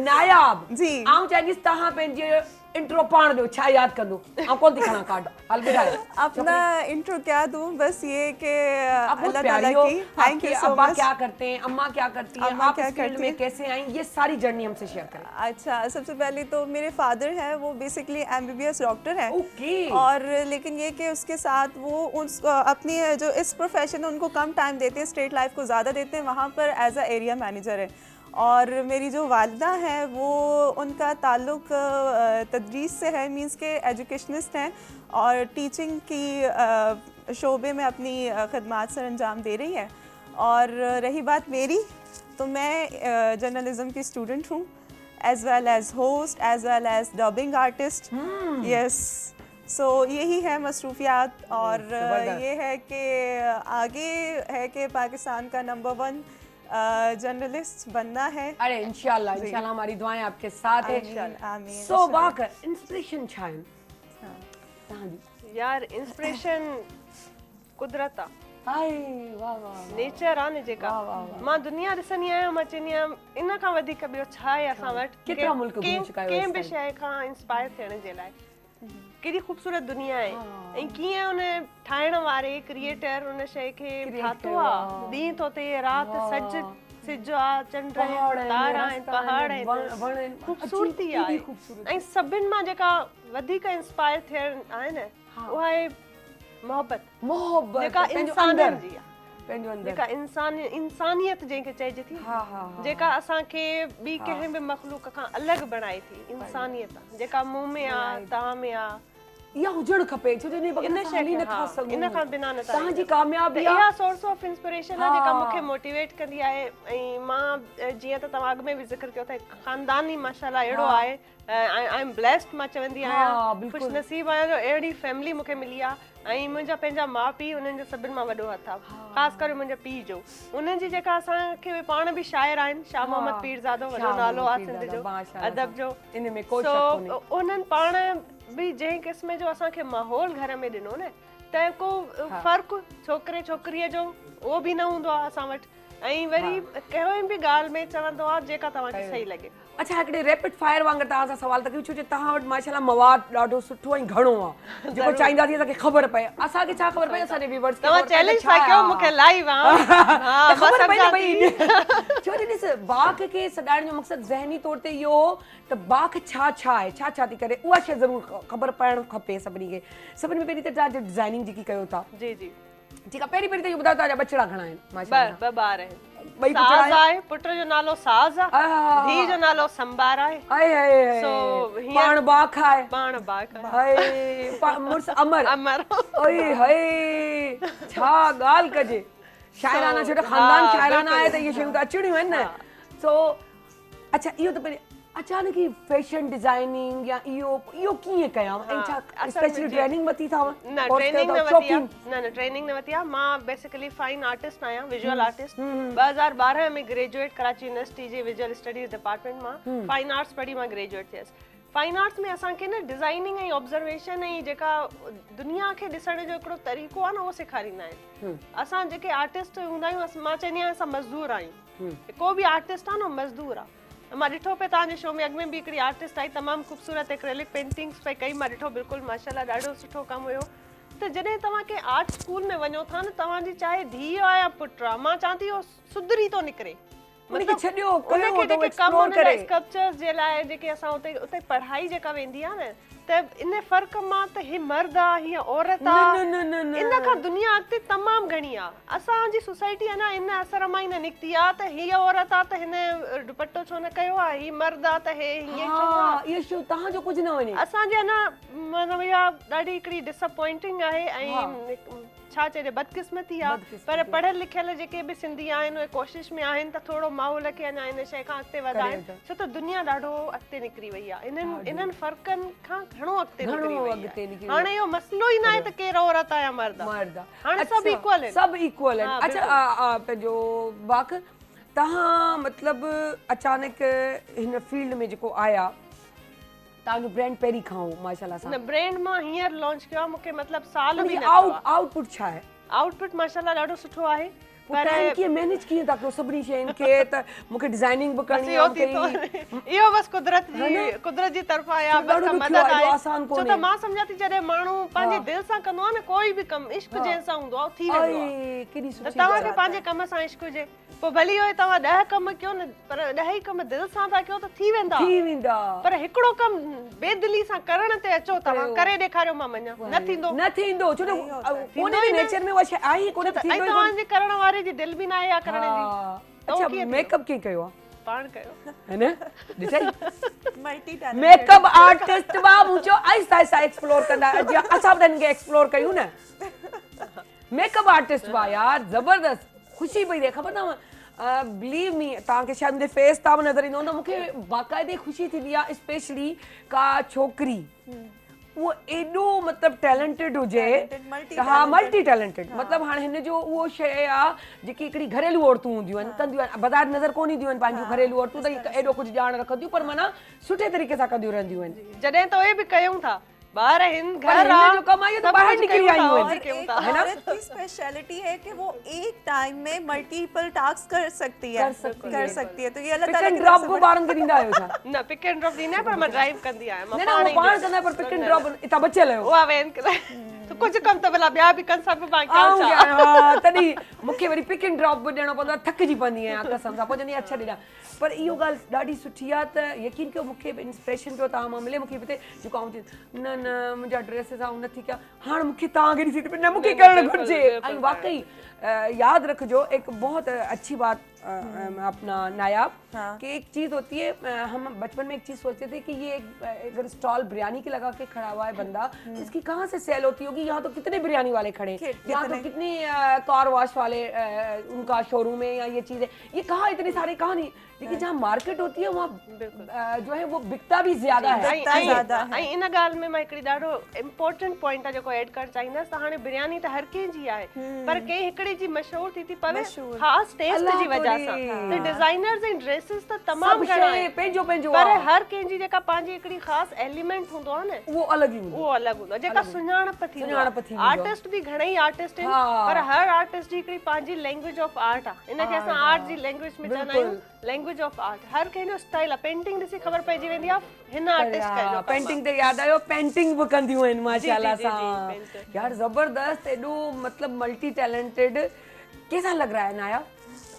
नायाब जी आउं चाहींदसि तव्हां पंहिंजे इंट्रो पाण ॾियो छा यादि कंदो ऐं कोन थी खणा कार्ड हल ॿुधायो अपना इंट्रो क्या दूं बस ये कि आप बहुत अल्लाह प्यारी ताला हो की थैंक यू सो अब्बा मच क्या करते हैं अम्मा क्या करती हैं अम्मा आप क्या इस फील्ड करती में हैं? कैसे आई ये सारी जर्नी हमसे शेयर करें अच्छा सबसे पहले तो मेरे फादर हैं वो बेसिकली MBBS डॉक्टर हैं ओके और लेकिन ये कि उसके साथ वो उस अपनी जो इस प्रोफेशन में उनको कम टाइम देते हैं स्ट्रेट लाइफ को ज़्यादा देते हैं वहाँ पर एज अ एरिया मैनेजर है और मेरी जो वालिदा है वो उनका ताल्लुक तदरीस से है मींस के एजुकेशनिस्ट हैं और टीचिंग की शोबे में अपनी खदमात सर अंजाम दे रही हैं और रही बात मेरी तो मैं जर्नलिज्म की स्टूडेंट हूँ as well as host as well as dubbing artist yes so यही है मसरूफियात और ये है कि आगे है कि पाकिस्तान का नंबर 1 जर्नलिस्ट बनना है अरे इंशाल्लाह इंशाल्लाह हमारी दुआएं आपके साथ है आमीन सो बाकर इंस्पिरेशन छा है तव्हांजी यार इंस्पिरेशन कुदरत आ हाय वाह वाह नेचर आ न जेका मां दुनिया ॾिसंदी आहियां मां चवंदी आहियां इन खां वधीक ॿियो छा आहे असां वटि केतिरा मुल्क घुमी चुका आहियो कंहिं बि शइ खां इंस्पायर थियण जे लाइ केॾी ख़ूबसूरत दुनिया आहे ऐं कीअं उन ठाहिण वारे क्रिएटर उन शइ खे ठातो आहे ॾींहुं थो थिए राति सिज आहे चंड आहिनि तारा आहिनि पहाड़ आहिनि ख़ूबसूरती आहे ऐं सभिनि मां जेका वधीक इंस्पायर थियण आहे न उहा आहे मोहबत जेका इंसाननि जी आहे पंहिंजो अंदर जेका इंसानियत जंहिंखे चइजे थी जेका असांखे ॿी कंहिं बि मख़लूक खां अलॻि बणाए थी इंसानियत जेका मूं में आहे तव्हां में आहे इहा हुजणु खपे छो जो इन शइ नथा सघूं इन खां बिना न तव्हांजी कामयाबी इहा सोर्स ऑफ इंस्पिरेशन आहे जेका मूंखे मोटिवेट कंदी आहे ऐं मां जीअं त तव्हां अॻु में बि ज़िक्र कयो त ख़ानदानी माशाल्लाह अहिड़ो आहे आई एम ब्लेस्ड मां चवंदी आहियां ख़ुशनसीब आहियां जो अहिड़ी फैमिली मूंखे मिली आहे ऐं मुंहिंजा पंहिंजा माउ पीउ उन्हनि जो सभिनि मां वॾो हथ आहे ख़ासि करे मुंहिंजे पीउ जो उन्हनि जी जेका असांखे पाण बि शाइर आहिनि शाह मोहम्मद पीरज़ादो वॾो नालो आहे सिंध जो अदब जो इन में कोई सो शक कोन्हे उन्हनि पाण बि जंहिं क़िस्म जो असांखे माहौल घर में ॾिनो न त को फ़र्क़ु छोकिरे छोकिरीअ जो उहो बि न हूंदो आहे असां वटि ऐं वरी कहिड़ी बि ॻाल्हि में चवंदो आहे जेका तव्हांखे सही लॻे अच्छा हिकिड़े रैपिड फायर वांगुरु तव्हां सां सवाल था कयूं छो जो तव्हां वटि माशाल्लाह मवाद ॾाढो सुठो ऐं घणो आहे जेको चाहींदासीं असांखे ख़बर पए असांखे छा ख़बर पए असांजे व्यूअर्स खे तव्हां चैलेंज था कयो मूंखे लाइव आहे ख़बर पए न भई छो जो ॾिस बाक़ खे सॾाइण जो मक़सदु ज़हनी तौर ते इहो हो त बाक़ छा आहे छा थी करे उहा शइ ज़रूरु ख़बर पवणु खपे सभिनी खे सभिनी में पहिरीं त तव्हां डिज़ाइनिंग जेकी कयो था जी जी ठीकु आहे पहिरीं त इहो ॿुधायो तव्हांजा बचिड़ा घणा आहिनि माशाल्लाह ॿ ॿार आहिनि ॿई साज़ आहे पुट जो नालो साज़ आहे धीउ जो नालो संबार आहे पाण बाख आहे पाण बाख हाय मुर्स अमर अमर ओए हाय छा ॻाल्हि कजे शाइराना छो ख़ानदान शाइराना आहे त इहे शयूं त अचणियूं आहिनि न सो अच्छा इहो त पहिरीं अचानक ही फैशन डिजाइनिंग या इहो कीअं कयां ऐं छा स्पेशल ट्रेनिंग वठी था न ट्रेनिंग न वठी न ट्रेनिंग न वठी मां बेसिकली फाइन आर्टिस्ट आहियां विजुअल आर्टिस्ट 2012 में ग्रेजुएट कराची यूनिवर्सिटी जे विजुअल स्टडीज़ डिपार्टमेंट मां फाइन आर्ट्स पढ़ी मां ग्रेजुएट थियसि फाइन आर्ट्स में असांखे न डिज़ाइनिंग ऐं ऑब्जर्वेशन ऐं जेका दुनिया खे ॾिसण जो हिकिड़ो तरीक़ो आहे न उहो सेखारींदा आहिनि असां जेके आर्टिस्ट हूंदा आहियूं मां चवंदी आहियां असां मज़दूर आहियूं को बि आर्टिस्ट आहे न मज़दूर आहे मां ॾिठो पे तव्हांजे शो में अॻु में बि हिकिड़ी आर्टिस्ट आई तमामु ख़ूबसूरत एक्रेलिक पेंटिंग्स पे कई मां ॾिठो बिल्कुलु माशाल्लाह ॾाढो सुठो कमु हुयो त जॾहिं तव्हां के आर्ट स्कूल में वञो था न तव्हांजी चाहे धीउ आहे या पुटु आहे मां चवां थी उहो सुधरी थो निकिरे उनखे छॾियो उनखे जेके कम उनजा स्कल्पचर्स जे लाइ जेके असां उते पढ़ाई जेका वेंदी आहे न त इन फ़र्क़ मां त ही मर्द आहे हीअ औरत आहे इन खां दुनिया अॻिते तमामु घणी आहे असांजी सोसाइटी आहे न इन असर मां ई न निकिती आहे त हीअ औरत आहे त हिन दुपट्टो छो न कयो आहे हीअ मर्द आहे त हे हीअं तव्हांजो कुझु न वञे असांजे न मतिलबु इहा ॾाढी हिकिड़ी डिसअपॉइंटिंग आहे ऐं छा चइजे बदकिस्मती आहे पर पढ़ियल लिखियल जेके बि सिंधी आहिनि उहे कोशिश में आहिनि त थोरो माहौल खे अञा इन शइ खां अॻिते वधाइनि छो त दुनिया ॾाढो अॻिते निकिरी वई आहे इन्हनि फ़र्क़नि खां घणो अॻिते निकिरी वई आहे हाणे इहो मसइलो ई न आहे त केरु औरत आहे या मर्द हाणे सभु इक्वल आहिनि सब इक्वल है। अच्छा पंहिंजो बाक तव्हां मतलब अचानक हिन फील्ड में जेको आया तव्हांजो ब्रांड पहिरीं खां हो माशाल्लाह सां न ब्रांड मां हींअर लॉन्च कयो आहे मूंखे मतलब साल बि न आउटपुट छा आहे आउटपुट माशाल्लाह ॾाढो सुठो आहे पर कीअं मैनेज कीअं था करो सभिनी शयुनि खे त मूंखे डिजाइनिंग बि करणी आहे इहो बस कुदरत जी तरफ़ां या बस मदद आहे छो त मां सम्झां थी जॾहिं माण्हू पंहिंजे दिलि सां कंदो आहे न कोई बि कमु इश्क जंहिंसां हूंदो आहे थी वेंदो आहे त तव्हांखे पंहिंजे कम सां इश्क हुजे पोइ भली होए तव्हां 10 कम कयो न पर 10 ई कम दिलि सां था कयो त थी वेंदा पर हिकिड़ो कमु बेदिली सां करण ते अचो तव्हां करे ॾेखारियो मां मञा न थींदो छो त कोने नेचर में उहा शइ आहे कोने थींदो तव्हांजे करण वारे जी दिलि बि न आहे या करण जी अच्छा मेकअप कीअं कयो आहे पाण कयो है न ॾिसई मल्टी टैलेंटेड मेकअप आर्टिस्ट वा मुंहिंजो आहिस्ता आहिस्ता एक्सप्लोर कंदा असां बि खे एक्सप्लोर कयूं न मेकअप आर्टिस्ट वा यार जबरदस्त ख़ुशी पई थिए ख़बर अथव बिलीव मी तव्हांखे शायदि मुंहिंजे फेस तां बि नज़र ईंदो न मूंखे बाक़ाइदे ख़ुशी थींदी आहे स्पेशली का छोकिरी वो एॾो मतलब टैलेंटेड हुजे हाँ मल्टी टैलेंटेड मतलब हाणे हिन जो उहो शइ आहे जेकी हिकिड़ी घरेलू औरतूं हूंदियूं आहिनि कंदियूं आहिनि बाज़ारि नज़र कोन ईंदियूं आहिनि पंहिंजूं घरेलू औरतूं त एॾो कुझु ॼाण रखंदियूं पर माना सुठे तरीक़े सां कंदियूं रहंदियूं आहिनि जॾहिं त उहे बि कयूं था ॿार हिन घर जो कम आहे तो बाहर निकली आई है है ना की स्पेशलिटी है कि वो एक टाइम में मल्टीपल टास्क कर सकती है तो ये अल्लाह ताला पिक एंड ड्रॉप को बारन के ॾींदा आहियो छा न पिक एंड ड्रॉप ॾींदा पर मां ड्राइव कंदी आहियां मां पाण कंदा पर पिक एंड ड्रॉप इता बचियल आहियो उहा वेन तो कुछ कम त भला ॿिया बि कनि सभु मां कयां छा हां तॾहिं मूंखे वरी पिक एंड ड्रॉप बि ॾियणो पवंदो आहे थकिजी पवंदी आहियां कसम सां पोइ चवंदी अच्छा ॾियां पर इहो ॻाल्हि ॾाढी सुठी आहे त यकीन कयो मूंखे इंस्पिरेशन पियो तव्हां मां मिले मूंखे बि जेको आऊं न मुंहिंजा ड्रेसिस आऊं नथी कयां हाणे मूंखे तव्हांखे ॾिसी न मूंखे करणु घुरिजे ऐं वाकई याद रखिजो एक बहुत अच्छी बात अपना नायाब कि एक चीज़ होती है हम बचपन में एक चीज़ सोचते थे कि ये अगर स्टॉल बिरयानी की लगा के खड़ा हुआ है बंदा इसकी कहाँ से सेल होती होगी यहाँ तो कितने बिरयानी वाले खड़े यहाँ तो कितने कार वॉश वाले उनका शोरूम है या ये चीज़ें ये कहाँ इतने सारे कहाँ नहीं लेकिन जहाँ मार्केट होती है वहाँ जो है वो बिकता भी ज्यादा है इन ॻाल्हि में मां हिकिड़ी ॾाढो इम्पोर्टेंट पॉइंट आहे जेको ऐड करणु चाहींदसि त हाणे बिरयानी त हर कंहिं जी आहे पर कंहिं हिकिड़े जी मशहूर थी पवे ख़ासि टेस्ट जी वजह सां त डिज़ाइनर्स ऐं ड्रेसिस त तमामु घणा आहिनि पर हर कंहिंजी जेका पंहिंजी हिकिड़ी ख़ासि एलिमेंट हूंदो आहे न उहो अलॻि हूंदो जेका सुञाणप थींदी आर्टिस्ट बि घणेई आर्टिस्ट आहिनि पर हर आर्टिस्ट जी हिकिड़ी पंहिंजी लैंग्वेज ऑफ आर्ट आहे इनखे असां आर्ट जी लैंग्वेज में चवंदा आहियूं लैंग्वेज ऑफ आर्ट हर कंहिंजो स्टाइल आहे पेंटिंग ॾिसी ख़बर पइजी वेंदी आहे हिन आर्टिस्ट कयो पेंटिंग ते यादि आयो पेंटिंग बि कंदियूं आहिनि माशाल्लाह सां यार जबरदस्त एॾो मतलब मल्टी टैलेंटेड कैसा लग रहा है नाया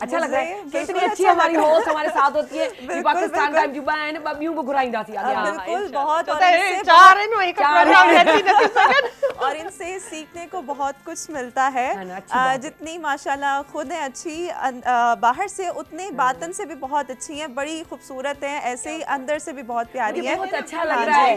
अच्छा लग रहा है कि इतनी अच्छी हमारी होस्ट हमारे साथ होती है पाकिस्तान टाइम जुबा है ना बबियों को घुराइंदा थी बिल्कुल बहुत और चार है एक प्रोग्राम रहती नहीं सकन और इनसे सीखने को बहुत कुछ मिलता है जितनी माशाल्लाह खुद है अच्छी बाहर से उतने बातन से भी बहुत अच्छी हैं बड़ी खूबसूरत हैं ऐसे ही अंदर से भी बहुत प्यारी है बहुत अच्छा लग रहा है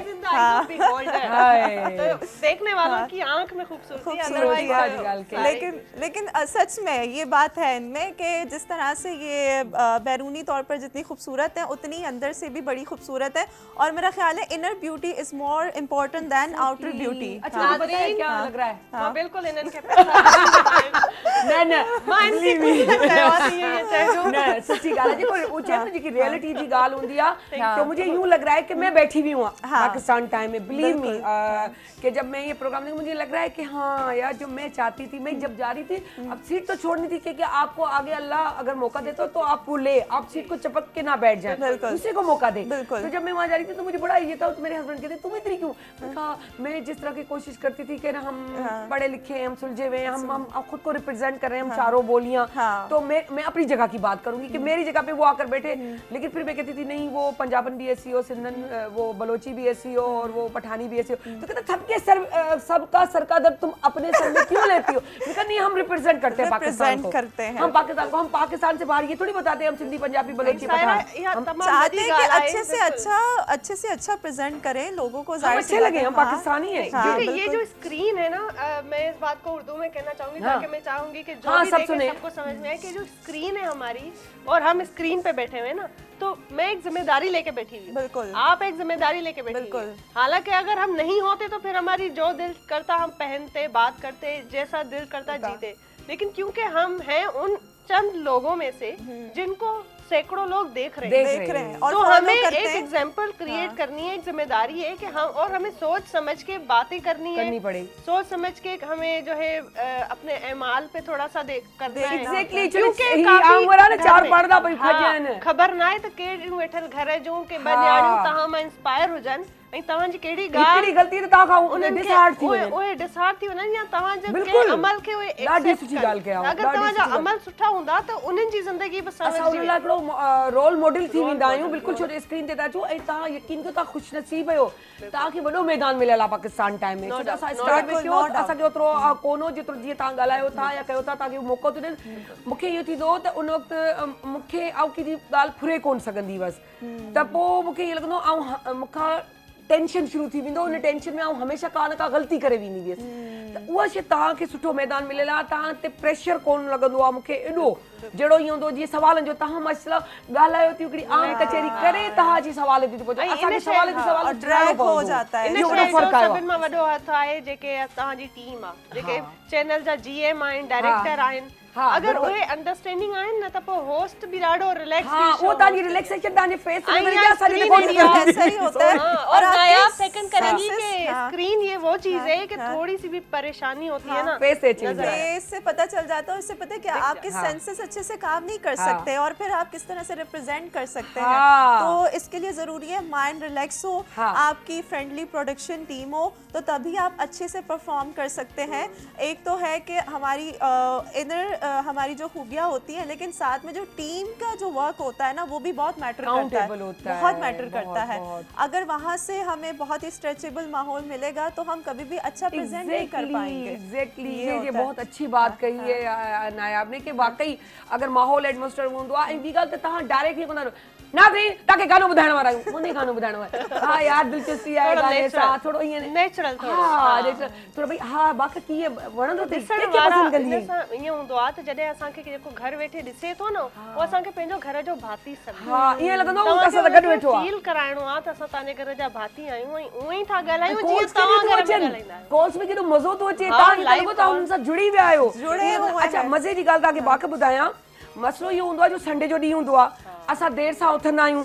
देखने वालों की आंख में खूबसूरती है लेकिन सच में ये बात है इनमें कि जिस तरह से ये बैरूनी तौर पर जितनी खूबसूरत है उतनी अंदर से भी बड़ी खूबसूरत है और मेरा ख्याल है inner beauty is more important then outer beauty अच्छा पता है क्या लग रहा है हां बिल्कुल इनन के न मां इनकी ये चयो न सच्ची गाल है जेको वो चैन जी की रियलिटी जी गाल हुंदी है तो मुझे यूं लग रहा है कि मैं बैठी हुई हूं पाकिस्तान टाइम में बिलीव मी कि जब मैं ये प्रोग्राम देखी मुझे लग रहा है कि हाँ यार जो मैं चाहती थी मैं जब जा रही थी अब सीट तो छोड़नी थी कि आपको आगे अल्लाह अगर मौका देता तो आपको ले आप सीट को चपक के ना बैठ जाए दूसरे को मौका दे तो जब मैं वहाँ जा रही थी तो मुझे बड़ा ये था तो मेरे हस्बैंड कहते तुम इतनी क्यों मैं कहा मैं जिस तरह की कोशिश करती थी कि हम पढ़े लिखे हम सुलझे हुए हम खुद खुद को रिप्रेजेंट कर रहे हैं, हम चारों बोलियां, तो मैं अपनी जगह की बात करूंगी कि मेरी जगह पे वो आकर बैठे, लेकिन फिर मैं कहती थी नहीं वो पंजाबन भी ऐसी हो, सिंधन वो बलोची भी ऐसी हो और वो पठानी भी ऐसी हो, तो कहते सबके सबका सर का दर्द तुम अपने सर में क्यों लेती हो? नहीं, हम रिप्रेजेंट करते हैं पाकिस्तान को, हम पाकिस्तान को, हम पाकिस्तान से बाहर ये थोड़ी बताते हैं हम सिंधी पंजाबी बलोची पठान, हम चाहते हैं कि अच्छे से अच्छा प्रेजेंट करें लोगों को, अच्छे लगे, हम पाकिस्तानी हैं। क्योंकि ये जो स्क्रीन है ना, मैं इस बात को उर्दू में कहना चाहूंगी ताकि मैं चाहूंगी कि जो भी देखे सबको समझ में आए कि जो स्क्रीन है हमारी और हम स्क्रीन पे बैठे हुए हैं ना, तो मैं एक जिम्मेदारी लेके बैठी हुई, बिल्कुल आप एक जिम्मेदारी लेके बैठी हुई। हालांकि अगर हम नहीं होते तो फिर हमारी जो दिल करता हम पहनते, बात करते, जैसा दिल करता जीते, लेकिन क्योंकि हम हैं उन चंद लोगों में से जिनको सैकड़ों लोग देख रहे हैं और तो हमें एक एग्जाम्पल क्रिएट करनी है, एक जिम्मेदारी है कि हम, और हमें सोच समझ के बातें करनी पड़ेगी, सोच समझ के हमें जो है अपने एमाल पे थोड़ा सा करना है, क्योंकि खबर ना है तो केड़ी वेठल घर है जो के बनियाणियों तहां में इंस्पायर हो जान ऐं तव्हांजी कहिड़ी गलती त तव्हां खां डिसहार्ट थी ओए डिसहार्ट थी वञनि या तव्हांजे के अमल खे ओए ॾाढी सुठी ॻाल्हि कयो, अगर तव्हांजा अमल सुठा हूंदा त उन्हनि जी ज़िंदगी बि समझ असां उन लाइ हिकिड़ो रोल मॉडल थी वेंदा आहियूं, बिल्कुलु छो स्क्रीन ते था अचो ऐं तव्हां यकीन कयो तव्हां ख़ुशनसीब आहियो, तव्हांखे वॾो मैदान मिलियल आहे पाकिस्तान टाइम में, छो त असां स्टार्ट में कयो असांखे ओतिरो कोन्हो जेतिरो जीअं तव्हां ॻाल्हायो था या कयो था, तव्हांखे मौक़ो थो ॾियनि, मूंखे इहो थींदो त उन वक़्तु मूंखे आउं कंहिंजी ॻाल्हि फुरे कोन सघंदी हुअसि, त पोइ मूंखे ईअं लॻंदो ऐं मूंखां टेंशन शुरू थी वेंदो, उन टेंशन में हमेशा का न का ग़लती करे वेंदी हुयसि, त उहा शइ तव्हांखे सुठो मैदान मिलियल आहे, तव्हां ते प्रेशर कोन लॻंदो आहे मूंखे एॾो जहिड़ो ईअं हूंदो जीअं सवालनि जो तव्हां मसइला ॻाल्हायो थी हिकिड़ी आम कचहरी करे तव्हांजी सवाल थी पहुचे, असांखे सवाल ते सवाल ड्रैग हो जाता है, इहो वॾो फ़र्क़ु आहे, सभिनि मां वॾो हथ आहे जेके तव्हांजी टीम आहे, जेके चैनल जा जीएम आहिनि, डायरेक्टर आहिनि, अगर उहे अंडरस्टैंडिंग आहिनि न त पोइ होस्ट बि ॾाढो रिलैक्स, हां वो तव्हांजी रिलैक्सेशन तव्हांजे फेस पे मिल गया, सारी रिकॉर्डिंग ऐसा ही होता है, और नायाब सेकंड करेंगी कि स्क्रीन ये वो चीज है कि थोड़ी सी भी परेशानी होती है ना, फेस से पता चल जाता है, उससे पता है कि आपके सेंसेस अच्छे से काम नहीं कर सकते और फिर आप किस तरह से रिप्रेजेंट कर सकते हैं, तो इसके लिए जरूरी है माइंड रिलैक्स हो, आपकी फ्रेंडली प्रोडक्शन टीम हो, तो तभी आप अच्छे से परफॉर्म कर सकते हैं। एक तो है कि हमारी इनर हमारी जो खूबियाँ होती हैं, लेकिन साथ में जो टीम का जो वर्क होता है ना वो भी बहुत मैटर करता है, बहुत मैटर करता है। अगर वहाँ से हमें बहुत ही स्ट्रेचेबल माहौल मिलेगा तो हम कभी भी अच्छा प्रेजेंट नहीं कर पाएंगे। एग्जैक्टली ये बहुत अच्छी बात कही है नायाब ने कि वाकई अगर माहौल एटमॉस्फेयर हूंदो आहे ऐं ॿी ॻाल्हि त तव्हां डायरेक्टली कोन नाज़रीन तव्हांखे गानो ॿुधाइण वारा आहियूं, मुंहिंजे गानो ॿुधाइणो आहे, हा यार दिलचस्पी आहे गाने सां थोरो ईअं नेचुरल थोरो भई हा बाक़ी कीअं वणंदो अथई पसंदि कंदी आहीं, ईअं हूंदो आहे त जॾहिं असांखे जेको घर वेठे ॾिसे थो न उहो असांखे पंहिंजो घर जो भाती सम्झे, हा ईअं लॻंदो आहे असां सां गॾु वेठो आहे, फील कराइणो आहे त असां तव्हांजे घर जा भाती आहियूं ऐं उअं ई था ॻाल्हायूं जीअं तव्हां घर में ॻाल्हाईंदा आहियो, कॉल्स में केॾो मज़ो थो अचे, तव्हां लॻो त हुन सां जुड़ी विया आहियो। अच्छा मज़े जी ॻाल्हि तव्हांखे बाक़ी ॿुधायां, मसइलो इहो हूंदो आहे जो संडे जो ॾींहुं हूंदो आहे, असां देरि सां उथंदा आहियूं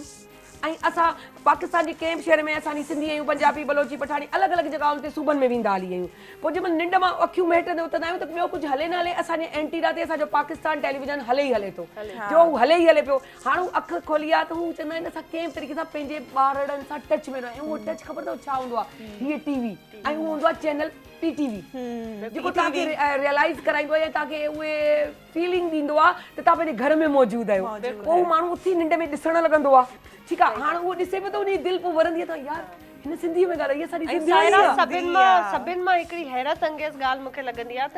ऐं असां पाकिस्तान जी कंहिं बि शहर में असांजी सिंधी आहियूं, पंजाबी बलोची पठाणी अलॻि अलॻि जॻहियुनि ते सूबनि में वेंदा हली आहियूं, पोइ जंहिंमहिल निंड मां अखियूं मेटंदे उथंदा आहियूं त ॿियो कुझु हले न हले असांजे एंटीरा ते असांजो पाकिस्तान टेलीविजन हले ई हले थो, जो हले ई हले पियो, हाणे हू अखि खोली आहे त हू चवंदा आहिनि असां कंहिं तरीक़े सां पंहिंजे ॿारनि सां टच में रहियूं, उहो टच ख़बर अथव छा हूंदो आहे, हीअ टीवी ऐं उहो हूंदो आहे चैनल PTV जेको तव्हांखे रियलाइज़ कराईंदो आहे या तव्हांखे उहे फीलिंग ॾींदो आहे त तव्हां पंहिंजे घर में मौजूदु आहियो, पोइ माण्हू उथी निंड में ॾिसणु लॻंदो आहे, ठीकु आहे, हाणे उहो ॾिसे पियो त उनजी दिलि पोइ वरंदी आहे त यार हिन सिंधीअ में ॻाल्हाई असांजी सिंधी सभिनि मां हिकिड़ी हैरत अंगेज़ ॻाल्हि मूंखे लॻंदी आहे त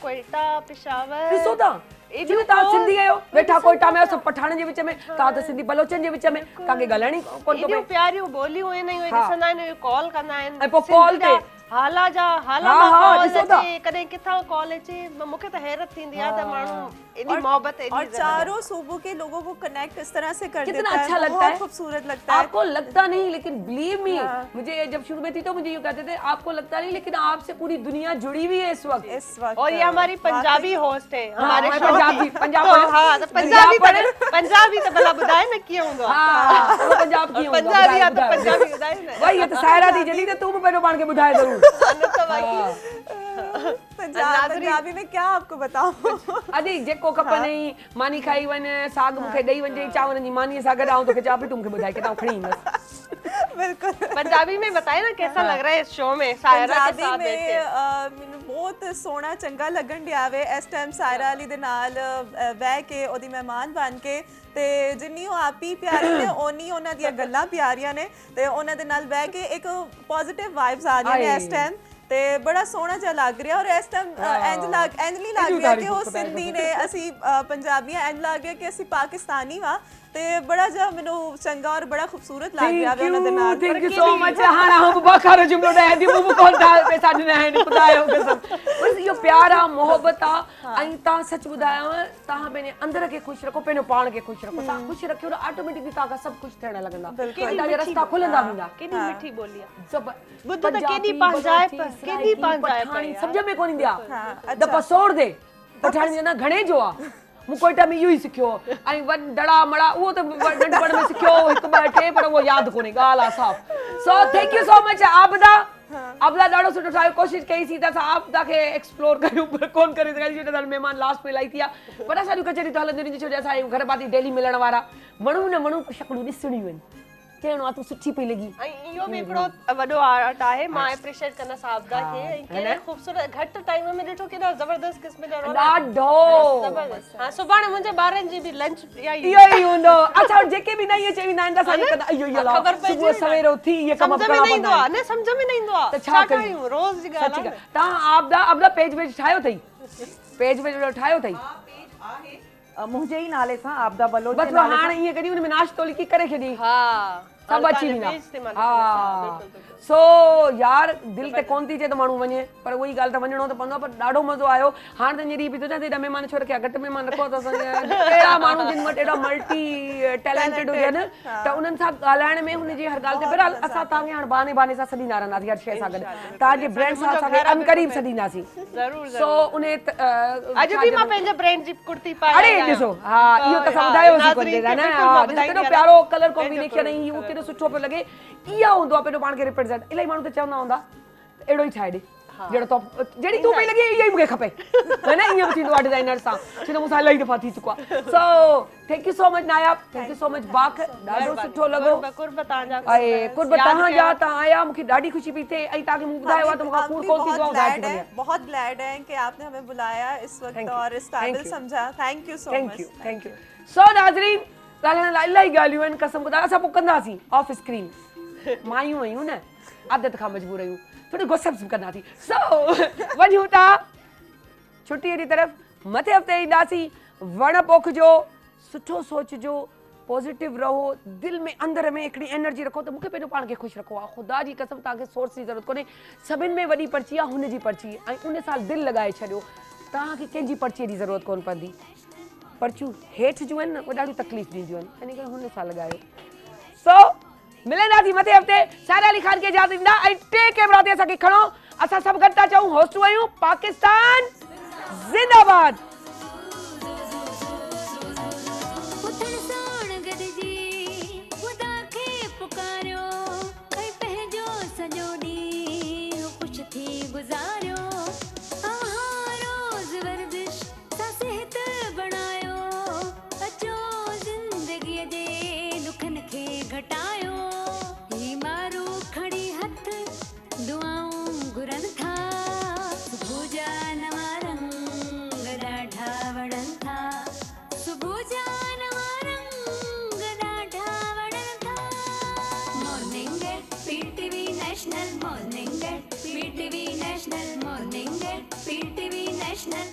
कोयटा पेशावर ॾिसो था जीअं तव्हां सिंधी आहियो वेठा कोयटा में सभु पठाणनि जे विच में, तव्हां त सिंधी बलोचनि जे विच में, तव्हांखे ॻाल्हाइणी कोन थो पए, प्यारियूं ॿोलियूं आहिनि उहे ॾिसंदा आहिनि, कॉल कंदा आहिनि ऐं पोइ कॉल ते हाला जा हाला मां कॉल अचे कॾहिं किथां कॉल अचे, मूंखे त हैरत थींदी आहे त माण्हू एॾी मोहब्बत और चारों सूबों के लोगों को कनेक्ट इस तरह से कर देता है, कितना अच्छा लगता है, खूबसूरत लगता है, आपको लगता नहीं लेकिन बिलीव मी, मुझे जब शुरू में थी तो मुझे यूं कहते थे आपको लगता नहीं लेकिन आपसे पूरी दुनिया जुड़ी हुई है इस वक्त, और ये हमारी पंजाबी होस्ट है हमारे पंजाबी तो भला ॿुधाए न कीअं हूंदो आहे, पंजाब कीअं हूंदो पंजाबी आहे त पंजाबी ॿुधाए न, वही है तो सायरा थी जल्दी तो तू बि पंहिंजो पाण खे ॿुधाए ज़रूर, पंजाबी में क्या आपको बताऊं? अदी जेको खपने मानी खाई वने साग मुखे दई वने चावरन जी मानी साग गडाऊं तो के चा भी तुमके बुधाई के ता खणी बस। बिल्कुल पंजाबी में बताए ना कैसा लग रहा है इस शो में सायरा के साथ बैठे? ਮੈਨੂੰ ਬਹੁਤ ਸੋਹਣਾ ਚੰਗਾ ਲੱਗਣ ਡਿਆ ਵੇ ਇਸ ਟਾਈਮ ਸਾਇਰਾ ਅਲੀ ਦੇ ਨਾਲ ਬਹਿ ਕੇ ਉਹਦੀ ਮਹਿਮਾਨ ਬਣ ਕੇ ਤੇ ਜਿੰਨੀ ਉਹ ਆਪੀ ਪਿਆਰੀ ਨੇ ਓਨੀ ਉਹਨਾਂ ਦੀਆਂ ਗੱਲਾਂ ਪਿਆਰੀਆਂ ਨੇ ਤੇ ਉਹਨਾਂ ਦੇ ਨਾਲ ਬਹਿ ਕੇ ਇੱਕ ਪੋਜ਼ਿਟਿਵ ਵਾਈਬਸ ਆ ਰਹੀਆਂ ਨੇ ਇਸ ਟਾਈਮ ਤੇ ਬੜਾ ਸੋਹਣਾ ਜਿਹਾ ਲੱਗ ਰਿਹਾ ਔਰ ਇਸ ਟਾਈਮ ਇੰਜ ਨਹੀਂ ਲੱਗ ਰਿਹਾ ਕਿ ਉਹ ਸਿੰਧੀ ਨੇ ਅਸੀਂ ਪੰਜਾਬੀਆਂ ਇੰਜ ਲੱਗ ਰਿਹਾ ਕਿ ਅਸੀਂ ਪਾਕਿਸਤਾਨੀ ਵਾਂ ਤੇ ਬੜਾ ਜਿਹਾ ਮੈਨੂੰ ਚੰਗਾ ਔਰ ਬੜਾ ਖੂਬਸੂਰਤ ਲੱਗ ਰਿਹਾ ਵੇ ਉਹਨਾਂ ਦੇ ਨਾਲ। Thank you so much. हां हम बखारो जुमलो दे दी मुंह कोन दा पे साड ने है खुदायो कसम बस यो प्यार आ मोहब्बत आ आई ता सच बुधाया ता पेने अंदर के खुश रखो पेने पाण के खुश रखो ता खुश रखियो ऑटोमेटिकली ता का सब कुछ थियण लगंदा ता रास्ता खुलंदा विंदा। केडी मिठी बोली सब बुध त केडी पंजाब केडी पंजाब समझ में कोन इंदिया द पसोड़ दे पठाणी ना घणे जो आ मुकोटा में यू ही सिखियो आई वन डड़ा मड़ा वो तो नंढपण में सिखियो एक बैठे पर वो याद कोने गाला साफ। सो थैंक यू सो मच आपदा डाडो सुठो ठायो कोशिश कई सी त आपदा के एक्सप्लोर करियो पर कोन करे सके जो मेहमान लास्ट पे लाई थिया पर असा कचेरी तो हलंदी नहीं छो असा घर पाती डेली मिलण वाला मणु न मणु शकलू दिसणी वन केनो आ तू सुठी पई लगी आई यो भी बड़ो वडो आर्ट आहे मां एप्रिशिएट करना साहबदा के के खूबसूरत घट टाइम में डिठो केदा जबरदस्त किस्म जा डाडो जबरदस्त। हां सुबाने मुझे बारन जी भी लंच या यो ही हुंदो अच्छा और जेके भी नहीं है चेवी ना सा कदा अयो यो खबर पे सुबह सवेरे उठी ये कम समझ में नहीं दो ने समझ में नहीं दो तो छा करियो रोज जी गाला ता आपदा पेज ठायो थई पेज ठायो थई मुंहिंजे ई नाले सां आपदा बलोच बस वो हाणे ये करी उन में नाश्तो लिखी करे छडी हां सब अची विना हां सो यार दिल ते कोन थी जे तो मानू वने पर वही गाल त वणनो तो पंदो पर डाडो मजो आयो हाण त री भी तो ना ते मेहमान छोड़ के घट मेहमान रखो तो एड़ा मानू जिन मट एड़ा मल्टी टैलेंटेड हो न त उनन सा गालाण में उन जी हर गाल ते फिर असा तांगे हाण बाने बाने सा सदी नारा ना हर शे सा गड ता जे ब्रांड सा सा अन करीब सदी नासी जरूर सो उन्हें आज भी मां पेंजा ब्रांड जी कुर्ती पाए अरे ॾिसो हां इहो त समुदायो सु कर देदा ना हां केॾो प्यारो कलर कॉम्बिनेशन है इहो केॾो सुठो पे लगे इया हुंदो आ पेडो पाण के रिप्रेजेंट इलाई माण्हू त चवंदा हूंदा एड़ो ही ठाहे दे जेड़ो तो जेड़ी तू पे लगे इही मूंखे खपे है ना इहो थींदो आ डिजाइनर सा छो मूंसां इलाही दफ़ा थी चुको आहे। सो thank you so much Nayab thank you so much बाक ॾाढो सुठो लॻो कुर्बत तव्हांजा ऐं कुर्बत तव्हां जा तव्हां आया मूंखे ॾाढी ख़ुशी पई थिए ऐं तव्हांखे मूं ॿुधायो आहे त मूंखां कूड़ कोन थींदो आहे बहुत ग्लैड है कि आपने हमें बुलाया इस वक्त और इस काबिल समझा thank you so much thank you सो नाज़रीन ॻाल्हाइण लाइ इलाही ॻाल्हियूं आहिनि कसम ख़ुदा असां पोइ कंदासीं ऑफ स्क्रीन मायूं आहियूं न आदत खां मजबूर आहियूं थोड़ी गॉसिप कंदासीं सो वञूं था छुट्टीअ जी तरफ़ मथे हफ़्ते ईंदासीं वण पोखिजो सुठो सोचिजो पॉजिटिव रहो दिल में अंदर में हिकिड़ी एनर्जी रखो त मूंखे पंहिंजो पाण खे ख़ुशि रखो आहे ख़ुदा जी कसम तव्हांखे सोर्स जी ज़रूरत कोन्हे सभिनि में वॾी पर्ची आहे हुन जी पर्ची ऐं उन सां दिलि लॻाए छॾियो तव्हांखे कंहिंजी पर्चीअ जी ज़रूरत कोन पवंदी पर्चियूं हेठि जूं आहिनि न उहे ॾाढी तकलीफ़ ॾींदियूं आहिनि इन करे हुन सां लॻायो सो मिलंदासीं मथे हफ़्ते सायरा अली ख़ान खे इजाज़त ॾींदा ऐं टे कैमरा ते असांखे खणो असां सभु गॾु था चऊं होस्टूं आहियूं पाकिस्तान ज़िंदाबाद।